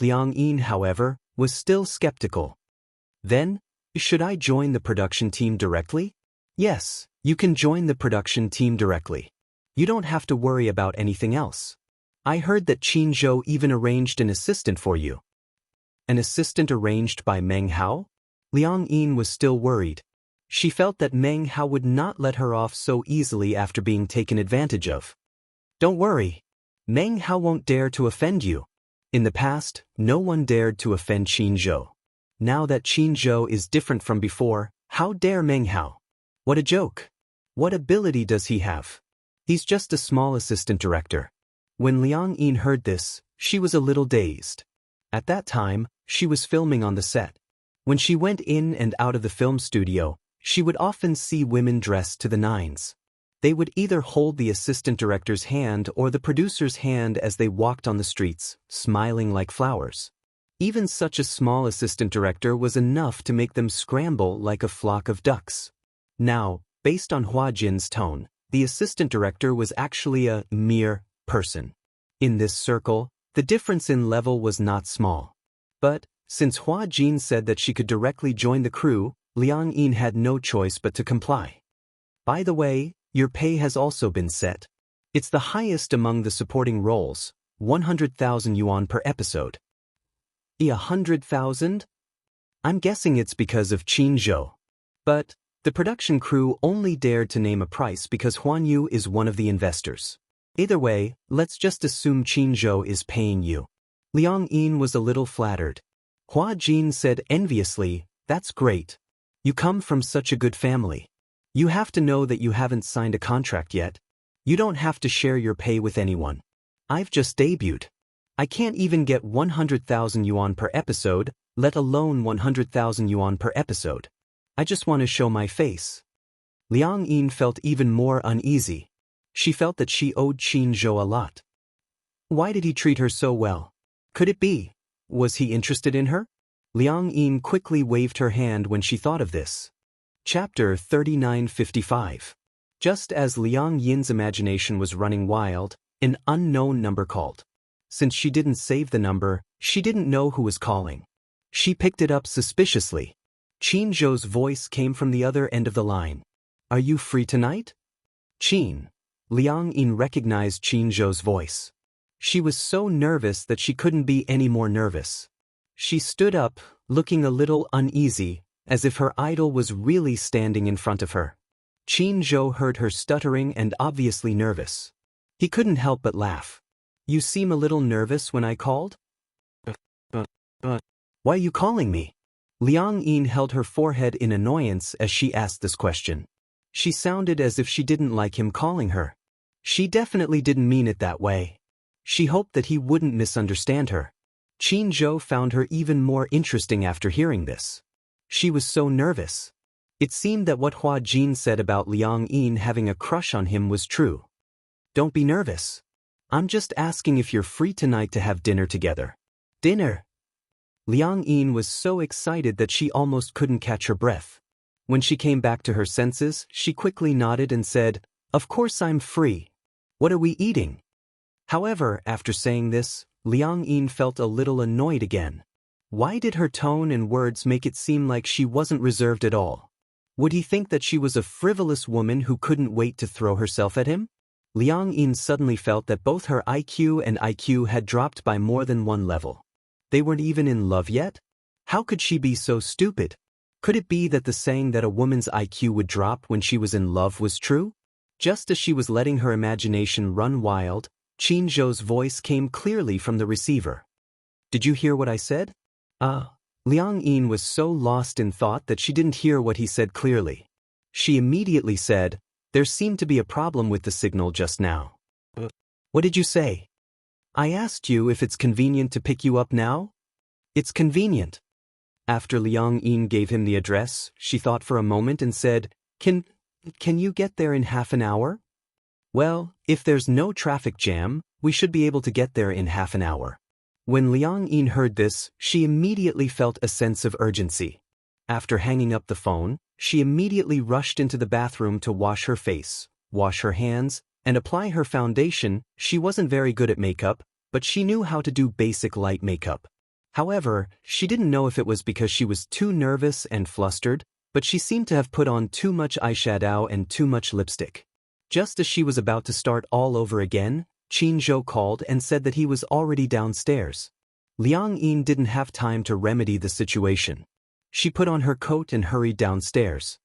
Liang Yin, however, was still skeptical. Then, should I join the production team directly? Yes, you can join the production team directly. You don't have to worry about anything else. I heard that Qin Zhou even arranged an assistant for you. An assistant arranged by Meng Hao? Liang Yin was still worried. She felt that Meng Hao would not let her off so easily after being taken advantage of. Don't worry. Meng Hao won't dare to offend you. In the past, no one dared to offend Qin Zhou. Now that Qin Zhou is different from before, how dare Meng Hao? What a joke. What ability does he have? He's just a small assistant director. When Liang Yin heard this, she was a little dazed. At that time, she was filming on the set. When she went in and out of the film studio, she would often see women dressed to the nines. They would either hold the assistant director's hand or the producer's hand as they walked on the streets, smiling like flowers. Even such a small assistant director was enough to make them scramble like a flock of ducks. Now, based on Hua Jin's tone, the assistant director was actually a mere person. In this circle, the difference in level was not small. But, since Hua Jin said that she could directly join the crew, Liang Yin had no choice but to comply. By the way, your pay has also been set. It's the highest among the supporting roles, 100,000 yuan per episode. 100,000? I'm guessing it's because of Qin Zhou. But, the production crew only dared to name a price because Huan Yu is one of the investors. Either way, let's just assume Qin Zhou is paying you. Liang Yin was a little flattered. Hua Jin said enviously, that's great. You come from such a good family. You have to know that you haven't signed a contract yet. You don't have to share your pay with anyone. I've just debuted. I can't even get 100,000 yuan per episode, let alone 100,000 yuan per episode. I just want to show my face. Liang Yin felt even more uneasy. She felt that she owed Qin Zhou a lot. Why did he treat her so well? Could it be? Was he interested in her? Liang Yin quickly waved her hand when she thought of this. Chapter 3955. Just as Liang Yin's imagination was running wild, an unknown number called. Since she didn't save the number, she didn't know who was calling. She picked it up suspiciously. Qin Zhou's voice came from the other end of the line. Are you free tonight? Qin. Liang Yin recognized Qin Zhou's voice. She was so nervous that she couldn't be any more nervous. She stood up, looking a little uneasy, as if her idol was really standing in front of her. Qin Zhou heard her stuttering and obviously nervous. He couldn't help but laugh. You seem a little nervous when I called? But, why are you calling me? Liang Yin held her forehead in annoyance as she asked this question. She sounded as if she didn't like him calling her. She definitely didn't mean it that way. She hoped that he wouldn't misunderstand her. Qin Zhou found her even more interesting after hearing this. She was so nervous. It seemed that what Hua Jin said about Liang Yin having a crush on him was true. Don't be nervous. I'm just asking if you're free tonight to have dinner together. Dinner? Liang Yin was so excited that she almost couldn't catch her breath. When she came back to her senses, she quickly nodded and said, "Of course I'm free. What are we eating?" However, after saying this, Liang Yin felt a little annoyed again. Why did her tone and words make it seem like she wasn't reserved at all? Would he think that she was a frivolous woman who couldn't wait to throw herself at him? Liang Yin suddenly felt that both her IQ and IQ had dropped by more than one level. They weren't even in love yet? How could she be so stupid? Could it be that the saying that a woman's IQ would drop when she was in love was true? Just as she was letting her imagination run wild, Qin Zhou's voice came clearly from the receiver. "Did you hear what I said?" Liang Yin was so lost in thought that she didn't hear what he said clearly. She immediately said, "There seemed to be a problem with the signal just now." "What did you say?" "I asked you if it's convenient to pick you up now?" "It's convenient." After Liang Yin gave him the address, she thought for a moment and said, Can you get there in half an hour?" "Well, if there's no traffic jam, we should be able to get there in half an hour." When Liang Yin heard this, she immediately felt a sense of urgency. After hanging up the phone, she immediately rushed into the bathroom to wash her face, wash her hands, and apply her foundation. She wasn't very good at makeup, but she knew how to do basic light makeup. However, she didn't know if it was because she was too nervous and flustered, but she seemed to have put on too much eyeshadow and too much lipstick. Just as she was about to start all over again, Qin Zhou called and said that he was already downstairs. Liang Yin didn't have time to remedy the situation. She put on her coat and hurried downstairs.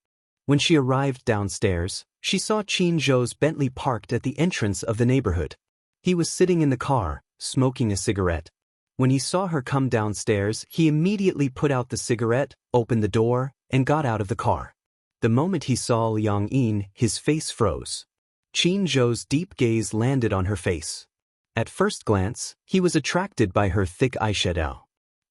When she arrived downstairs, she saw Qin Zhou's Bentley parked at the entrance of the neighborhood. He was sitting in the car, smoking a cigarette. When he saw her come downstairs, he immediately put out the cigarette, opened the door, and got out of the car. The moment he saw Liang Yin, his face froze. Qin Zhou's deep gaze landed on her face. At first glance, he was attracted by her thick eyeshadow.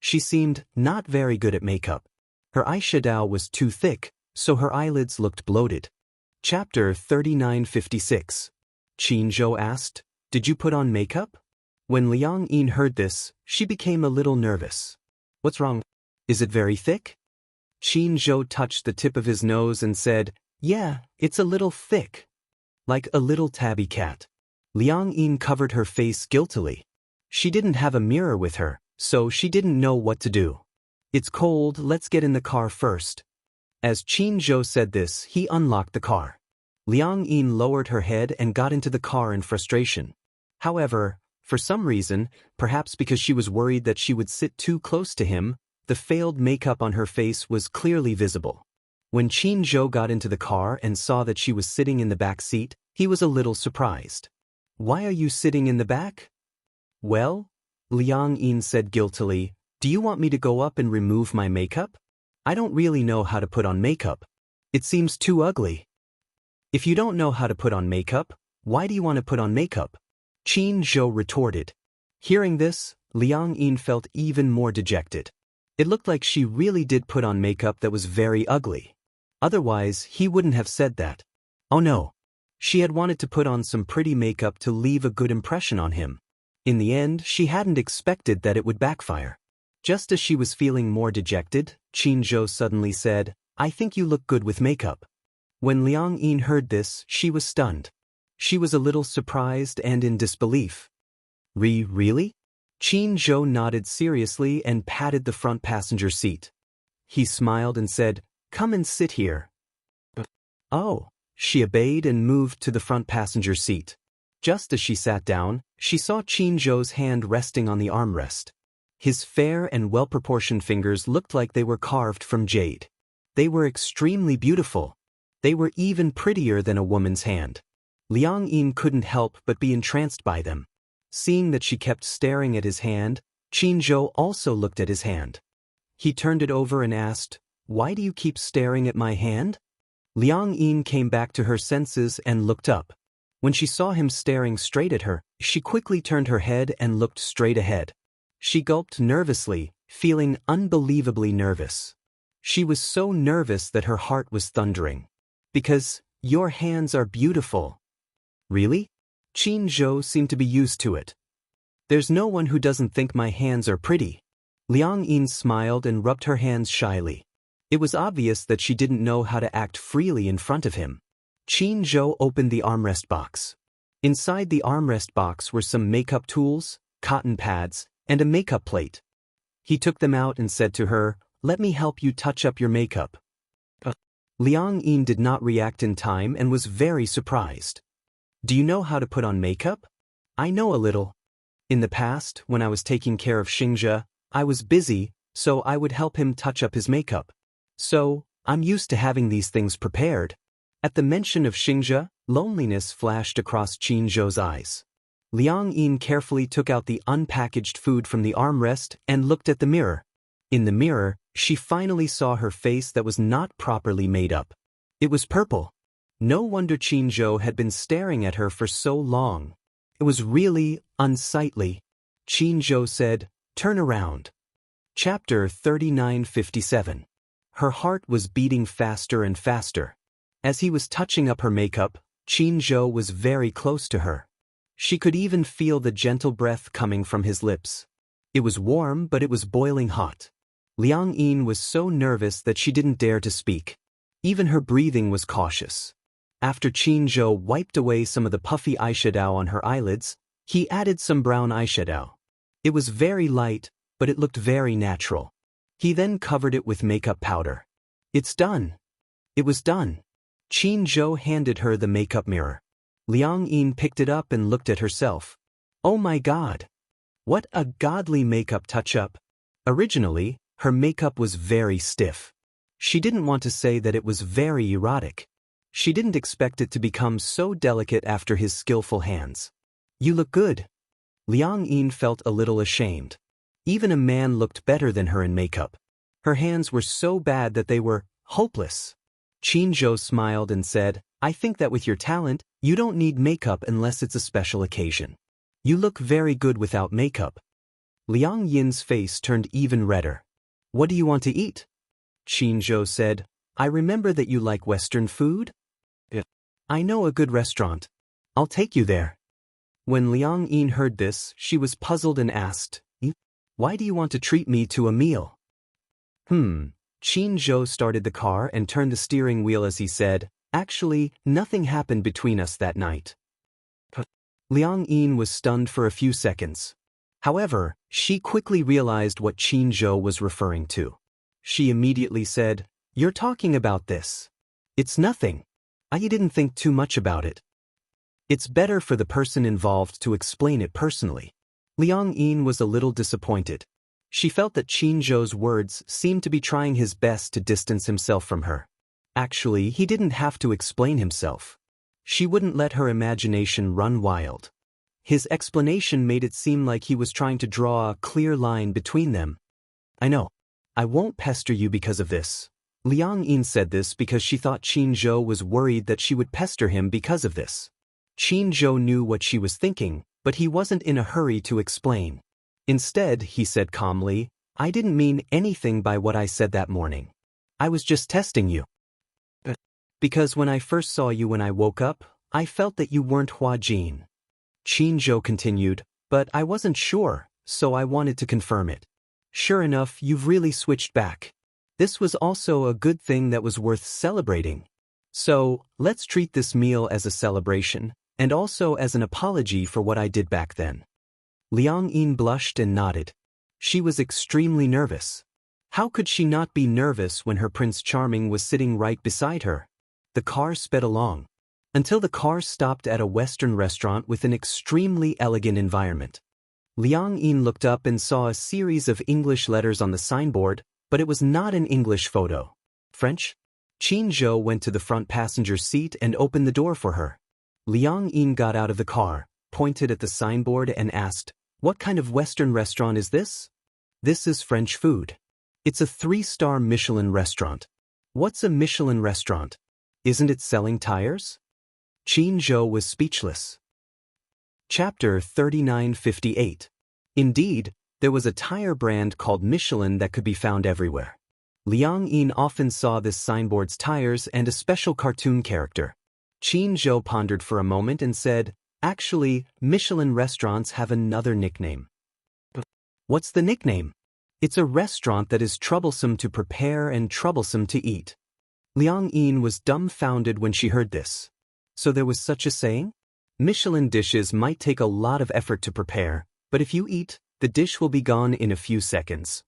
She seemed not very good at makeup. Her eyeshadow was too thick, so her eyelids looked bloated. Chapter 3956. Qin Zhou asked, "Did you put on makeup?" When Liang Yin heard this, she became a little nervous. "What's wrong? Is it very thick?" Qin Zhou touched the tip of his nose and said, "Yeah, it's a little thick. Like a little tabby cat." Liang Yin covered her face guiltily. She didn't have a mirror with her, so she didn't know what to do. "It's cold, let's get in the car first." As Qin Zhou said this, he unlocked the car. Liang Yin lowered her head and got into the car in frustration. However, for some reason, perhaps because she was worried that she would sit too close to him, the failed makeup on her face was clearly visible. When Qin Zhou got into the car and saw that she was sitting in the back seat, he was a little surprised. "Why are you sitting in the back?" "Well," Liang Yin said guiltily, "do you want me to go up and remove my makeup? I don't really know how to put on makeup. It seems too ugly." "If you don't know how to put on makeup, why do you want to put on makeup?" Qin Zhou retorted. Hearing this, Liang Yin felt even more dejected. It looked like she really did put on makeup that was very ugly. Otherwise, he wouldn't have said that. Oh no. She had wanted to put on some pretty makeup to leave a good impression on him. In the end, she hadn't expected that it would backfire. Just as she was feeling more dejected, Qin Zhou suddenly said, "I think you look good with makeup." When Liang Yin heard this, she was stunned. She was a little surprised and in disbelief. Really? Qin Zhou nodded seriously and patted the front passenger seat. He smiled and said, "Come and sit here." "Oh." She obeyed and moved to the front passenger seat. Just as she sat down, she saw Qin Zhou's hand resting on the armrest. His fair and well-proportioned fingers looked like they were carved from jade. They were extremely beautiful. They were even prettier than a woman's hand. Liang Yin couldn't help but be entranced by them. Seeing that she kept staring at his hand, Qinzhou also looked at his hand. He turned it over and asked, "Why do you keep staring at my hand?" Liang Yin came back to her senses and looked up. When she saw him staring straight at her, she quickly turned her head and looked straight ahead. She gulped nervously, feeling unbelievably nervous. She was so nervous that her heart was thundering. "Because your hands are beautiful." "Really?" Qinzhou seemed to be used to it. "There's no one who doesn't think my hands are pretty." Liang Yin smiled and rubbed her hands shyly. It was obvious that she didn't know how to act freely in front of him. Qinzhou opened the armrest box. Inside the armrest box were some makeup tools, cotton pads, and a makeup plate. He took them out and said to her, "Let me help you touch up your makeup." Liang Yin did not react in time and was very surprised. "Do you know how to put on makeup?" "I know a little. In the past, when I was taking care of Xianxia, I was busy, so I would help him touch up his makeup. So, I'm used to having these things prepared." At the mention of Xianxia, loneliness flashed across Qinzhou's eyes. Liang Yin carefully took out the unpackaged food from the armrest and looked at the mirror. In the mirror, she finally saw her face that was not properly made up. It was purple. No wonder Qinzhou had been staring at her for so long. It was really unsightly. Qinzhou said, "Turn around." Chapter 3957. Her heart was beating faster and faster. As he was touching up her makeup, Qinzhou was very close to her. She could even feel the gentle breath coming from his lips. It was warm, but it was boiling hot. Liang Yin was so nervous that she didn't dare to speak. Even her breathing was cautious. After Qinzhou wiped away some of the puffy eyeshadow on her eyelids, he added some brown eyeshadow. It was very light, but it looked very natural. He then covered it with makeup powder. "It's done." It was done. Qinzhou handed her the makeup mirror. Liang Yin picked it up and looked at herself. Oh my God! What a godly makeup touch-up! Originally, her makeup was very stiff. She didn't want to say that it was very erotic. She didn't expect it to become so delicate after his skillful hands. "You look good." Liang Yin felt a little ashamed. Even a man looked better than her in makeup. Her hands were so bad that they were hopeless. Qinzhou smiled and said, "I think that with your talent, you don't need makeup unless it's a special occasion. You look very good without makeup." Liang Yin's face turned even redder. "What do you want to eat?" Qinzhou said, "I remember that you like Western food? I know a good restaurant. I'll take you there." When Liang Yin heard this, she was puzzled and asked, "Why do you want to treat me to a meal?" Qinzhou started the car and turned the steering wheel as he said, "Actually, nothing happened between us that night." Liang Yin was stunned for a few seconds. However, she quickly realized what Qinzhou was referring to. She immediately said, "You're talking about this. It's nothing. I didn't think too much about it." It's better for the person involved to explain it personally. Liang Yin was a little disappointed. She felt that Qinzhou's words seemed to be trying his best to distance himself from her. Actually, he didn't have to explain himself. She wouldn't let her imagination run wild. His explanation made it seem like he was trying to draw a clear line between them. "I know. I won't pester you because of this." Liang Yin said this because she thought Qinzhou was worried that she would pester him because of this. Qinzhou knew what she was thinking, but he wasn't in a hurry to explain. Instead, he said calmly, "I didn't mean anything by what I said that morning. I was just testing you. Because when I first saw you when I woke up, I felt that you weren't Hua Jin." Qinzhou continued, "But I wasn't sure, so I wanted to confirm it. Sure enough, you've really switched back. This was also a good thing that was worth celebrating. So, let's treat this meal as a celebration, and also as an apology for what I did back then." Liang Yin blushed and nodded. She was extremely nervous. How could she not be nervous when her Prince Charming was sitting right beside her? The car sped along, until the car stopped at a Western restaurant with an extremely elegant environment. Liang Yin looked up and saw a series of English letters on the signboard, but it was not an English photo. French? Qinzhou went to the front passenger seat and opened the door for her. Liang Yin got out of the car, pointed at the signboard and asked, "What kind of Western restaurant is this?" "This is French food. It's a 3-star Michelin restaurant." "What's a Michelin restaurant? Isn't it selling tires?" Qin Zhou was speechless. Chapter 3958. Indeed, there was a tire brand called Michelin that could be found everywhere. Liang Yin often saw this signboard's tires and a special cartoon character. Qin Zhou pondered for a moment and said, "Actually, Michelin restaurants have another nickname." "What's the nickname?" "It's a restaurant that is troublesome to prepare and troublesome to eat." Liang Yin was dumbfounded when she heard this. So there was such a saying? Michelin dishes might take a lot of effort to prepare, but if you eat, the dish will be gone in a few seconds.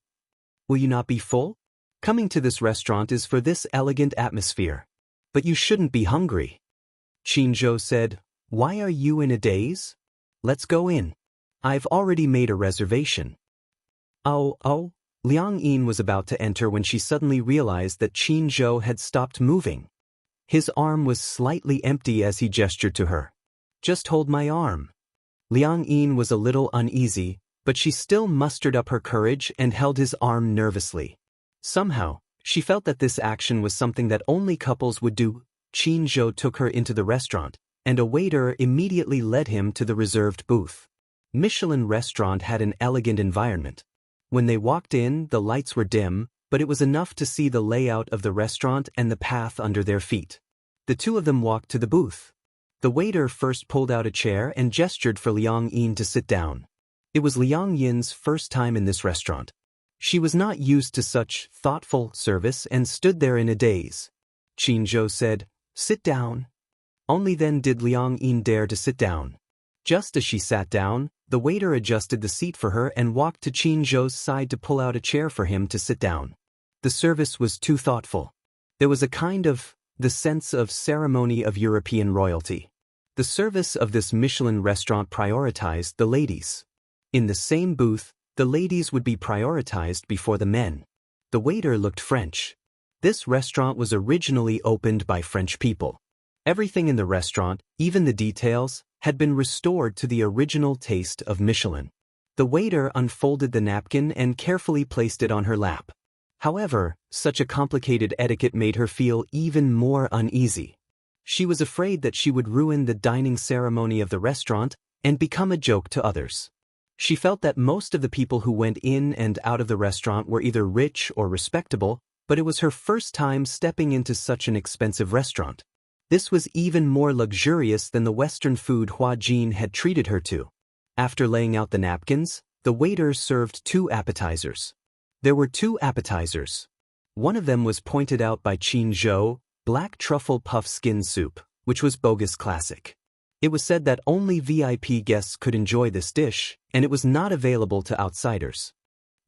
Will you not be full? Coming to this restaurant is for this elegant atmosphere. But you shouldn't be hungry. Qin Zhou said, "Why are you in a daze? Let's go in. I've already made a reservation." Oh, Liang Yin was about to enter when she suddenly realized that Qin Zhou had stopped moving. His arm was slightly empty as he gestured to her. "Just hold my arm." Liang Yin was a little uneasy, but she still mustered up her courage and held his arm nervously. Somehow, she felt that this action was something that only couples would do. Qin Zhou took her into the restaurant, and a waiter immediately led him to the reserved booth. Michelin restaurant had an elegant environment. When they walked in, the lights were dim, but it was enough to see the layout of the restaurant and the path under their feet. The two of them walked to the booth. The waiter first pulled out a chair and gestured for Liang Yin to sit down. It was Liang Yin's first time in this restaurant. She was not used to such thoughtful service and stood there in a daze. Qin Zhou said, "Sit down." Only then did Liang Yin dare to sit down. Just as she sat down, the waiter adjusted the seat for her and walked to Qin Zhou's side to pull out a chair for him to sit down. The service was too thoughtful. There was a kind of the sense of ceremony of European royalty. The service of this Michelin restaurant prioritized the ladies. In the same booth, the ladies would be prioritized before the men. The waiter looked French. This restaurant was originally opened by French people. Everything in the restaurant, even the details, had been restored to the original taste of Michelin. The waiter unfolded the napkin and carefully placed it on her lap. However, such a complicated etiquette made her feel even more uneasy. She was afraid that she would ruin the dining ceremony of the restaurant and become a joke to others. She felt that most of the people who went in and out of the restaurant were either rich or respectable, but it was her first time stepping into such an expensive restaurant. This was even more luxurious than the Western food Hua Jin had treated her to. After laying out the napkins, the waiter served 2 appetizers. There were 2 appetizers. One of them was pointed out by Qin Zhou, black truffle puff skin soup, which was bogus classic. It was said that only VIP guests could enjoy this dish, and it was not available to outsiders.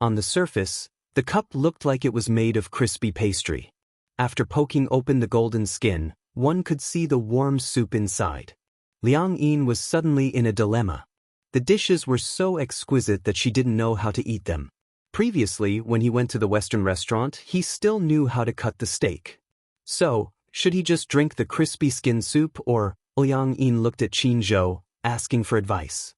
On the surface, the cup looked like it was made of crispy pastry. After poking open the golden skin, one could see the warm soup inside. Liang Yin was suddenly in a dilemma. The dishes were so exquisite that she didn't know how to eat them. Previously, when he went to the Western restaurant, he still knew how to cut the steak. So, should he just drink the crispy skin soup or? Liang Yin looked at Qin Zhou, asking for advice.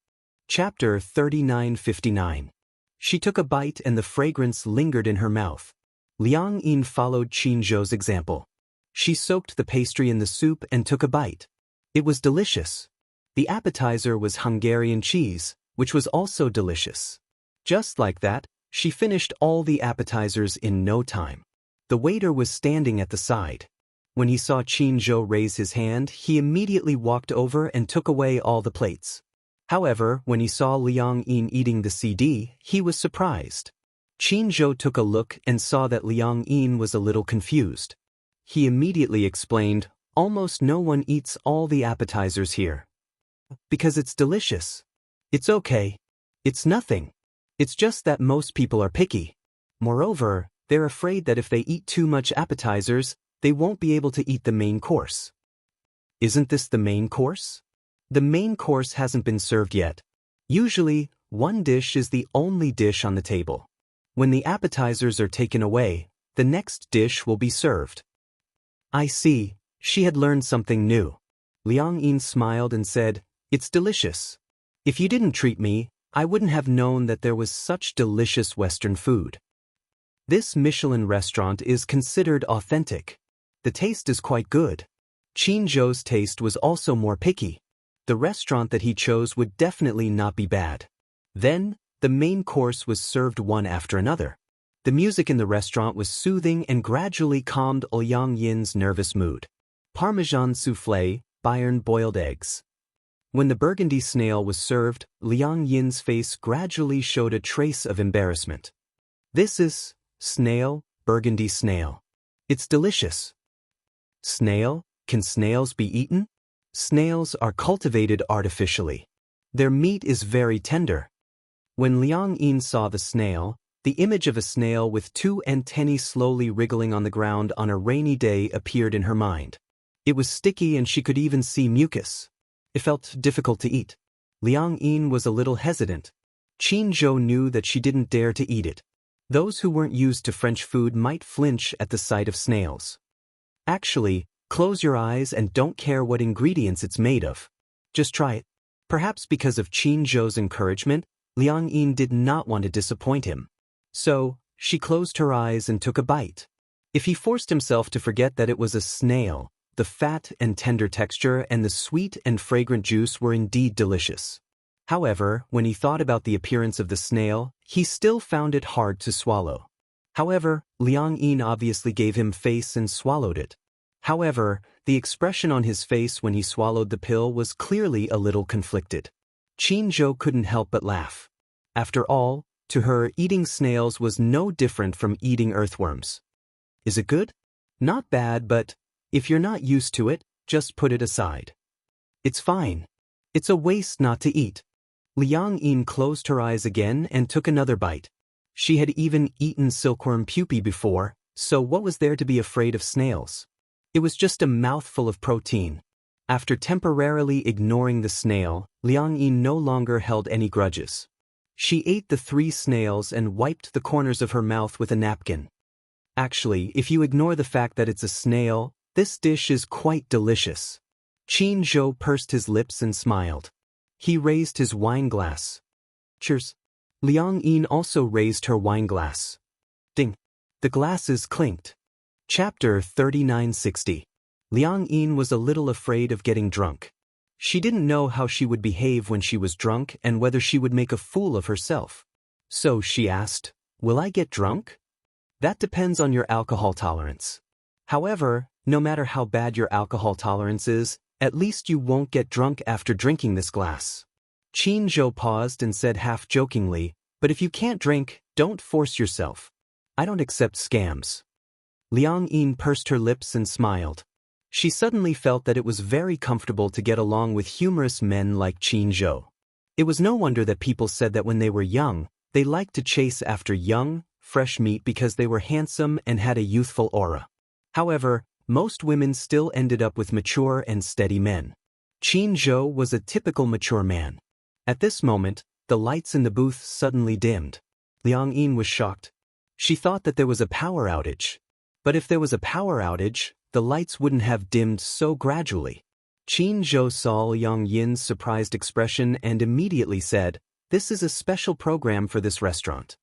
Chapter 3959. She took a bite and the fragrance lingered in her mouth. Liang Yin followed Qin Zhou's example. She soaked the pastry in the soup and took a bite. It was delicious. The appetizer was Hungarian cheese, which was also delicious. Just like that, she finished all the appetizers in no time. The waiter was standing at the side. When he saw Qin Zhou raise his hand, he immediately walked over and took away all the plates. However, when he saw Liang Yin eating the CD, he was surprised. Qin Zhou took a look and saw that Liang Yin was a little confused. He immediately explained, "Almost no one eats all the appetizers here. Because it's delicious. It's okay. It's nothing. It's just that most people are picky. Moreover, they're afraid that if they eat too much appetizers, they won't be able to eat the main course." Isn't this the main course? The main course hasn't been served yet. Usually, one dish is the only dish on the table. When the appetizers are taken away, the next dish will be served. I see, she had learned something new. Liang Yin smiled and said, "It's delicious. If you didn't treat me, I wouldn't have known that there was such delicious Western food. This Michelin restaurant is considered authentic. The taste is quite good. Qin Zhou's taste was also more picky. The restaurant that he chose would definitely not be bad. Then, the main course was served one after another. The music in the restaurant was soothing and gradually calmed Liang Yin's nervous mood. Parmesan soufflé, Bayern boiled eggs. When the burgundy snail was served, Liang Yin's face gradually showed a trace of embarrassment. This is snail, burgundy snail. It's delicious. Snail? Can snails be eaten? Snails are cultivated artificially. Their meat is very tender. When Liang Yin saw the snail, the image of a snail with two antennae slowly wriggling on the ground on a rainy day appeared in her mind. It was sticky and she could even see mucus. It felt difficult to eat. Liang Yin was a little hesitant. Qin Zhou knew that she didn't dare to eat it. Those who weren't used to French food might flinch at the sight of snails. Actually, close your eyes and don't care what ingredients it's made of. Just try it. Perhaps because of Qin Zhou's encouragement, Liang Yin did not want to disappoint him. So, she closed her eyes and took a bite. If he forced himself to forget that it was a snail, the fat and tender texture and the sweet and fragrant juice were indeed delicious. However, when he thought about the appearance of the snail, he still found it hard to swallow. However, Liang Yin obviously gave him face and swallowed it. However, the expression on his face when he swallowed the pill was clearly a little conflicted. Qin Zhou couldn't help but laugh. After all, to her, eating snails was no different from eating earthworms. Is it good? Not bad, but if you're not used to it, just put it aside. It's fine. It's a waste not to eat. Liang Yin closed her eyes again and took another bite. She had even eaten silkworm pupae before, so what was there to be afraid of snails? It was just a mouthful of protein. After temporarily ignoring the snail, Liang Yin no longer held any grudges. She ate the 3 snails and wiped the corners of her mouth with a napkin. Actually, if you ignore the fact that it's a snail, this dish is quite delicious. Qin Zhou pursed his lips and smiled. He raised his wine glass. Cheers. Liang Yin also raised her wine glass. Ding. The glasses clinked. Chapter 3960. Liang Yin was a little afraid of getting drunk. She didn't know how she would behave when she was drunk and whether she would make a fool of herself. So she asked, "Will I get drunk?" That depends on your alcohol tolerance. However, no matter how bad your alcohol tolerance is, at least you won't get drunk after drinking this glass. Qin Zhou paused and said half-jokingly, "But if you can't drink, don't force yourself. I don't accept scams." Liang Yin pursed her lips and smiled. She suddenly felt that it was very comfortable to get along with humorous men like Qin Zhou. It was no wonder that people said that when they were young, they liked to chase after young, fresh meat because they were handsome and had a youthful aura. However, most women still ended up with mature and steady men. Qin Zhou was a typical mature man. At this moment, the lights in the booth suddenly dimmed. Liang Yin was shocked. She thought that there was a power outage. But if there was a power outage, the lights wouldn't have dimmed so gradually. Qin Zhou saw Liang Yin's surprised expression and immediately said, "This is a special program for this restaurant."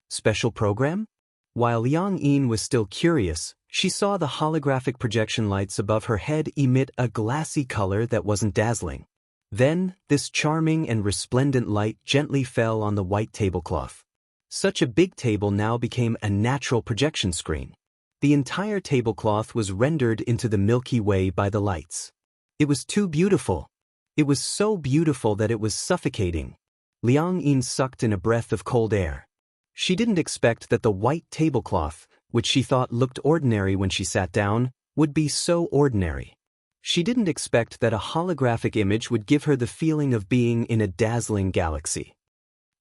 Special program? While Liang Yin was still curious, she saw the holographic projection lights above her head emit a glassy color that wasn't dazzling. Then, this charming and resplendent light gently fell on the white tablecloth. Such a big table now became a natural projection screen. The entire tablecloth was rendered into the Milky Way by the lights. It was too beautiful. It was so beautiful that it was suffocating. Liang Yin sucked in a breath of cold air. She didn't expect that the white tablecloth, which she thought looked ordinary when she sat down, would be so ordinary. She didn't expect that a holographic image would give her the feeling of being in a dazzling galaxy.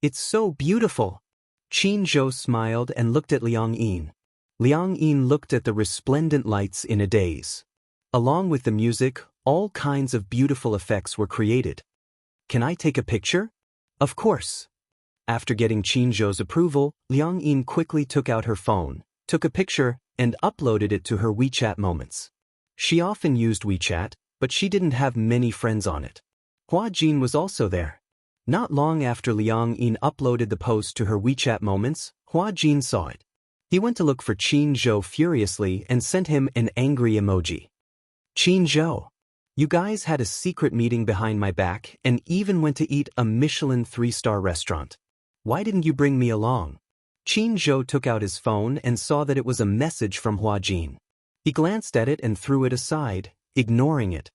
"It's so beautiful." Qin Zhou smiled and looked at Liang Yin. Liang Yin looked at the resplendent lights in a daze. Along with the music, all kinds of beautiful effects were created. "Can I take a picture?" "Of course." After getting Qin Zhou's approval, Liang Yin quickly took out her phone, took a picture, and uploaded it to her WeChat moments. She often used WeChat, but she didn't have many friends on it. Hua Jin was also there. Not long after Liang Yin uploaded the post to her WeChat Moments, Hua Jin saw it. He went to look for Qin Zhou furiously and sent him an angry emoji. Qin Zhou, you guys had a secret meeting behind my back and even went to eat a Michelin 3-star restaurant. Why didn't you bring me along? Qin Zhou took out his phone and saw that it was a message from Hua Jin. He glanced at it and threw it aside, ignoring it.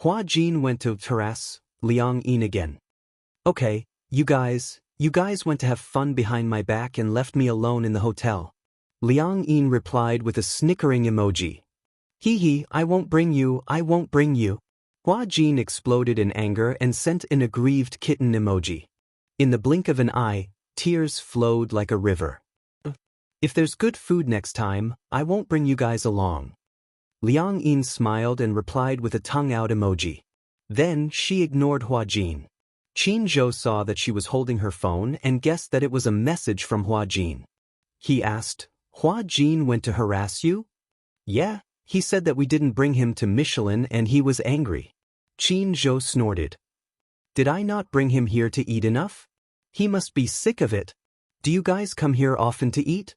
Hua Jin went to harass Liang Yin again. Okay, you guys went to have fun behind my back and left me alone in the hotel. Liang Yin replied with a snickering emoji. Hee, I won't bring you. Hua Jin exploded in anger and sent an aggrieved kitten emoji. In the blink of an eye, tears flowed like a river. If there's good food next time, I won't bring you guys along. Liang Yin smiled and replied with a tongue-out emoji. Then she ignored Hua Jin. Qin Zhou saw that she was holding her phone and guessed that it was a message from Hua Jin. He asked, Hua Jin went to harass you? Yeah, he said that we didn't bring him to Michelin and he was angry. Qin Zhou snorted. Did I not bring him here to eat enough? He must be sick of it. Do you guys come here often to eat?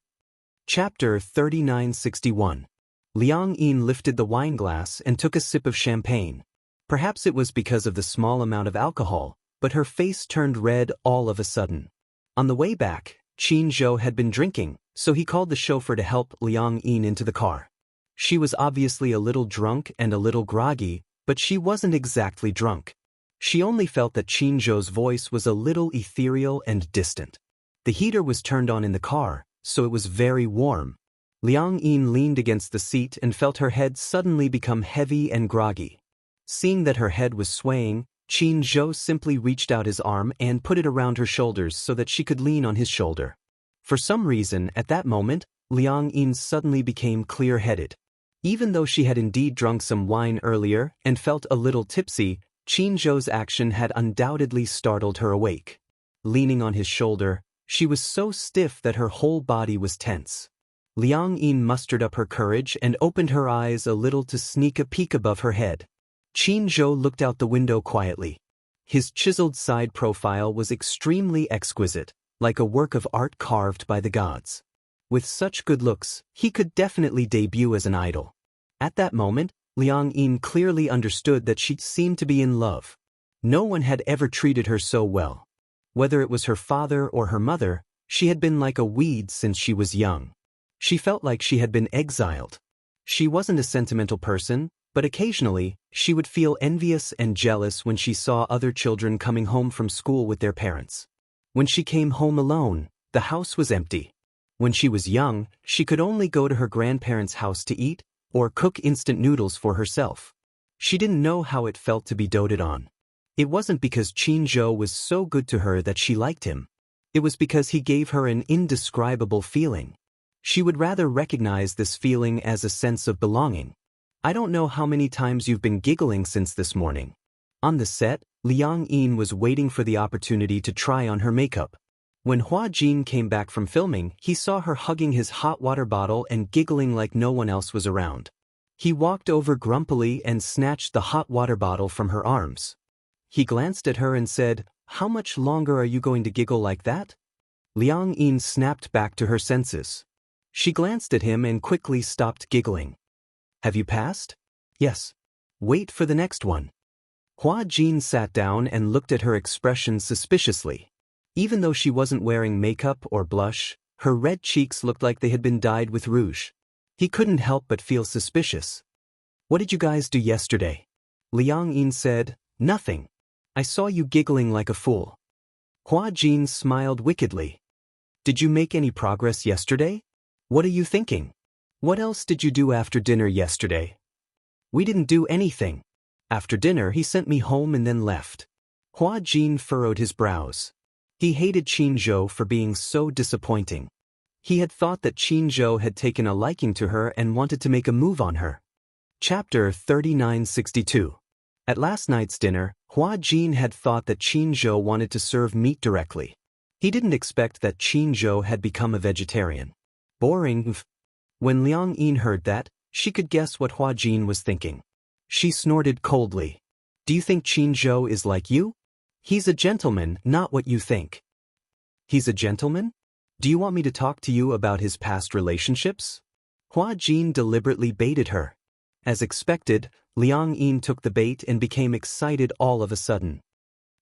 Chapter 3961. Liang Yin lifted the wine glass and took a sip of champagne. Perhaps it was because of the small amount of alcohol, but her face turned red all of a sudden. On the way back, Qin Zhou had been drinking, so he called the chauffeur to help Liang Yin into the car. She was obviously a little drunk and a little groggy, but she wasn't exactly drunk. She only felt that Qin Zhou's voice was a little ethereal and distant. The heater was turned on in the car, so it was very warm. Liang Yin leaned against the seat and felt her head suddenly become heavy and groggy. Seeing that her head was swaying, Qin Zhou simply reached out his arm and put it around her shoulders so that she could lean on his shoulder. For some reason, at that moment, Liang Yin suddenly became clear-headed. Even though she had indeed drunk some wine earlier and felt a little tipsy, Qin Zhou's action had undoubtedly startled her awake. Leaning on his shoulder, she was so stiff that her whole body was tense. Liang Yin mustered up her courage and opened her eyes a little to sneak a peek above her head. Qin Zhou looked out the window quietly. His chiseled side profile was extremely exquisite, like a work of art carved by the gods. With such good looks, he could definitely debut as an idol. At that moment, Liang Yin clearly understood that she seemed to be in love. No one had ever treated her so well. Whether it was her father or her mother, she had been like a weed since she was young. She felt like she had been exiled. She wasn't a sentimental person, but occasionally, she would feel envious and jealous when she saw other children coming home from school with their parents. When she came home alone, the house was empty. When she was young, she could only go to her grandparents' house to eat, or cook instant noodles for herself. She didn't know how it felt to be doted on. It wasn't because Qin Zhou was so good to her that she liked him. It was because he gave her an indescribable feeling. She would rather recognize this feeling as a sense of belonging. I don't know how many times you've been giggling since this morning. On the set, Liang Yin was waiting for the opportunity to try on her makeup. When Hua Jin came back from filming, he saw her hugging his hot water bottle and giggling like no one else was around. He walked over grumpily and snatched the hot water bottle from her arms. He glanced at her and said, "How much longer are you going to giggle like that?" Liang Yin snapped back to her senses. She glanced at him and quickly stopped giggling. Have you passed? Yes. Wait for the next one. Hua Jin sat down and looked at her expression suspiciously. Even though she wasn't wearing makeup or blush, her red cheeks looked like they had been dyed with rouge. He couldn't help but feel suspicious. What did you guys do yesterday? Liang Yin said, Nothing. I saw you giggling like a fool. Hua Jin smiled wickedly. Did you make any progress yesterday? What are you thinking? What else did you do after dinner yesterday? We didn't do anything. After dinner he sent me home and then left. Hua Jin furrowed his brows. He hated Qin Zhou for being so disappointing. He had thought that Qin Zhou had taken a liking to her and wanted to make a move on her. Chapter 3962. At last night's dinner, Hua Jin had thought that Qin Zhou wanted to serve meat directly. He didn't expect that Qin Zhou had become a vegetarian. Boring. When Liang Yin heard that, she could guess what Hua Jin was thinking. She snorted coldly. Do you think Qin Zhou is like you? He's a gentleman, not what you think. He's a gentleman? Do you want me to talk to you about his past relationships? Hua Jin deliberately baited her. As expected, Liang Yin took the bait and became excited all of a sudden.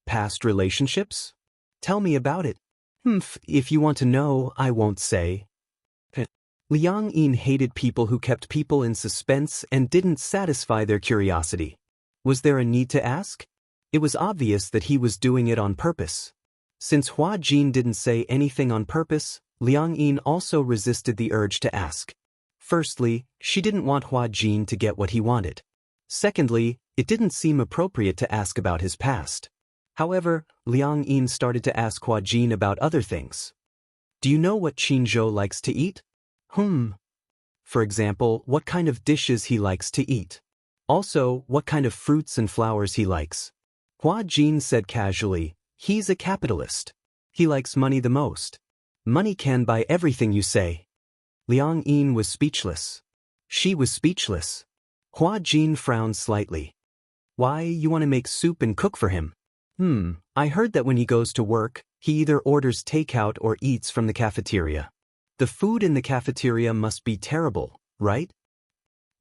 Past relationships? Tell me about it. If you want to know, I won't say. Liang Yin hated people who kept people in suspense and didn't satisfy their curiosity. Was there a need to ask? It was obvious that he was doing it on purpose. Since Hua Jin didn't say anything on purpose, Liang Yin also resisted the urge to ask. Firstly, she didn't want Hua Jin to get what he wanted. Secondly, it didn't seem appropriate to ask about his past. However, Liang Yin started to ask Hua Jin about other things. Do you know what Qinzhou likes to eat? For example, what kind of dishes he likes to eat. Also, what kind of fruits and flowers he likes. Hua Jin said casually, he's a capitalist. He likes money the most. Money can buy everything you say. Liang Yin was speechless. She was speechless. Hua Jin frowned slightly. Why, you want to make soup and cook for him? I heard that when he goes to work, he either orders takeout or eats from the cafeteria. The food in the cafeteria must be terrible, right?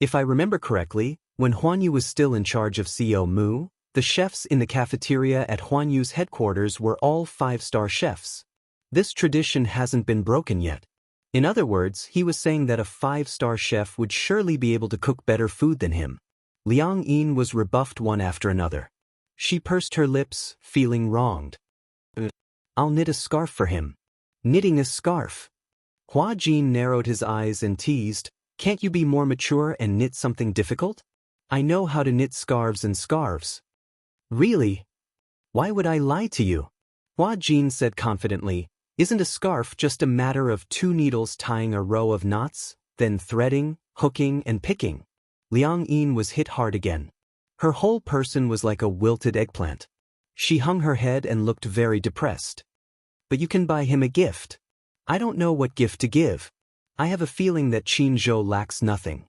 If I remember correctly, when Huanyu was still in charge of CEO Mu, the chefs in the cafeteria at Huanyu's headquarters were all 5-star chefs. This tradition hasn't been broken yet. In other words, he was saying that a 5-star chef would surely be able to cook better food than him. Liang Yin was rebuffed one after another. She pursed her lips, feeling wronged. I'll knit a scarf for him. Knitting a scarf. Hua Jin narrowed his eyes and teased, can't you be more mature and knit something difficult? I know how to knit scarves and scarves. Really? Why would I lie to you? Hua Jin said confidently, isn't a scarf just a matter of 2 needles tying a row of knots, then threading, hooking, and picking? Liang Yin was hit hard again. Her whole person was like a wilted eggplant. She hung her head and looked very depressed. But you can buy him a gift. I don't know what gift to give. I have a feeling that Qinzhou lacks nothing.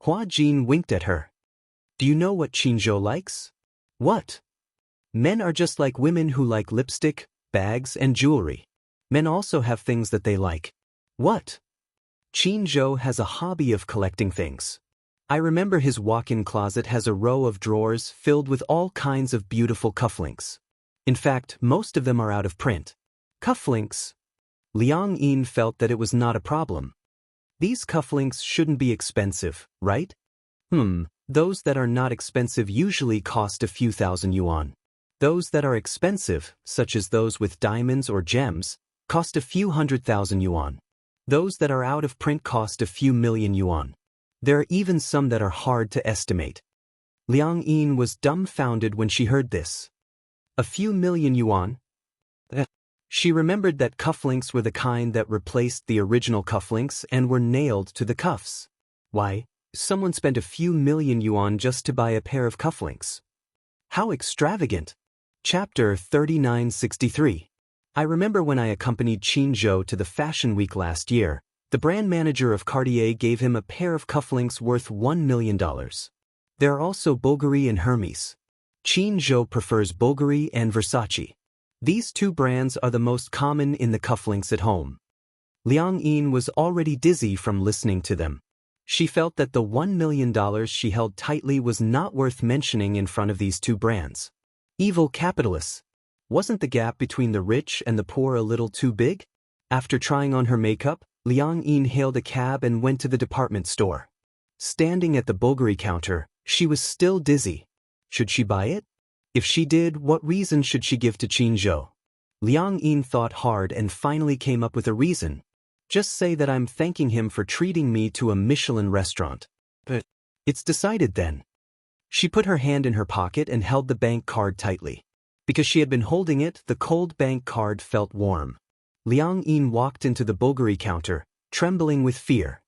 Hua Jin winked at her. Do you know what Qinzhou likes? What? Men are just like women who like lipstick, bags, and jewelry. Men also have things that they like. What? Qinzhou has a hobby of collecting things. I remember his walk-in closet has a row of drawers filled with all kinds of beautiful cufflinks. In fact, most of them are out of print. Cufflinks? Liang Yin felt that it was not a problem. These cufflinks shouldn't be expensive, right? Those that are not expensive usually cost a few thousand yuan. Those that are expensive, such as those with diamonds or gems, cost a few 100,000 yuan. Those that are out of print cost a few million yuan. There are even some that are hard to estimate. Liang Yin was dumbfounded when she heard this. A few million yuan? She remembered that cufflinks were the kind that replaced the original cufflinks and were nailed to the cuffs. Why, someone spent a few million yuan just to buy a pair of cufflinks. How extravagant! Chapter 3963. I remember when I accompanied Qinzhou to the Fashion Week last year, the brand manager of Cartier gave him a pair of cufflinks worth $1 million. There are also Bulgari and Hermes. Qinzhou prefers Bulgari and Versace. These 2 brands are the most common in the cufflinks at home. Liang Yin was already dizzy from listening to them. She felt that the $1 million she held tightly was not worth mentioning in front of these 2 brands. Evil capitalists. Wasn't the gap between the rich and the poor a little too big? After trying on her makeup, Liang Yin hailed a cab and went to the department store. Standing at the Bulgari counter, she was still dizzy. Should she buy it? If she did, what reason should she give to Qinzhou? Liang Yin thought hard and finally came up with a reason. Just say that I'm thanking him for treating me to a Michelin restaurant. But it's decided then. She put her hand in her pocket and held the bank card tightly. Because she had been holding it, the cold bank card felt warm. Liang Yin walked into the Bulgari counter, trembling with fear.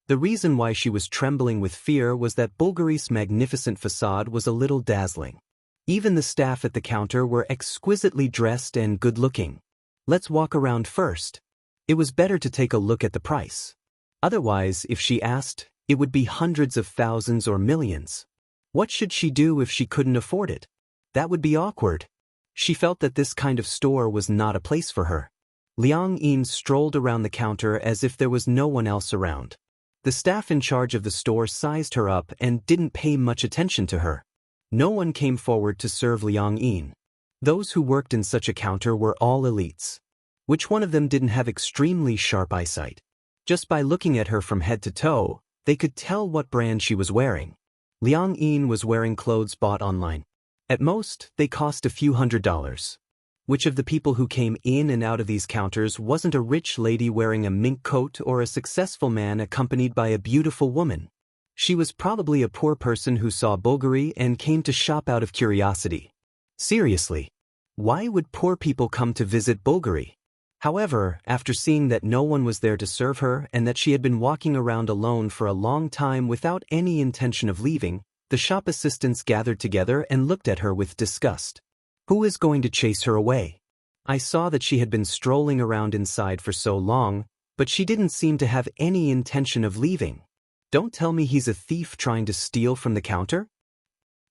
The reason why she was trembling with fear was that Bulgari's magnificent facade was a little dazzling. Even the staff at the counter were exquisitely dressed and good-looking. Let's walk around first. It was better to take a look at the price. Otherwise, if she asked, it would be hundreds of thousands or millions. What should she do if she couldn't afford it? That would be awkward. She felt that this kind of store was not a place for her. Liang Yin strolled around the counter as if there was no one else around. The staff in charge of the store sized her up and didn't pay much attention to her. No one came forward to serve Liang Yin. Those who worked in such a counter were all elites. Which one of them didn't have extremely sharp eyesight? Just by looking at her from head to toe, they could tell what brand she was wearing. Liang Yin was wearing clothes bought online. At most, they cost a few $100s. Which of the people who came in and out of these counters wasn't a rich lady wearing a mink coat or a successful man accompanied by a beautiful woman? She was probably a poor person who saw Bulgari and came to shop out of curiosity. Seriously, why would poor people come to visit Bulgari? However, after seeing that no one was there to serve her and that she had been walking around alone for a long time without any intention of leaving, the shop assistants gathered together and looked at her with disgust. Who is going to chase her away? I saw that she had been strolling around inside for so long, but she didn't seem to have any intention of leaving. Don't tell me he's a thief trying to steal from the counter?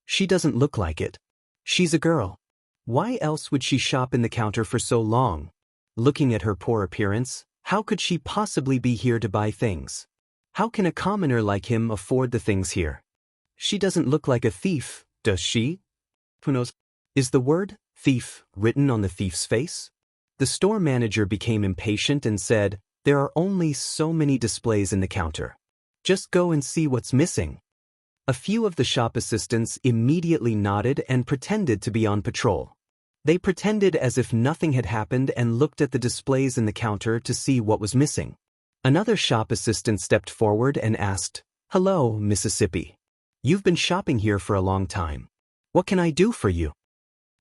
She doesn't look like it. She's a girl. Why else would she shop in the counter for so long? Looking at her poor appearance, how could she possibly be here to buy things? How can a commoner like him afford the things here? She doesn't look like a thief, does she? Who knows? Is the word thief written on the thief's face? The store manager became impatient and said, "There are only so many displays in the counter. Just go and see what's missing." A few of the shop assistants immediately nodded and pretended to be on patrol. They pretended as if nothing had happened and looked at the displays in the counter to see what was missing. Another shop assistant stepped forward and asked, "Hello, Mississippi. You've been shopping here for a long time. What can I do for you?"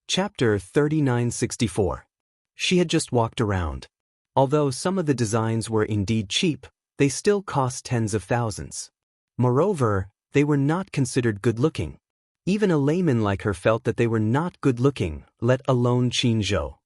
Chapter 3964. She had just walked around. Although some of the designs were indeed cheap, they still cost tens of thousands. Moreover, they were not considered good-looking. Even a layman like her felt that they were not good-looking, let alone Qinzhou.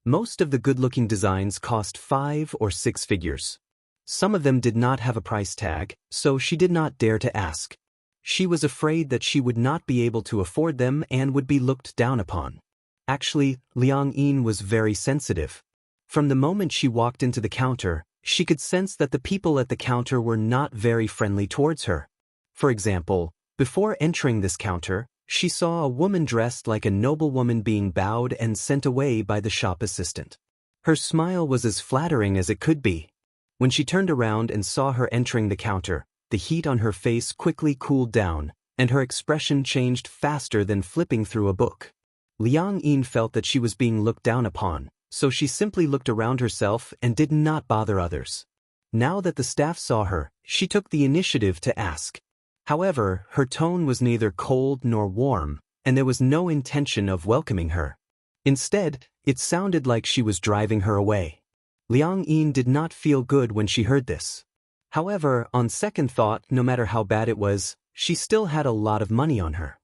Most of the good-looking designs cost 5 or 6 figures. Some of them did not have a price tag, so she did not dare to ask. She was afraid that she would not be able to afford them and would be looked down upon. Actually, Liang Yin was very sensitive. From the moment she walked into the counter, she could sense that the people at the counter were not very friendly towards her. For example, before entering this counter, she saw a woman dressed like a noblewoman being bowed and sent away by the shop assistant. Her smile was as flattering as it could be. When she turned around and saw her entering the counter, the heat on her face quickly cooled down, and her expression changed faster than flipping through a book. Liang Yin felt that she was being looked down upon, so she simply looked around herself and did not bother others. Now that the staff saw her, she took the initiative to ask. However, her tone was neither cold nor warm, and there was no intention of welcoming her. Instead, it sounded like she was driving her away. Liang Yin did not feel good when she heard this. However, on second thought, no matter how bad it was, she still had a lot of money on her.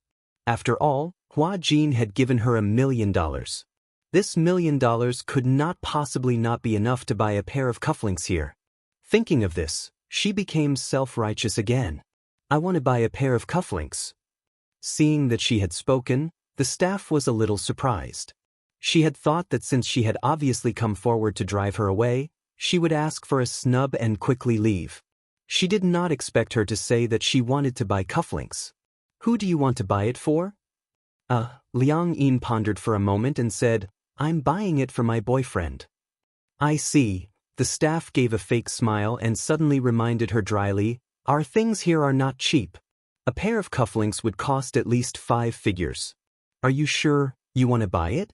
After all, Hua Jin had given her $1 million. This $1 million could not possibly not be enough to buy a pair of cufflinks here. Thinking of this, she became self-righteous again. "I want to buy a pair of cufflinks." Seeing that she had spoken, the staff was a little surprised. She had thought that since she had obviously come forward to drive her away, she would ask for a snub and quickly leave. She did not expect her to say that she wanted to buy cufflinks. "Who do you want to buy it for?" Liang Yin pondered for a moment and said, "I'm buying it for my boyfriend." "I see." The staff gave a fake smile and suddenly reminded her dryly, "Our things here are not cheap. A pair of cufflinks would cost at least 5 figures. Are you sure you want to buy it?"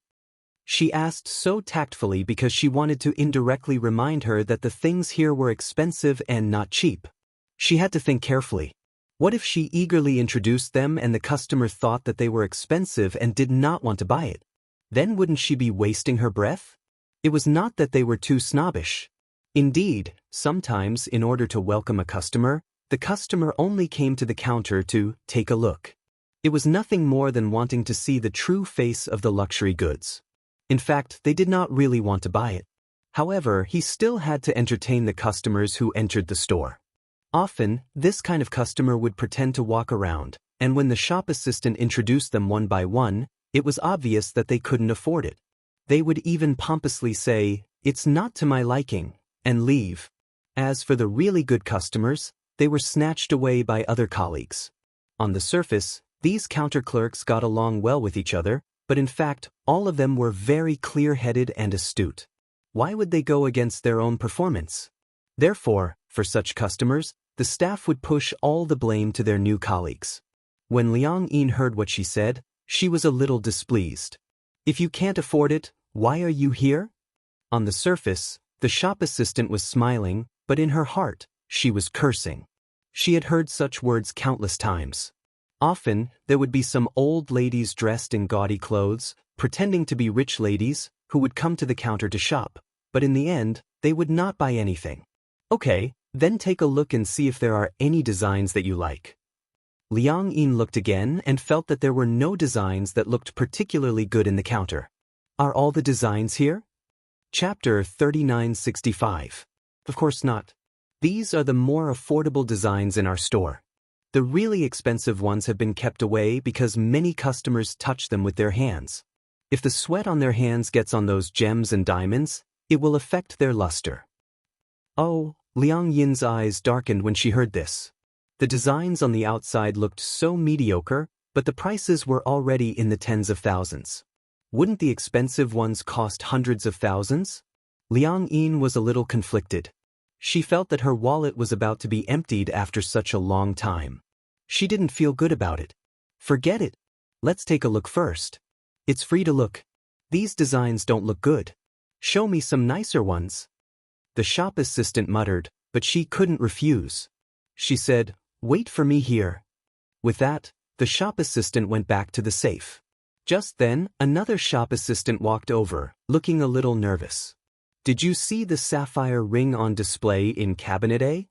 She asked so tactfully because she wanted to indirectly remind her that the things here were expensive and not cheap. She had to think carefully. What if she eagerly introduced them and the customer thought that they were expensive and did not want to buy it? Then wouldn't she be wasting her breath? It was not that they were too snobbish. Indeed, sometimes in order to welcome a customer, the customer only came to the counter to take a look. It was nothing more than wanting to see the true face of the luxury goods. In fact, they did not really want to buy it. However, he still had to entertain the customers who entered the store. Often, this kind of customer would pretend to walk around, and when the shop assistant introduced them one by one, It was obvious that they couldn't afford it. They would even pompously say, "It's not to my liking," and leave. As for the really good customers, they were snatched away by other colleagues. On the surface, these counter clerks got along well with each other, but in fact, all of them were very clear-headed and astute. Why would they go against their own performance? Therefore, for such customers, the staff would push all the blame to their new colleagues. When Liang Yin heard what she said, she was a little displeased. "If you can't afford it, why are you here?" On the surface, the shop assistant was smiling, but in her heart, she was cursing. She had heard such words countless times. Often, there would be some old ladies dressed in gaudy clothes, pretending to be rich ladies, who would come to the counter to shop, but in the end, they would not buy anything. "Okay, then take a look and see if there are any designs that you like." Liang Yin looked again and felt that there were no designs that looked particularly good in the counter. "Are all the designs here?" Chapter 3965. Of course not. These are the more affordable designs in our store. The really expensive ones have been kept away because many customers touch them with their hands. If the sweat on their hands gets on those gems and diamonds, it will affect their luster. Oh, Liang Yin's eyes darkened when she heard this. The designs on the outside looked so mediocre, but the prices were already in the tens of thousands. Wouldn't the expensive ones cost hundreds of thousands? Liang Yin was a little conflicted. She felt that her wallet was about to be emptied after such a long time. She didn't feel good about it. "Forget it. Let's take a look first. It's free to look. These designs don't look good. Show me some nicer ones." The shop assistant muttered, but she couldn't refuse. She said, "Wait for me here." With that, the shop assistant went back to the safe. Just then, another shop assistant walked over, looking a little nervous. "Did you see the sapphire ring on display in cabinet A?"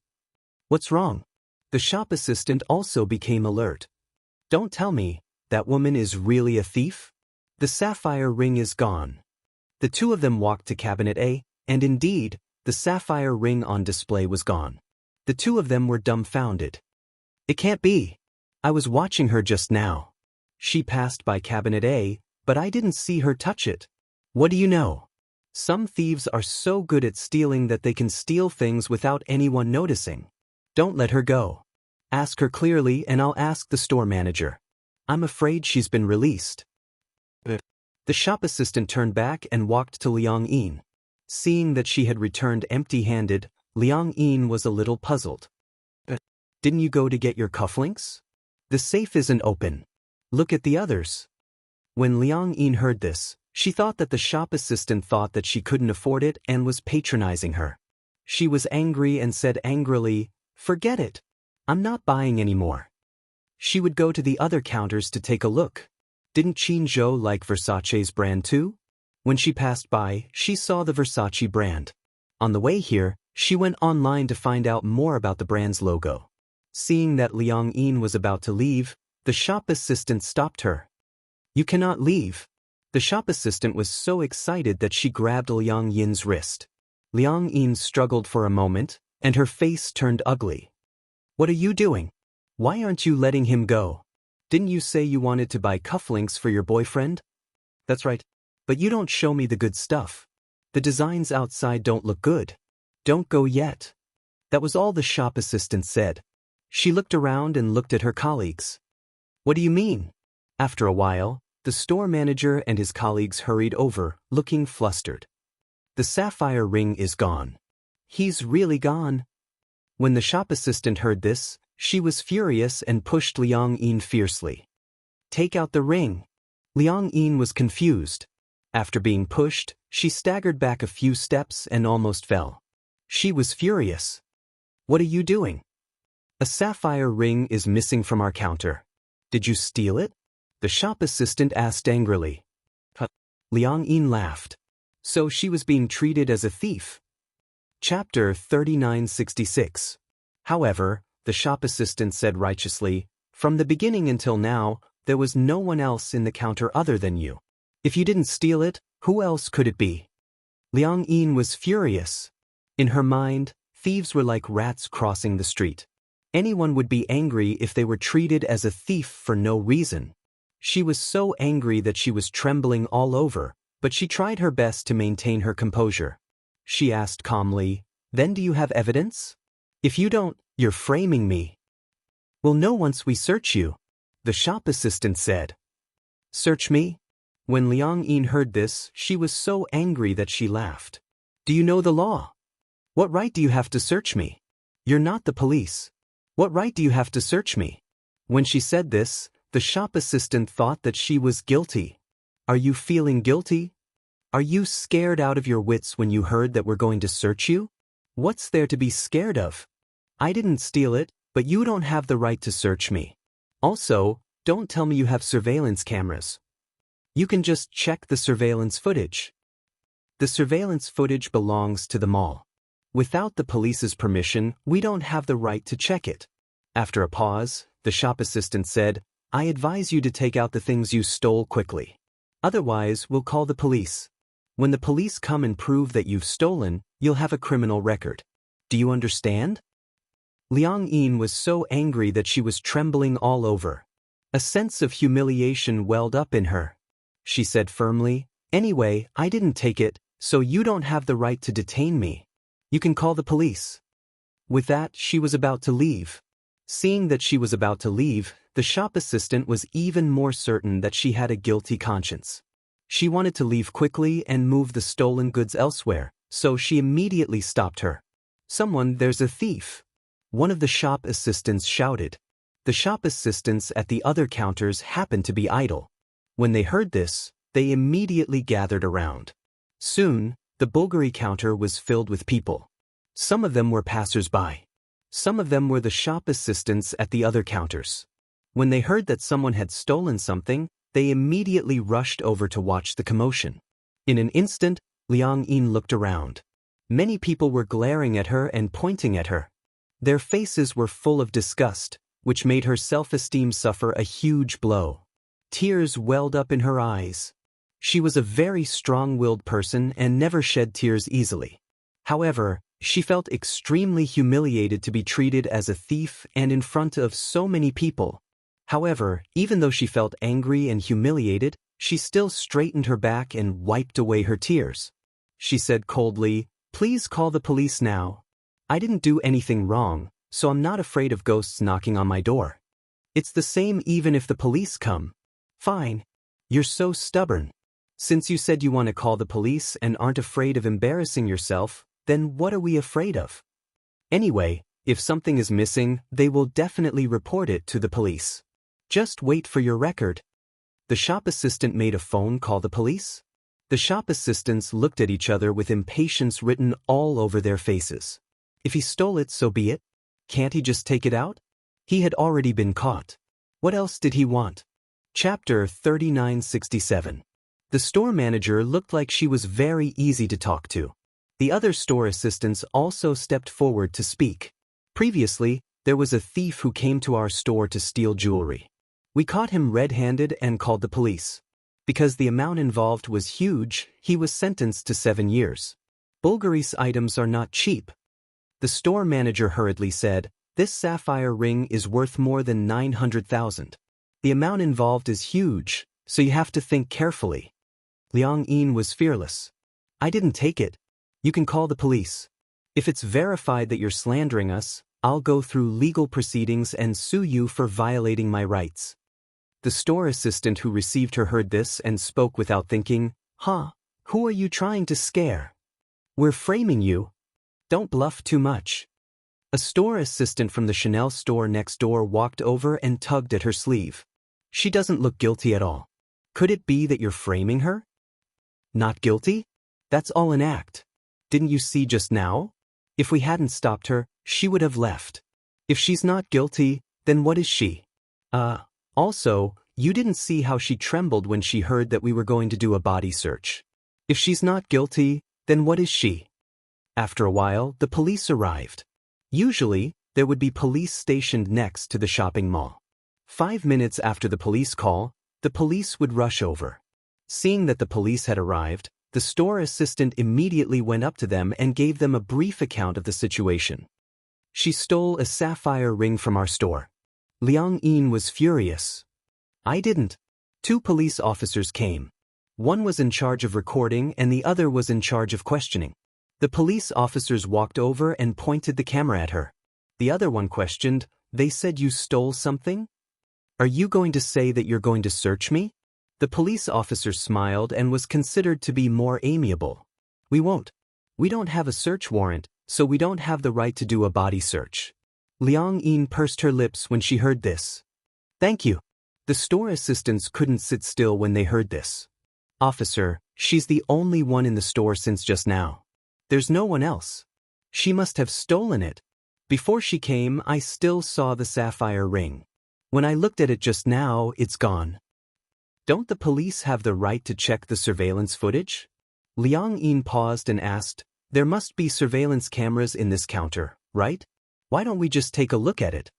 "What's wrong?" The shop assistant also became alert. "Don't tell me, that woman is really a thief? The sapphire ring is gone." The two of them walked to cabinet A, and indeed, the sapphire ring on display was gone. The two of them were dumbfounded. "It can't be. I was watching her just now. She passed by cabinet A, but I didn't see her touch it. What do you know? Some thieves are so good at stealing that they can steal things without anyone noticing. Don't let her go. Ask her clearly and I'll ask the store manager. I'm afraid she's been released." The shop assistant turned back and walked to Liang Yin. Seeing that she had returned empty-handed, Liang Yin was a little puzzled. "Didn't you go to get your cufflinks? The safe isn't open. Look at the others." When Liang Yin heard this, she thought that the shop assistant thought that she couldn't afford it and was patronizing her. She was angry and said angrily, "Forget it. I'm not buying anymore." She would go to the other counters to take a look. Didn't Qin Zhou like Versace's brand too? When she passed by, she saw the Versace brand. On the way here, she went online to find out more about the brand's logo. Seeing that Liang Yin was about to leave, the shop assistant stopped her. "You cannot leave." The shop assistant was so excited that she grabbed Liang Yin's wrist. Liang Yin struggled for a moment, and her face turned ugly. "What are you doing? Why aren't you letting him go? Didn't you say you wanted to buy cufflinks for your boyfriend?" "That's right. But you don't show me the good stuff. The designs outside don't look good. Don't go yet." That was all the shop assistant said. She looked around and looked at her colleagues. "What do you mean?" After a while, the store manager and his colleagues hurried over, looking flustered. "The sapphire ring is gone." "He's really gone." When the shop assistant heard this, she was furious and pushed Liang Yin fiercely. "Take out the ring." Liang Yin was confused. After being pushed, she staggered back a few steps and almost fell. She was furious. "What are you doing?" "A sapphire ring is missing from our counter. Did you steal it?" The shop assistant asked angrily. Liang Yin laughed. So she was being treated as a thief. Chapter 3966. However, the shop assistant said righteously, "From the beginning until now, there was no one else in the counter other than you. If you didn't steal it, who else could it be?" Liang Yin was furious. In her mind, thieves were like rats crossing the street. Anyone would be angry if they were treated as a thief for no reason. She was so angry that she was trembling all over, but she tried her best to maintain her composure. She asked calmly, "Then do you have evidence? If you don't, you're framing me." "We'll know once we search you," the shop assistant said. "Search me?" When Liang Yin heard this, she was so angry that she laughed. "Do you know the law? What right do you have to search me? You're not the police. What right do you have to search me?" When she said this, the shop assistant thought that she was guilty. "Are you feeling guilty? Are you scared out of your wits when you heard that we're going to search you? What's there to be scared of? I didn't steal it, but you don't have the right to search me. Also, don't tell me you have surveillance cameras. You can just check the surveillance footage. The surveillance footage belongs to the mall. Without the police's permission, we don't have the right to check it." After a pause, the shop assistant said, "I advise you to take out the things you stole quickly. Otherwise, we'll call the police. When the police come and prove that you've stolen, you'll have a criminal record. Do you understand?" Liang Yin was so angry that she was trembling all over. A sense of humiliation welled up in her. She said firmly, "Anyway, I didn't take it, so you don't have the right to detain me. You can call the police." With that, she was about to leave. Seeing that she was about to leave, the shop assistant was even more certain that she had a guilty conscience. She wanted to leave quickly and move the stolen goods elsewhere, so she immediately stopped her. "There's a thief!" One of the shop assistants shouted. The shop assistants at the other counters happened to be idle. When they heard this, they immediately gathered around. Soon, the Bulgari counter was filled with people. Some of them were passers-by. Some of them were the shop assistants at the other counters. When they heard that someone had stolen something, they immediately rushed over to watch the commotion. In an instant, Liang Yin looked around. Many people were glaring at her and pointing at her. Their faces were full of disgust, which made her self-esteem suffer a huge blow. Tears welled up in her eyes. She was a very strong-willed person and never shed tears easily. However, she felt extremely humiliated to be treated as a thief and in front of so many people. However, even though she felt angry and humiliated, she still straightened her back and wiped away her tears. She said coldly, "Please call the police now. I didn't do anything wrong, so I'm not afraid of ghosts knocking on my door. It's the same even if the police come." "Fine. You're so stubborn. Since you said you want to call the police and aren't afraid of embarrassing yourself, then what are we afraid of? Anyway, if something is missing, they will definitely report it to the police. Just wait for your record." The shop assistant made a phone call the police. The shop assistants looked at each other with impatience written all over their faces. If he stole it, so be it. Can't he just take it out? He had already been caught. What else did he want? Chapter 3967. The store manager looked like she was very easy to talk to. The other store assistants also stepped forward to speak. "Previously, there was a thief who came to our store to steal jewelry. We caught him red-handed and called the police. Because the amount involved was huge, he was sentenced to 7 years. Bulgari's items are not cheap." The store manager hurriedly said, "This sapphire ring is worth more than 900,000. The amount involved is huge, so you have to think carefully." Liang Yin was fearless. "I didn't take it. You can call the police. If it's verified that you're slandering us, I'll go through legal proceedings and sue you for violating my rights." The store assistant who received her heard this and spoke without thinking, Who are you trying to scare? We're framing you. Don't bluff too much." A store assistant from the Chanel store next door walked over and tugged at her sleeve. "She doesn't look guilty at all. Could it be that you're framing her?" "Not guilty? That's all an act. Didn't you see just now? If we hadn't stopped her, she would have left. If she's not guilty, then what is she? Also, you didn't see how she trembled when she heard that we were going to do a body search. If she's not guilty, then what is she?" After a while, the police arrived. Usually, there would be police stationed next to the shopping mall. 5 minutes after the police call, the police would rush over. Seeing that the police had arrived, the store assistant immediately went up to them and gave them a brief account of the situation. "She stole a sapphire ring from our store." Liang Yin was furious. "I didn't. Two police officers came. One was in charge of recording and the other was in charge of questioning. The police officers walked over and pointed the camera at her. The other one questioned, "They said you stole something? Are you going to say that you're going to search me?" The police officer smiled and was considered to be more amiable. "We won't. We don't have a search warrant, so we don't have the right to do a body search." Liang Yin pursed her lips when she heard this. "Thank you." The store assistants couldn't sit still when they heard this. "Officer, she's the only one in the store since just now. There's no one else. She must have stolen it. Before she came, I still saw the sapphire ring. When I looked at it just now, it's gone." "Don't the police have the right to check the surveillance footage?" Liang Yin paused and asked, "There must be surveillance cameras in this counter, right? Why don't we just take a look at it?"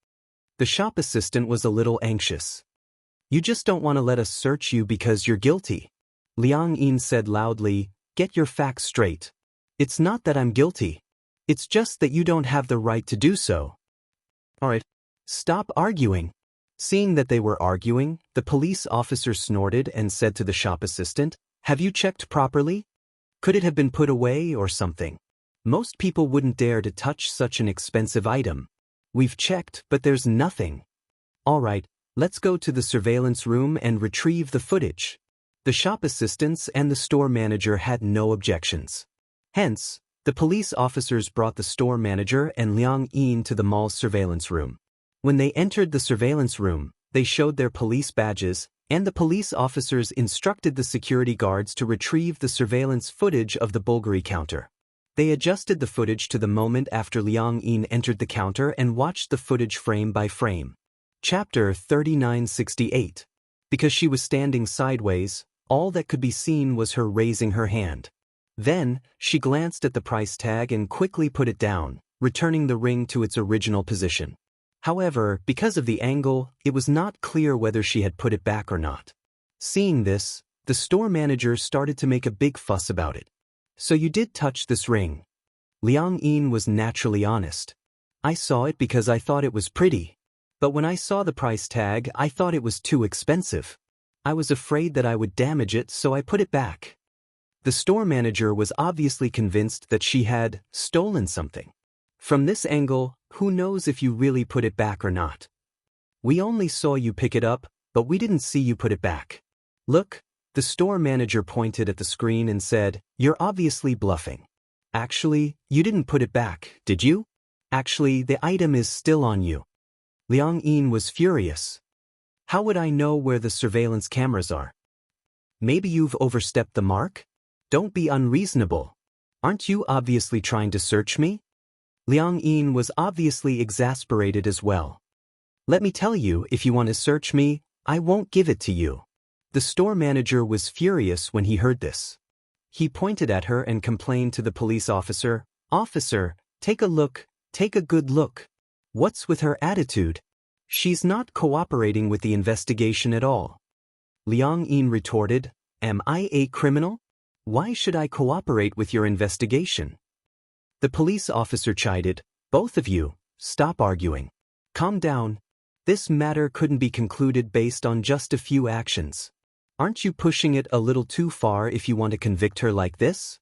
The shop assistant was a little anxious. "You just don't want to let us search you because you're guilty." Liang Yin said loudly, "Get your facts straight. It's not that I'm guilty. It's just that you don't have the right to do so." "Alright, stop arguing." Seeing that they were arguing, the police officer snorted and said to the shop assistant, "Have you checked properly? Could it have been put away or something? Most people wouldn't dare to touch such an expensive item. We've checked, but there's nothing." "Alright, let's go to the surveillance room and retrieve the footage." The shop assistants and the store manager had no objections. Hence, the police officers brought the store manager and Liang Yin to the mall's surveillance room. When they entered the surveillance room, they showed their police badges, and the police officers instructed the security guards to retrieve the surveillance footage of the Bulgari counter. They adjusted the footage to the moment after Liang Yin entered the counter and watched the footage frame by frame. Chapter 3968. Because she was standing sideways, all that could be seen was her raising her hand. Then, she glanced at the price tag and quickly put it down, returning the ring to its original position. However, because of the angle, it was not clear whether she had put it back or not. Seeing this, the store manager started to make a big fuss about it. "So you did touch this ring?" Liang Yin was naturally honest. "I saw it because I thought it was pretty. But when I saw the price tag, I thought it was too expensive. I was afraid that I would damage it, so I put it back." The store manager was obviously convinced that she had stolen something. "From this angle, who knows if you really put it back or not? We only saw you pick it up, but we didn't see you put it back. Look." The store manager pointed at the screen and said, "You're obviously bluffing. Actually, you didn't put it back, did you? Actually, the item is still on you." Liang Yin was furious. "How would I know where the surveillance cameras are? Maybe you've overstepped the mark? Don't be unreasonable. Aren't you obviously trying to search me?" Liang Yin was obviously exasperated as well. "Let me tell you, if you want to search me, I won't give it to you." The store manager was furious when he heard this. He pointed at her and complained to the police officer, "Officer, take a look, take a good look. What's with her attitude? She's not cooperating with the investigation at all." Liang Yin retorted, "Am I a criminal? Why should I cooperate with your investigation?" The police officer chided, "Both of you, stop arguing. Calm down. This matter couldn't be concluded based on just a few actions. Aren't you pushing it a little too far if you want to convict her like this?"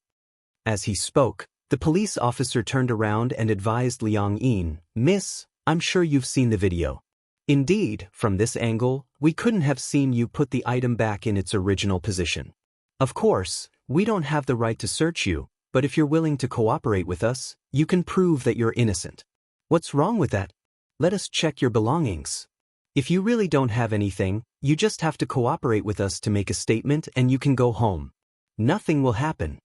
As he spoke, the police officer turned around and advised Liang Yin, "Miss, I'm sure you've seen the video. Indeed, from this angle, we couldn't have seen you put the item back in its original position. Of course, we don't have the right to search you, but if you're willing to cooperate with us, you can prove that you're innocent. What's wrong with that? Let us check your belongings. If you really don't have anything, you just have to cooperate with us to make a statement and you can go home. Nothing will happen."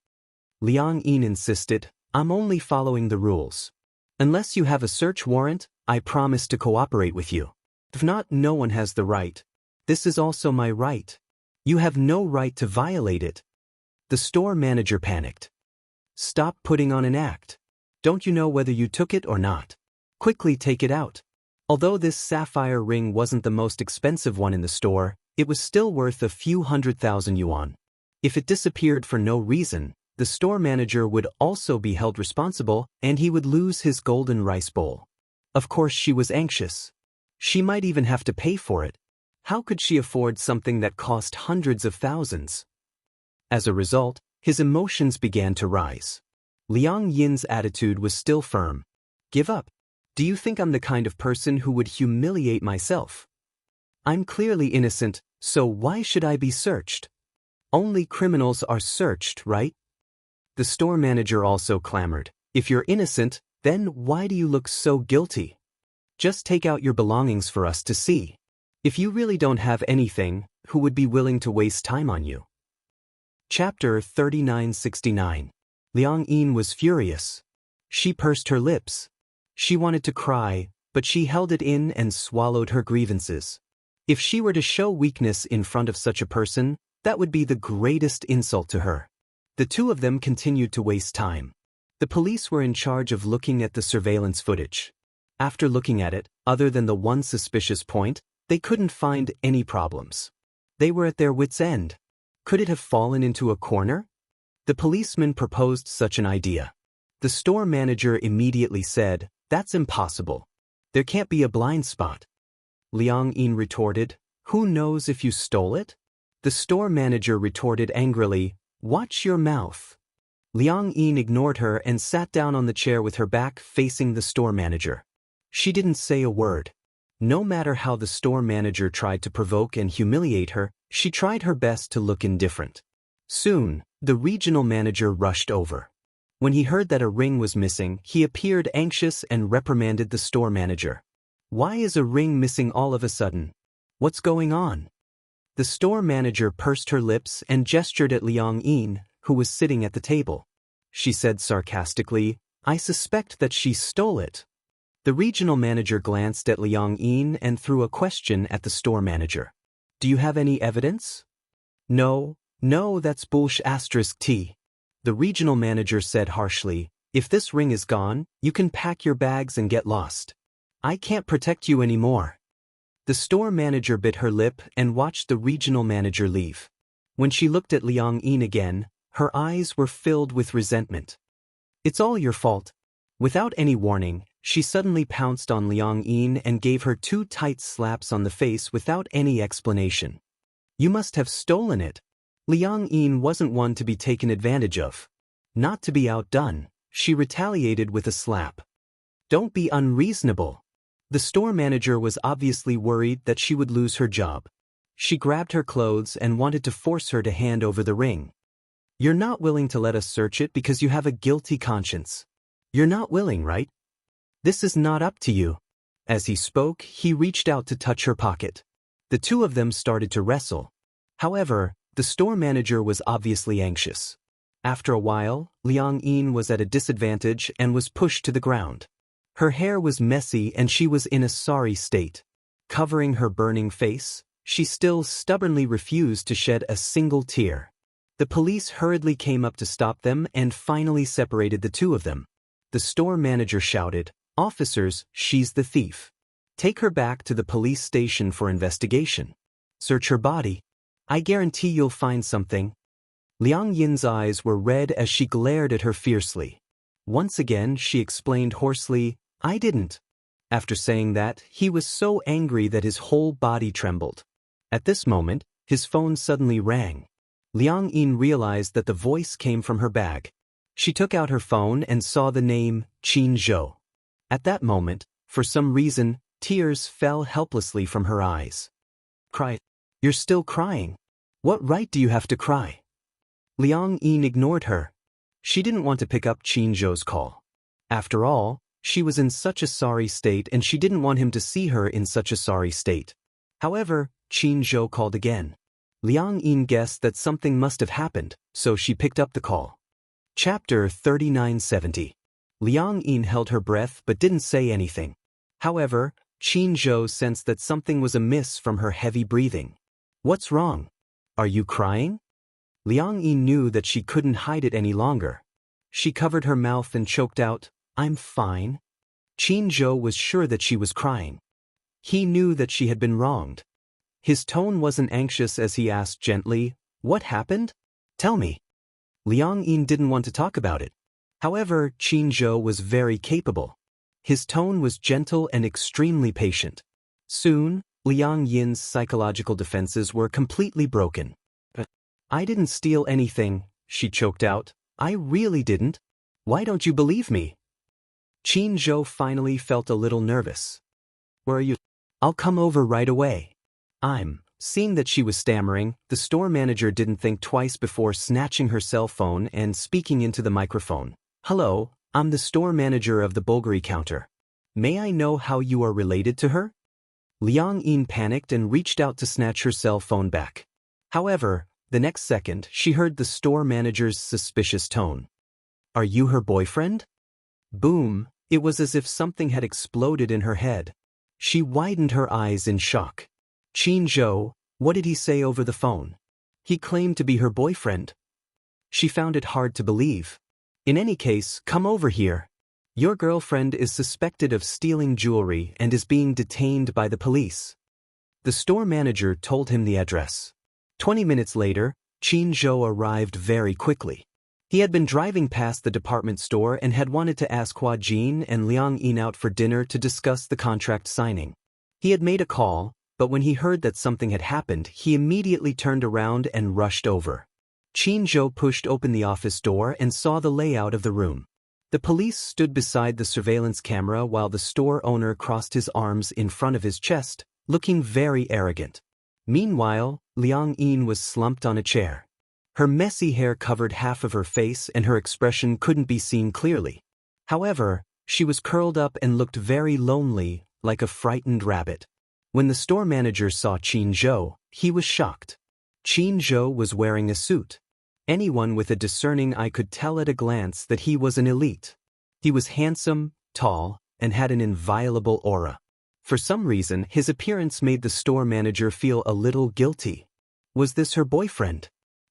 Liang Yin insisted, "I'm only following the rules. Unless you have a search warrant, I promise to cooperate with you. If not, no one has the right. This is also my right. You have no right to violate it." The store manager panicked. "Stop putting on an act. Don't you know whether you took it or not? Quickly take it out." Although this sapphire ring wasn't the most expensive one in the store, it was still worth a few 100,000 yuan. If it disappeared for no reason, the store manager would also be held responsible and he would lose his golden rice bowl. Of course she was anxious. She might even have to pay for it. How could she afford something that cost hundreds of thousands? As a result, his emotions began to rise. Liang Yin's attitude was still firm. Give up. Do you think I'm the kind of person who would humiliate myself? I'm clearly innocent, so why should I be searched? Only criminals are searched, right? The store manager also clamored. If you're innocent, then why do you look so guilty? Just take out your belongings for us to see. If you really don't have anything, who would be willing to waste time on you? Chapter 3969. Liang Yin was furious. She pursed her lips. She wanted to cry, but she held it in and swallowed her grievances. If she were to show weakness in front of such a person, that would be the greatest insult to her. The two of them continued to waste time. The police were in charge of looking at the surveillance footage. After looking at it, other than the one suspicious point, they couldn't find any problems. They were at their wits' end. Could it have fallen into a corner? The policeman proposed such an idea. The store manager immediately said, "That's impossible. There can't be a blind spot." Liang Yin retorted, "Who knows if you stole it?" The store manager retorted angrily, "Watch your mouth." Liang Yin ignored her and sat down on the chair with her back facing the store manager. She didn't say a word. No matter how the store manager tried to provoke and humiliate her, she tried her best to look indifferent. Soon, the regional manager rushed over. When he heard that a ring was missing, he appeared anxious and reprimanded the store manager. "Why is a ring missing all of a sudden? What's going on?" The store manager pursed her lips and gestured at Liang Yin, who was sitting at the table. She said sarcastically, "I suspect that she stole it." The regional manager glanced at Liang Yin and threw a question at the store manager. "Do you have any evidence?" No, that's bullshit. The regional manager said harshly, "If this ring is gone, you can pack your bags and get lost. I can't protect you anymore." The store manager bit her lip and watched the regional manager leave. When she looked at Liang Yin again, her eyes were filled with resentment. "It's all your fault." Without any warning, she suddenly pounced on Liang Yin and gave her 2 tight slaps on the face without any explanation. "You must have stolen it." Liang Yin wasn't one to be taken advantage of. Not to be outdone, she retaliated with a slap. "Don't be unreasonable." The store manager was obviously worried that she would lose her job. She grabbed her clothes and wanted to force her to hand over the ring. "You're not willing to let us search it because you have a guilty conscience. You're not willing, right? This is not up to you." As he spoke, he reached out to touch her pocket. The two of them started to wrestle. However, the store manager was obviously anxious. After a while, Liang Yin was at a disadvantage and was pushed to the ground. Her hair was messy and she was in a sorry state. Covering her burning face, she still stubbornly refused to shed a single tear. The police hurriedly came up to stop them and finally separated the two of them. The store manager shouted, "Officers, she's the thief. Take her back to the police station for investigation. Search her body. I guarantee you'll find something." Liang Yin's eyes were red as she glared at her fiercely. Once again, she explained hoarsely, "I didn't." After saying that, he was so angry that his whole body trembled. At this moment, his phone suddenly rang. Liang Yin realized that the voice came from her bag. She took out her phone and saw the name Qin Zhou. At that moment, for some reason, tears fell helplessly from her eyes. "Cry. You're still crying. What right do you have to cry?" Liang Yin ignored her. She didn't want to pick up Qin Zhou's call. After all, she was in such a sorry state and she didn't want him to see her in such a sorry state. However, Qin Zhou called again. Liang Yin guessed that something must have happened, so she picked up the call. Chapter 3970. Liang Yin held her breath but didn't say anything. However, Qin Zhou sensed that something was amiss from her heavy breathing. "What's wrong? Are you crying?" Liang Yin knew that she couldn't hide it any longer. She covered her mouth and choked out, "I'm fine." Qin Zhou was sure that she was crying. He knew that she had been wronged. His tone wasn't anxious as he asked gently, "What happened? Tell me." Liang Yin didn't want to talk about it. However, Qin Zhou was very capable. His tone was gentle and extremely patient. Soon, Liang Yin's psychological defenses were completely broken. I didn't steal anything, she choked out. I really didn't. Why don't you believe me? Qin Zhou finally felt a little nervous. Where are you? I'll come over right away. Seeing that she was stammering, the store manager didn't think twice before snatching her cell phone and speaking into the microphone. Hello, I'm the store manager of the Bulgari counter. May I know how you are related to her? Liang Yin panicked and reached out to snatch her cell phone back. However, the next second, she heard the store manager's suspicious tone. Are you her boyfriend? Boom, it was as if something had exploded in her head. She widened her eyes in shock. Qin Zhou, what did he say over the phone? He claimed to be her boyfriend. She found it hard to believe. In any case, come over here. Your girlfriend is suspected of stealing jewelry and is being detained by the police. The store manager told him the address. 20 minutes later, Qin Zhou arrived very quickly. He had been driving past the department store and had wanted to ask Hua Jin and Liang Yin out for dinner to discuss the contract signing. He had made a call, but when he heard that something had happened, he immediately turned around and rushed over. Qin Zhou pushed open the office door and saw the layout of the room. The police stood beside the surveillance camera while the store owner crossed his arms in front of his chest, looking very arrogant. Meanwhile, Liang Yin was slumped on a chair. Her messy hair covered half of her face and her expression couldn't be seen clearly. However, she was curled up and looked very lonely, like a frightened rabbit. When the store manager saw Qin Zhou, he was shocked. Qin Zhou was wearing a suit. Anyone with a discerning eye could tell at a glance that he was an elite. He was handsome, tall, and had an inviolable aura. For some reason, his appearance made the store manager feel a little guilty. Was this her boyfriend?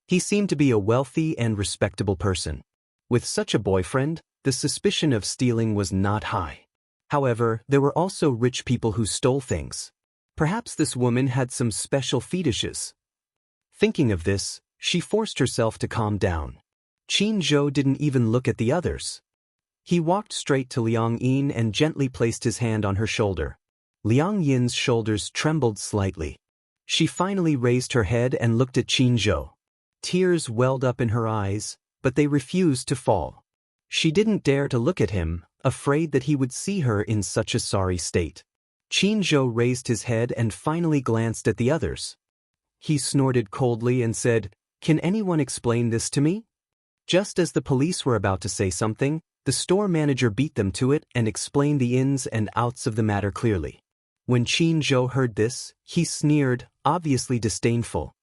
He seemed to be a wealthy and respectable person. With such a boyfriend, the suspicion of stealing was not high. However, there were also rich people who stole things. Perhaps this woman had some special fetishes. Thinking of this, she forced herself to calm down. Qin Zhou didn't even look at the others. He walked straight to Liang Yin and gently placed his hand on her shoulder. Liang Yin's shoulders trembled slightly. She finally raised her head and looked at Qin Zhou. Tears welled up in her eyes, but they refused to fall. She didn't dare to look at him, afraid that he would see her in such a sorry state. Qin Zhou raised his head and finally glanced at the others. He snorted coldly and said, "Can anyone explain this to me?" Just as the police were about to say something, the store manager beat them to it and explained the ins and outs of the matter clearly. When Qin Zhou heard this, he sneered, obviously disdainful.